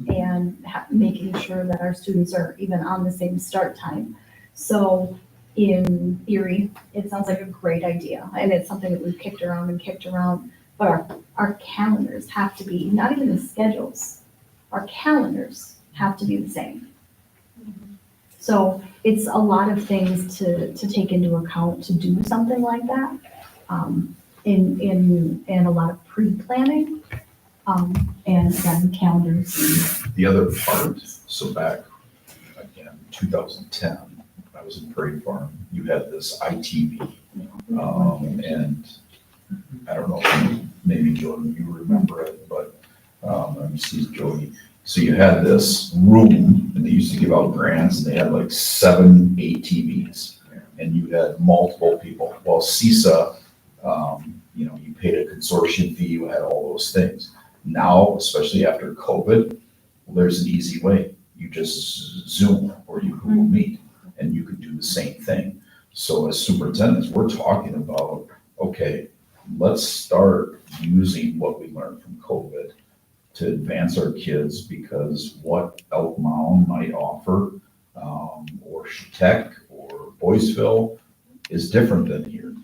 and making sure that our students are even on the same start time. So in theory, it sounds like a great idea, and it's something that we've kicked around, but our calendars have to be, not even the schedules, our calendars have to be the same. So it's a lot of things to take into account to do something like that, in a lot of pre-planning, and then calendars. The other part, so back, again, 2010, I was in Prairie Farm, you had this ITV, and I don't know, maybe Jordan, you remember it, but, let me see, Jody. So you had this room, and they used to give out grants, and they had like 7 ATVs, and you had multiple people. Well, CISA, you paid a consortium fee, you had all those things. Now, especially after COVID, well, there's an easy way. You just Zoom or you Google Meet, and you could do the same thing. So as superintendents, we're talking about, okay, let's start using what we learned from COVID to advance our kids, because what Elk Mound might offer, or Tech or Boyceville is different than here.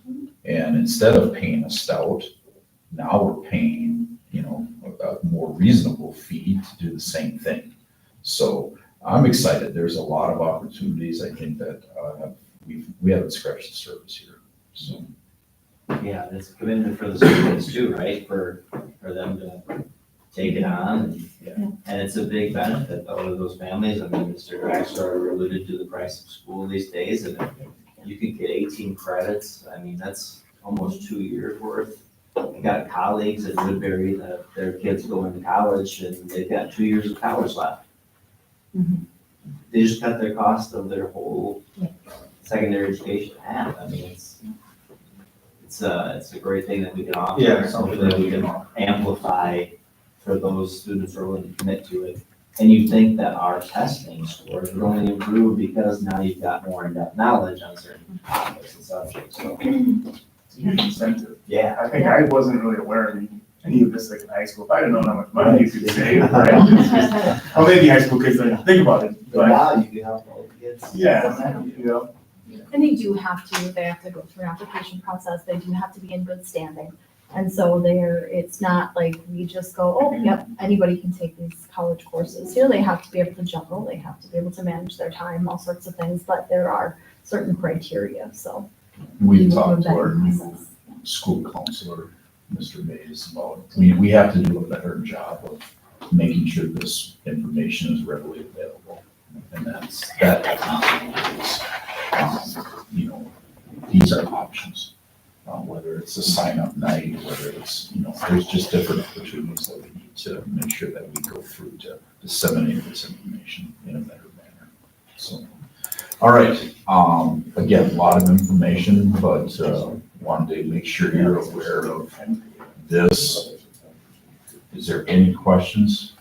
And instead of paying a stout, now we're paying, a more reasonable fee to do the same thing. So I'm excited. There's a lot of opportunities. I think that we haven't scratched the surface here. So Yeah, it's a commitment for the students too, right? For them to take it on. And it's a big benefit though to those families. I mean, Mr. Draxler alluded to the price of school these days, and you can get 18 credits. I mean, that's almost 2 years worth. I got colleagues at Woodbury that their kids go into college and they've got 2 years of college left. They just cut their cost of their whole secondary education in half. I mean, it's a great thing that we can offer. Yeah, Something that we can amplify for those students who are willing to commit to it. And you think that our testing scores would only improve because now you've got more in-depth knowledge on certain topics and subjects, so. It's a huge incentive. Yeah. I think I wasn't really aware of any of this like in high school. If I'd have known how much money you could save, right? It's just- Well, maybe high school kids don't think about it, But but now you can help all the kids. yeah, And they have to go through an application process, they do have to be in good standing. And so it's not like we just go, oh, yep, anybody can take these college courses. They have to be able to juggle, they have to be able to manage their time, all sorts of things, but there are certain criteria, so. we talked to our new school counselor, Mr. Mays, about, we have to do a better job of making sure this information is readily available. And that these are options, whether it's a sign-up night, whether it's, there's just different opportunities that we need to make sure that we go through to disseminate this information in a better manner. So, all right, again, a lot of information, but wanted to make sure you're aware of this. Is there any questions?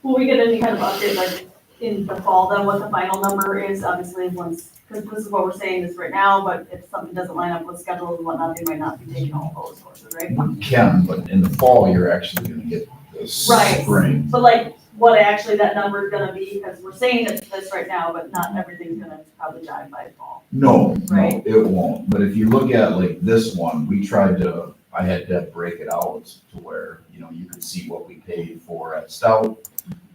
Will we get any kind of update, like, in the fall, then, what the final number is, obviously, once, because this is what we're saying is right now, but if something doesn't line up with schedules and whatnot, they might not be taking all those courses, right? You can, but in the fall, you're actually gonna get the Right. spring. But like, what actually that number is gonna be, because we're saying it's this right now, but not everything's gonna probably jive by fall. No, Right. it won't. But if you look at like this one, I had to break it out to where, you could see what we paid for at Stout.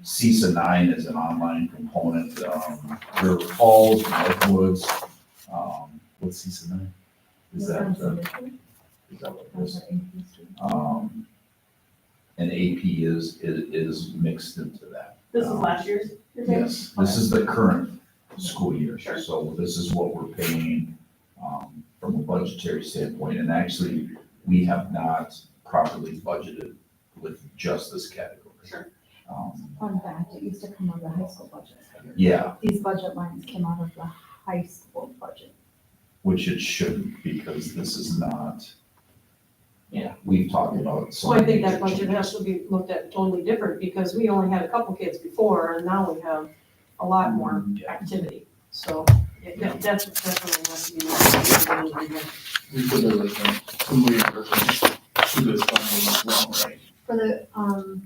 CISA 9 is an online component, River Falls, Northwoods, what's CISA 9? Is that what it is? And AP is mixed into that. This is last year's, you're saying? Yes, this is the current school year. Sure. So this is what we're paying from a budgetary standpoint. And actually, we have not properly budgeted with just this category. Sure. Fun fact, it used to come out of the high school budget. Yeah, These budget lines came out of the high school budget. which it shouldn't, because this is not, we've talked about it. So I think that budget has to be looked at totally different, because we only had a couple kids before, and now we have a lot more Yeah. activity. So that's definitely has to be. We said there was some reimbursement to this funding as well, right? For the,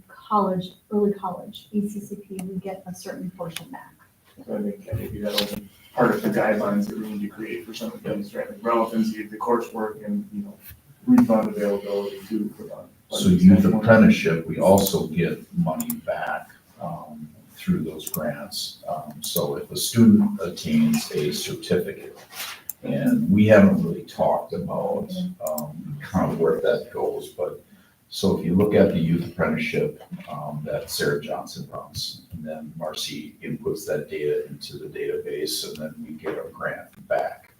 college, early college, ECCP, we get a certain portion back. So I think maybe that'll be part of the guidelines that we need to create for some of these, right? Like relevancy of the coursework and, refund availability too for that. So youth apprenticeship, we also get money back through those grants. So if a student attains a certificate, and we haven't really talked about kind of where that goes, but so if you look at the youth apprenticeship that Sarah Johnson runs, and then Marcy inputs that data into the database, and then we get a grant back.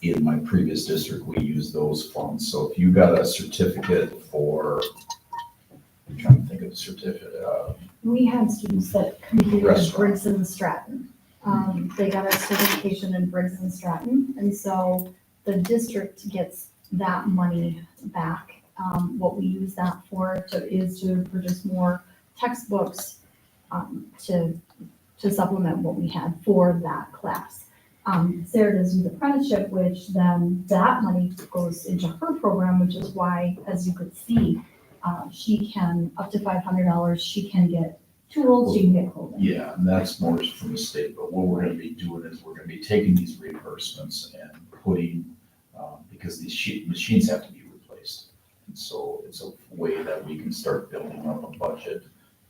In my previous district, we use those funds. So if you got a certificate for, I'm trying to think of the certificate, We had students that completed Restaurant. Briggs and Stratton. They got a certification in Briggs and Stratton, and so the district gets that money back. What we use that for is to purchase more textbooks, to supplement what we had for that class. Sarah does youth apprenticeship, which then that money goes into her program, which is why, as you could see, she can, up to $500, she can get tools, she can get clothing. yeah, and that's more from the state. But what we're gonna be doing is we're gonna be taking these reimbursements and putting, because these machines have to be replaced. And so it's a way that we can start building up a budget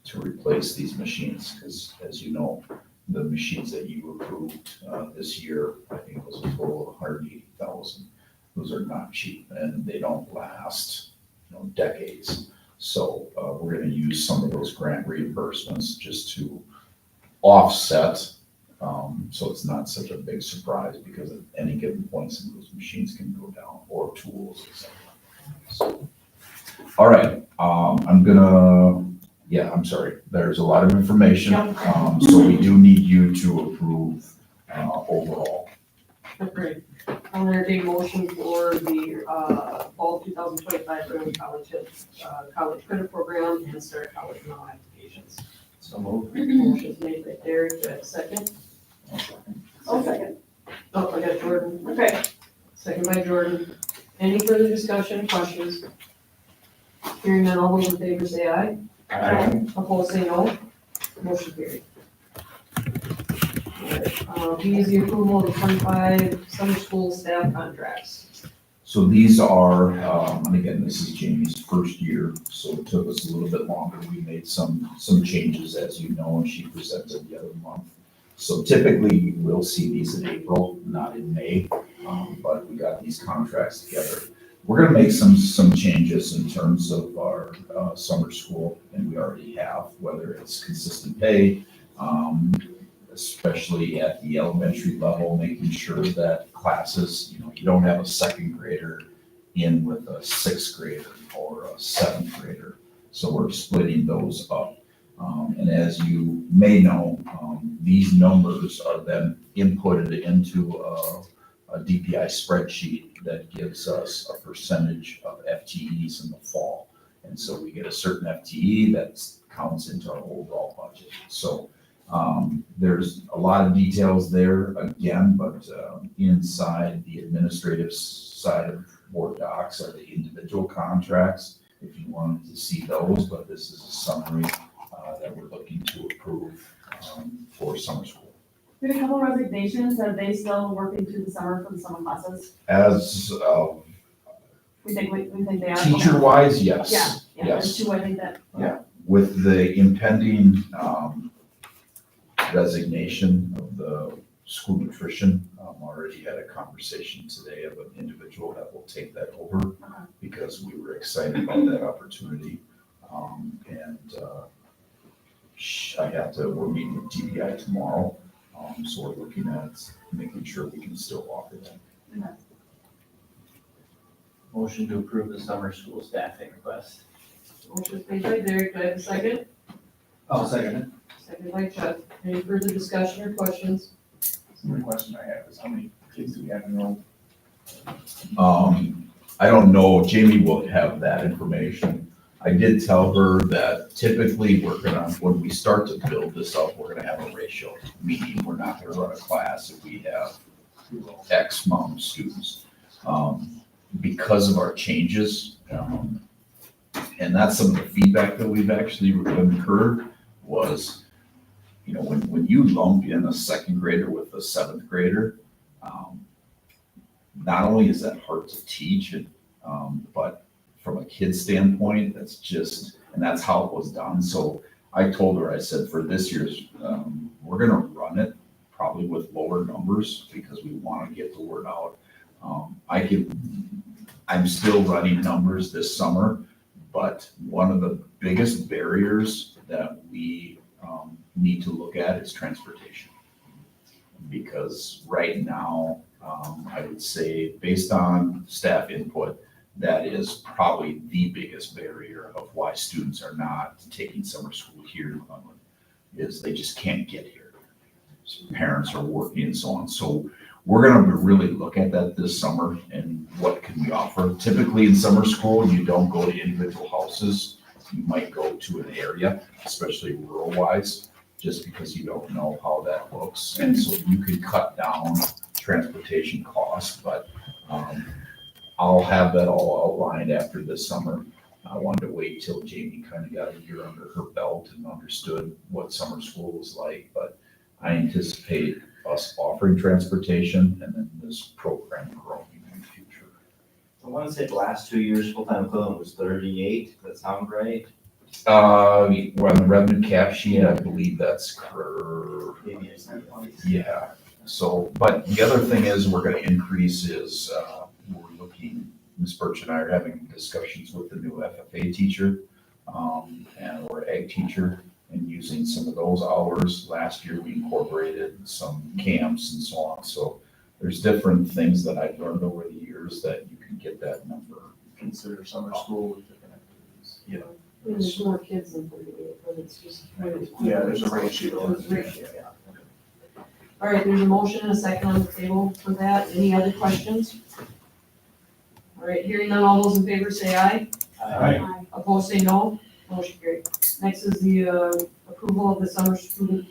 to replace these machines, because as you know, the machines that you approved this year, I think was a total of 180,000. Those are not cheap, and they don't last, decades. So we're going to use some of those grant reimbursements just to offset, so it's not such a big surprise, because at any given point, some of those machines can go down, or tools, etc. So, all right, I'm sorry, there's a lot of information, so we do need you to approve overall. Great. I'll entertain a motion for the fall 2025 early college credit program and start college now applications. So moved. Motion's made by Derek, do I have a second? I'll second. Oh, I got Jordan. Okay. Second by Jordan. Any further discussion, questions? Hearing none, all those in favor say aye. Aye. Opposed, say no. Motion carried. B is the approval of the 25 summer school staff contracts. So these are, and again, this is Jamie's first year, so it took us a little bit longer. We made some changes, as you know, and she presented the other month. So typically, you will see these in April, not in May, but we got these contracts together. We're gonna make some changes in terms of our summer school, and we already have, whether it's consistent pay, especially at the elementary level, making sure that classes, you don't have a second grader in with a sixth grader or a seventh grader. So we're splitting those up. And as you may know, these numbers are then inputted into a DPI spreadsheet that gives us a percentage of FTEs in the fall. And so we get a certain FTE that counts into our overall budget. So there's a lot of details there again, but inside the administrative side of Board Docs are the individual contracts, if you wanted to see those, but this is a summary that we're looking to approve for summer school. We had a couple resignations. Are they still working through the summer for the summer classes? As We think they are. teacher-wise, yes. Yeah, there's two, I think that. Yeah. With the impending resignation of the school nutrition, already had a conversation today of an individual that will take that over, because we were excited about that opportunity. We're meeting with DPI tomorrow, so we're looking at making sure we can still offer that. Motion to approve the summer school staffing request. Motion's made by Derek, do I have a second? I'll second it. Second by Chuck. Any further discussion or questions? The only question I have is how many kids do we have enrolled? I don't know, Jamie will have that information. I did tell her that typically when we start to build this up, we're gonna have a ratio, meaning we're not gonna run a class if we have X amount of students. Because of our changes, and that's some of the feedback that we've actually incurred was, when you lump in a second grader with a seventh grader, not only is that hard to teach, but from a kid standpoint, and that's how it was done. So I told her, I said, for this year's, we're gonna run it probably with lower numbers because we wanna get the word out. I'm still running numbers this summer, but one of the biggest barriers that we need to look at is transportation. Because right now, I would say, based on staff input, that is probably the biggest barrier of why students are not taking summer school here in Cleveland, is they just can't get here. So parents are working and so on. So we're gonna really look at that this summer and what can we offer. Typically in summer school, you don't go to individual houses. You might go to an area, especially rural wise, just because you don't know how that looks. And so you can cut down transportation costs, but I'll have that all outlined after this summer. I wanted to wait till Jamie kind of got a year under her belt and understood what summer school was like, but I anticipate us offering transportation and then this program growing in the future. I want to say the last 2 years, full-time equivalent was 38, does that sound right? We're on the revenue cap sheet, I believe that's correct. Maybe it's not. Yeah, so, but the other thing is we're gonna increase is, we're looking, Ms. Birch and I are having discussions with the new FFA teacher, or ag teacher, and using some of those hours. Last year, we incorporated some camps and so on, so there's different things that I've learned over the years that you can get that number. Consider summer school with different activities. Yeah. There's more kids than 38, but it's just. Yeah, there's a ratio. There's a ratio, yeah. All right, there's a motion and a second on the table for that. Any other questions? All right, hearing none, all those in favor say aye. Aye. Opposed, say no. Motion carried. Next is the approval of the summer student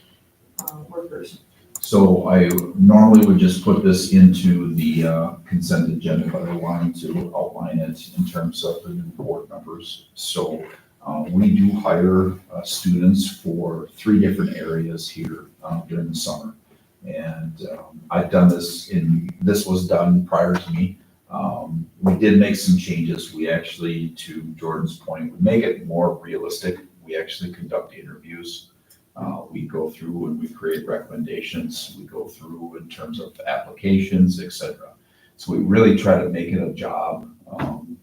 workers. So I normally would just put this into the consent agenda, but I wanted to outline it in terms of the new board members. So we do hire students for 3 different areas here during the summer. And I've done this this was done prior to me. We did make some changes. We actually, to Jordan's point, we make it more realistic. We actually conduct interviews. We go through and we create recommendations. We go through in terms of applications, et cetera. So we really try to make it a job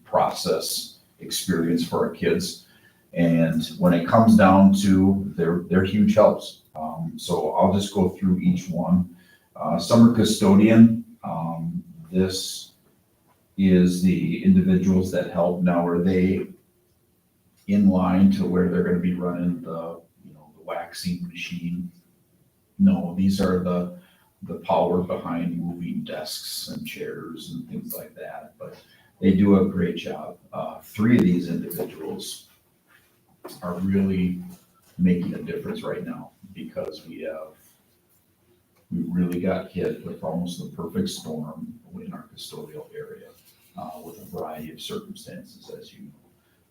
process experience for our kids. And when it comes down to, they're huge helps. So I'll just go through each one. Summer custodian, this is the individuals that help. Now, are they in line to where they're gonna be running the waxing machine? No, these are the power behind moving desks and chairs and things like that, but they do a great job. 3 of these individuals are really making a difference right now because we really got hit with almost the perfect storm in our custodial area with a variety of circumstances, as you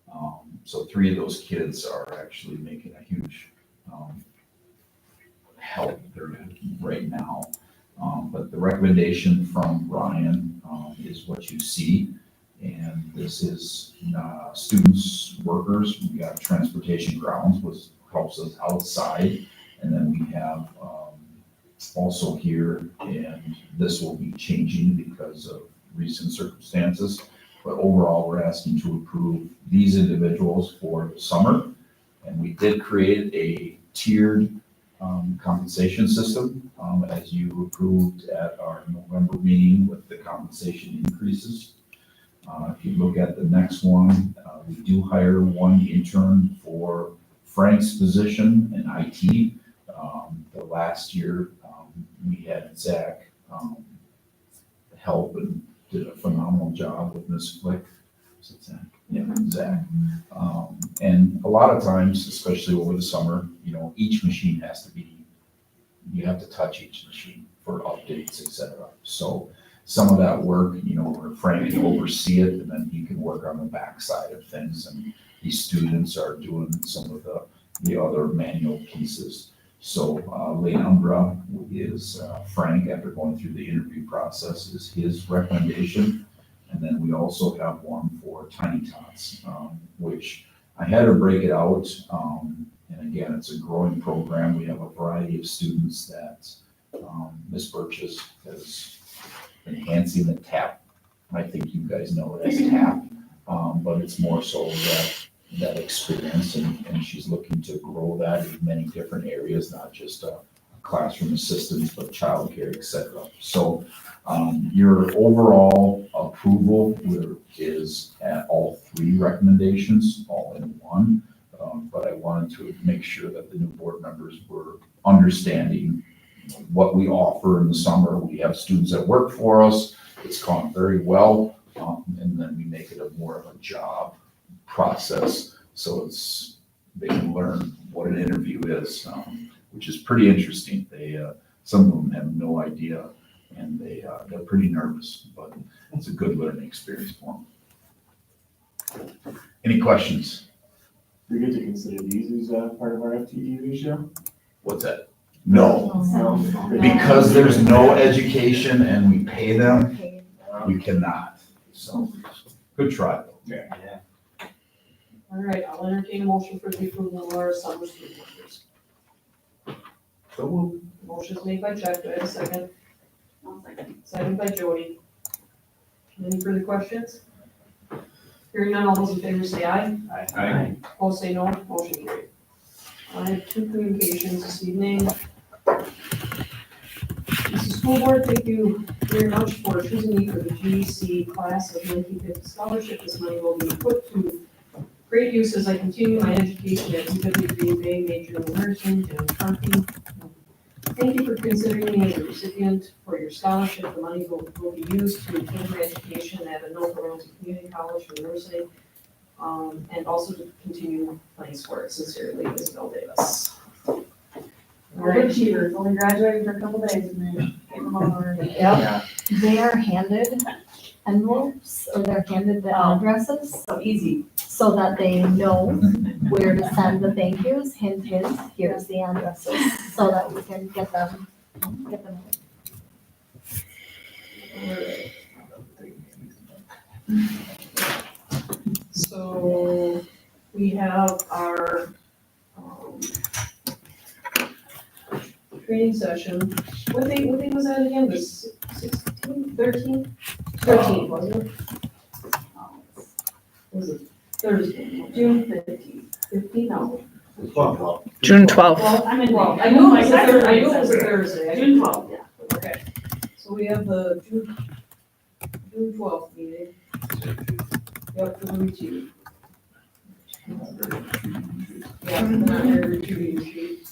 know. So 3 of those kids are actually making a huge help there right now. But the recommendation from Ryan is what you see. And this is students, workers. We got transportation grounds, which helps us outside. And then we have also here, and this will be changing because of recent circumstances. But overall, we're asking to approve these individuals for the summer. And we did create a tiered compensation system, as you approved at our November meeting with the compensation increases. If you look at the next one, we do hire 1 intern for Frank's position in IT. The last year, we had Zach help and did a phenomenal job with Ms. Flick. Is it Zach? Yeah, exactly. And a lot of times, especially over the summer, each machine has to be, you have to touch each machine for updates, et cetera. So some of that work, where Frank can oversee it, and then he can work on the backside of things, and these students are doing some of the other manual pieces. So Leandra is Frank, after going through the interview process, is his recommendation. And then we also have one for Tiny Tots, which I had to break it out. And again, it's a growing program. We have a variety of students that Ms. Burgess is enhancing the TAP. I think you guys know it as TAP, but it's more so that experience, and she's looking to grow that in many different areas, not just classroom assistance, but childcare, et cetera. So your overall approval is at all three recommendations, all in one. But I wanted to make sure that the new board members were understanding what we offer in the summer. We have students that work for us. It's gone very well. And then we make it more of a job process. So they can learn what an interview is, which is pretty interesting. Some of them have no idea, and they're pretty nervous, but it's a good learning experience for them. Any questions? We get to consider these as part of our FTE ratio? What's that? No, No. because there's no education and we pay them, we cannot. So, good try though. Yeah. All right, I'll entertain a motion for the approval of our summer school workers. Motion is made by Chuck, do I have a second? One second. Second by Jody. Any further questions? Hearing none, all those in favor say aye. Aye. Opposed say no, motion carried. I have two communications this evening. Mr. School Board, thank you very much for choosing me for the GEC class of 1950 scholarship. This money will be put to great use as I continue my education at UW Green Bay, major in nursing and parking. Thank you for considering me as a recipient for your scholarship. The money will be used to continue my education at a North Carolina Community College for nursing, and also to continue playing sports. Sincerely, Isabel Davis. All right. Achievers, only graduating for a couple days and then getting them all over. Yep. They are handed envelopes, or they're handed the addresses, So easy. so that they know where to send the thank yous. Hint, hint, here's the addresses, so that we can get them. So we have our training session. What day was that again? The 16th, 13th? 13th, wasn't it? Was it Thursday? June 15th. 15th, no. June 12th. Well, I'm in, well, I knew it was a Thursday. I knew it was a Thursday. June 12th, yeah. Okay, so we have the June 12th meeting. Yep, for the retreat. Yeah, not your retreat.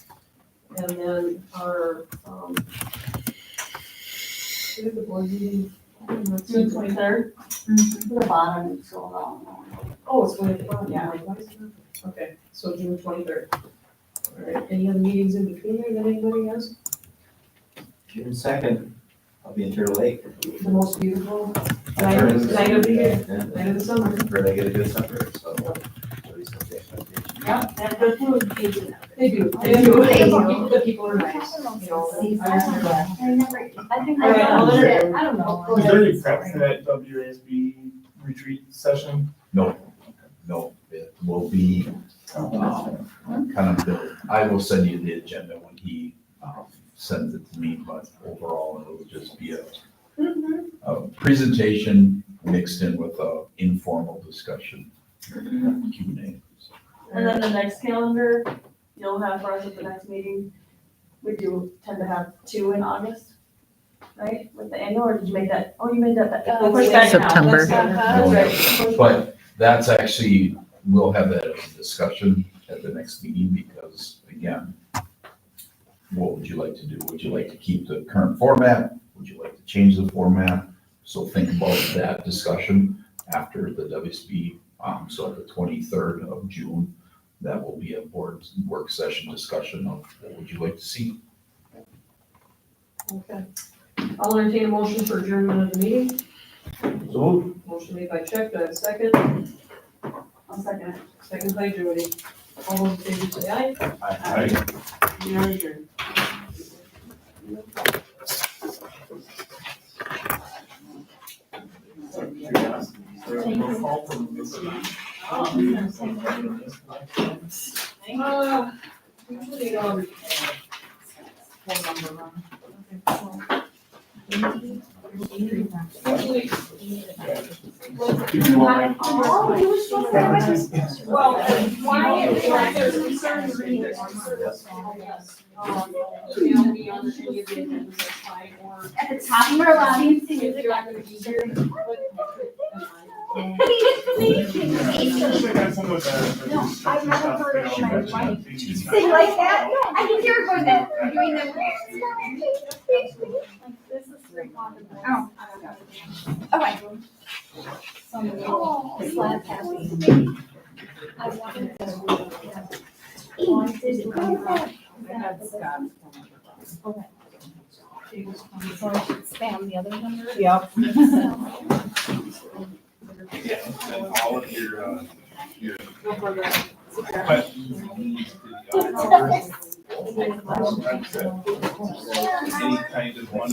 And then our, we have the board meeting. June 23rd. The bottom, it's all down. Oh, it's going at the bottom. Yeah. Why is that? Okay, so June 23rd. All right, any other meetings in between there that anybody has? June 2nd, I'll be in Turtle Lake. The most beautiful night of the year, night of the summer. Heard I get a good supper, so. at least that's the expectation. Yeah, they have good food. They do, they do. They do. The people are nice, you know. I think All right, I'll I don't know. Is there any prep for that WASB retreat session? No, it will be kind of I will send you the agenda when he sends it to me, but overall it'll just be a presentation mixed in with a informal discussion, Q&A. And then the next calendar you'll have for us at the next meeting, we do tend to have 2 in August, right? With the annual, or did you make that, you made that, push back now. September. That's right. But that's actually, we'll have that as a discussion at the next meeting, because again, what would you like to do? Would you like to keep the current format? Would you like to change the format? So think about that discussion after the WSB So the 23rd of June, that will be a board work session discussion of what would you like to see. Okay. I'll entertain a motion for adjournment of the meeting. So Motion made by Chuck, do I have a second? I'll second it. Second by Jody. All those in favor say aye. I We are adjourned. Usually, Oh, you were supposed to have it. well, why, there's concerns reading. Email me on any of the agendas, that's fine, or At the top of our lobby. if you're not gonna be here. I mean, it's amazing. Got some of the. No, I've never heard it in my life. Sing Sing like that? I can hear her going that, doing the. This is free content. Oh. Okay. Oh, slap happy. I wanted to. So I should spam the other number? Yep. Yeah, and all of your No further. questions, needs to the auditor. Any kind of one.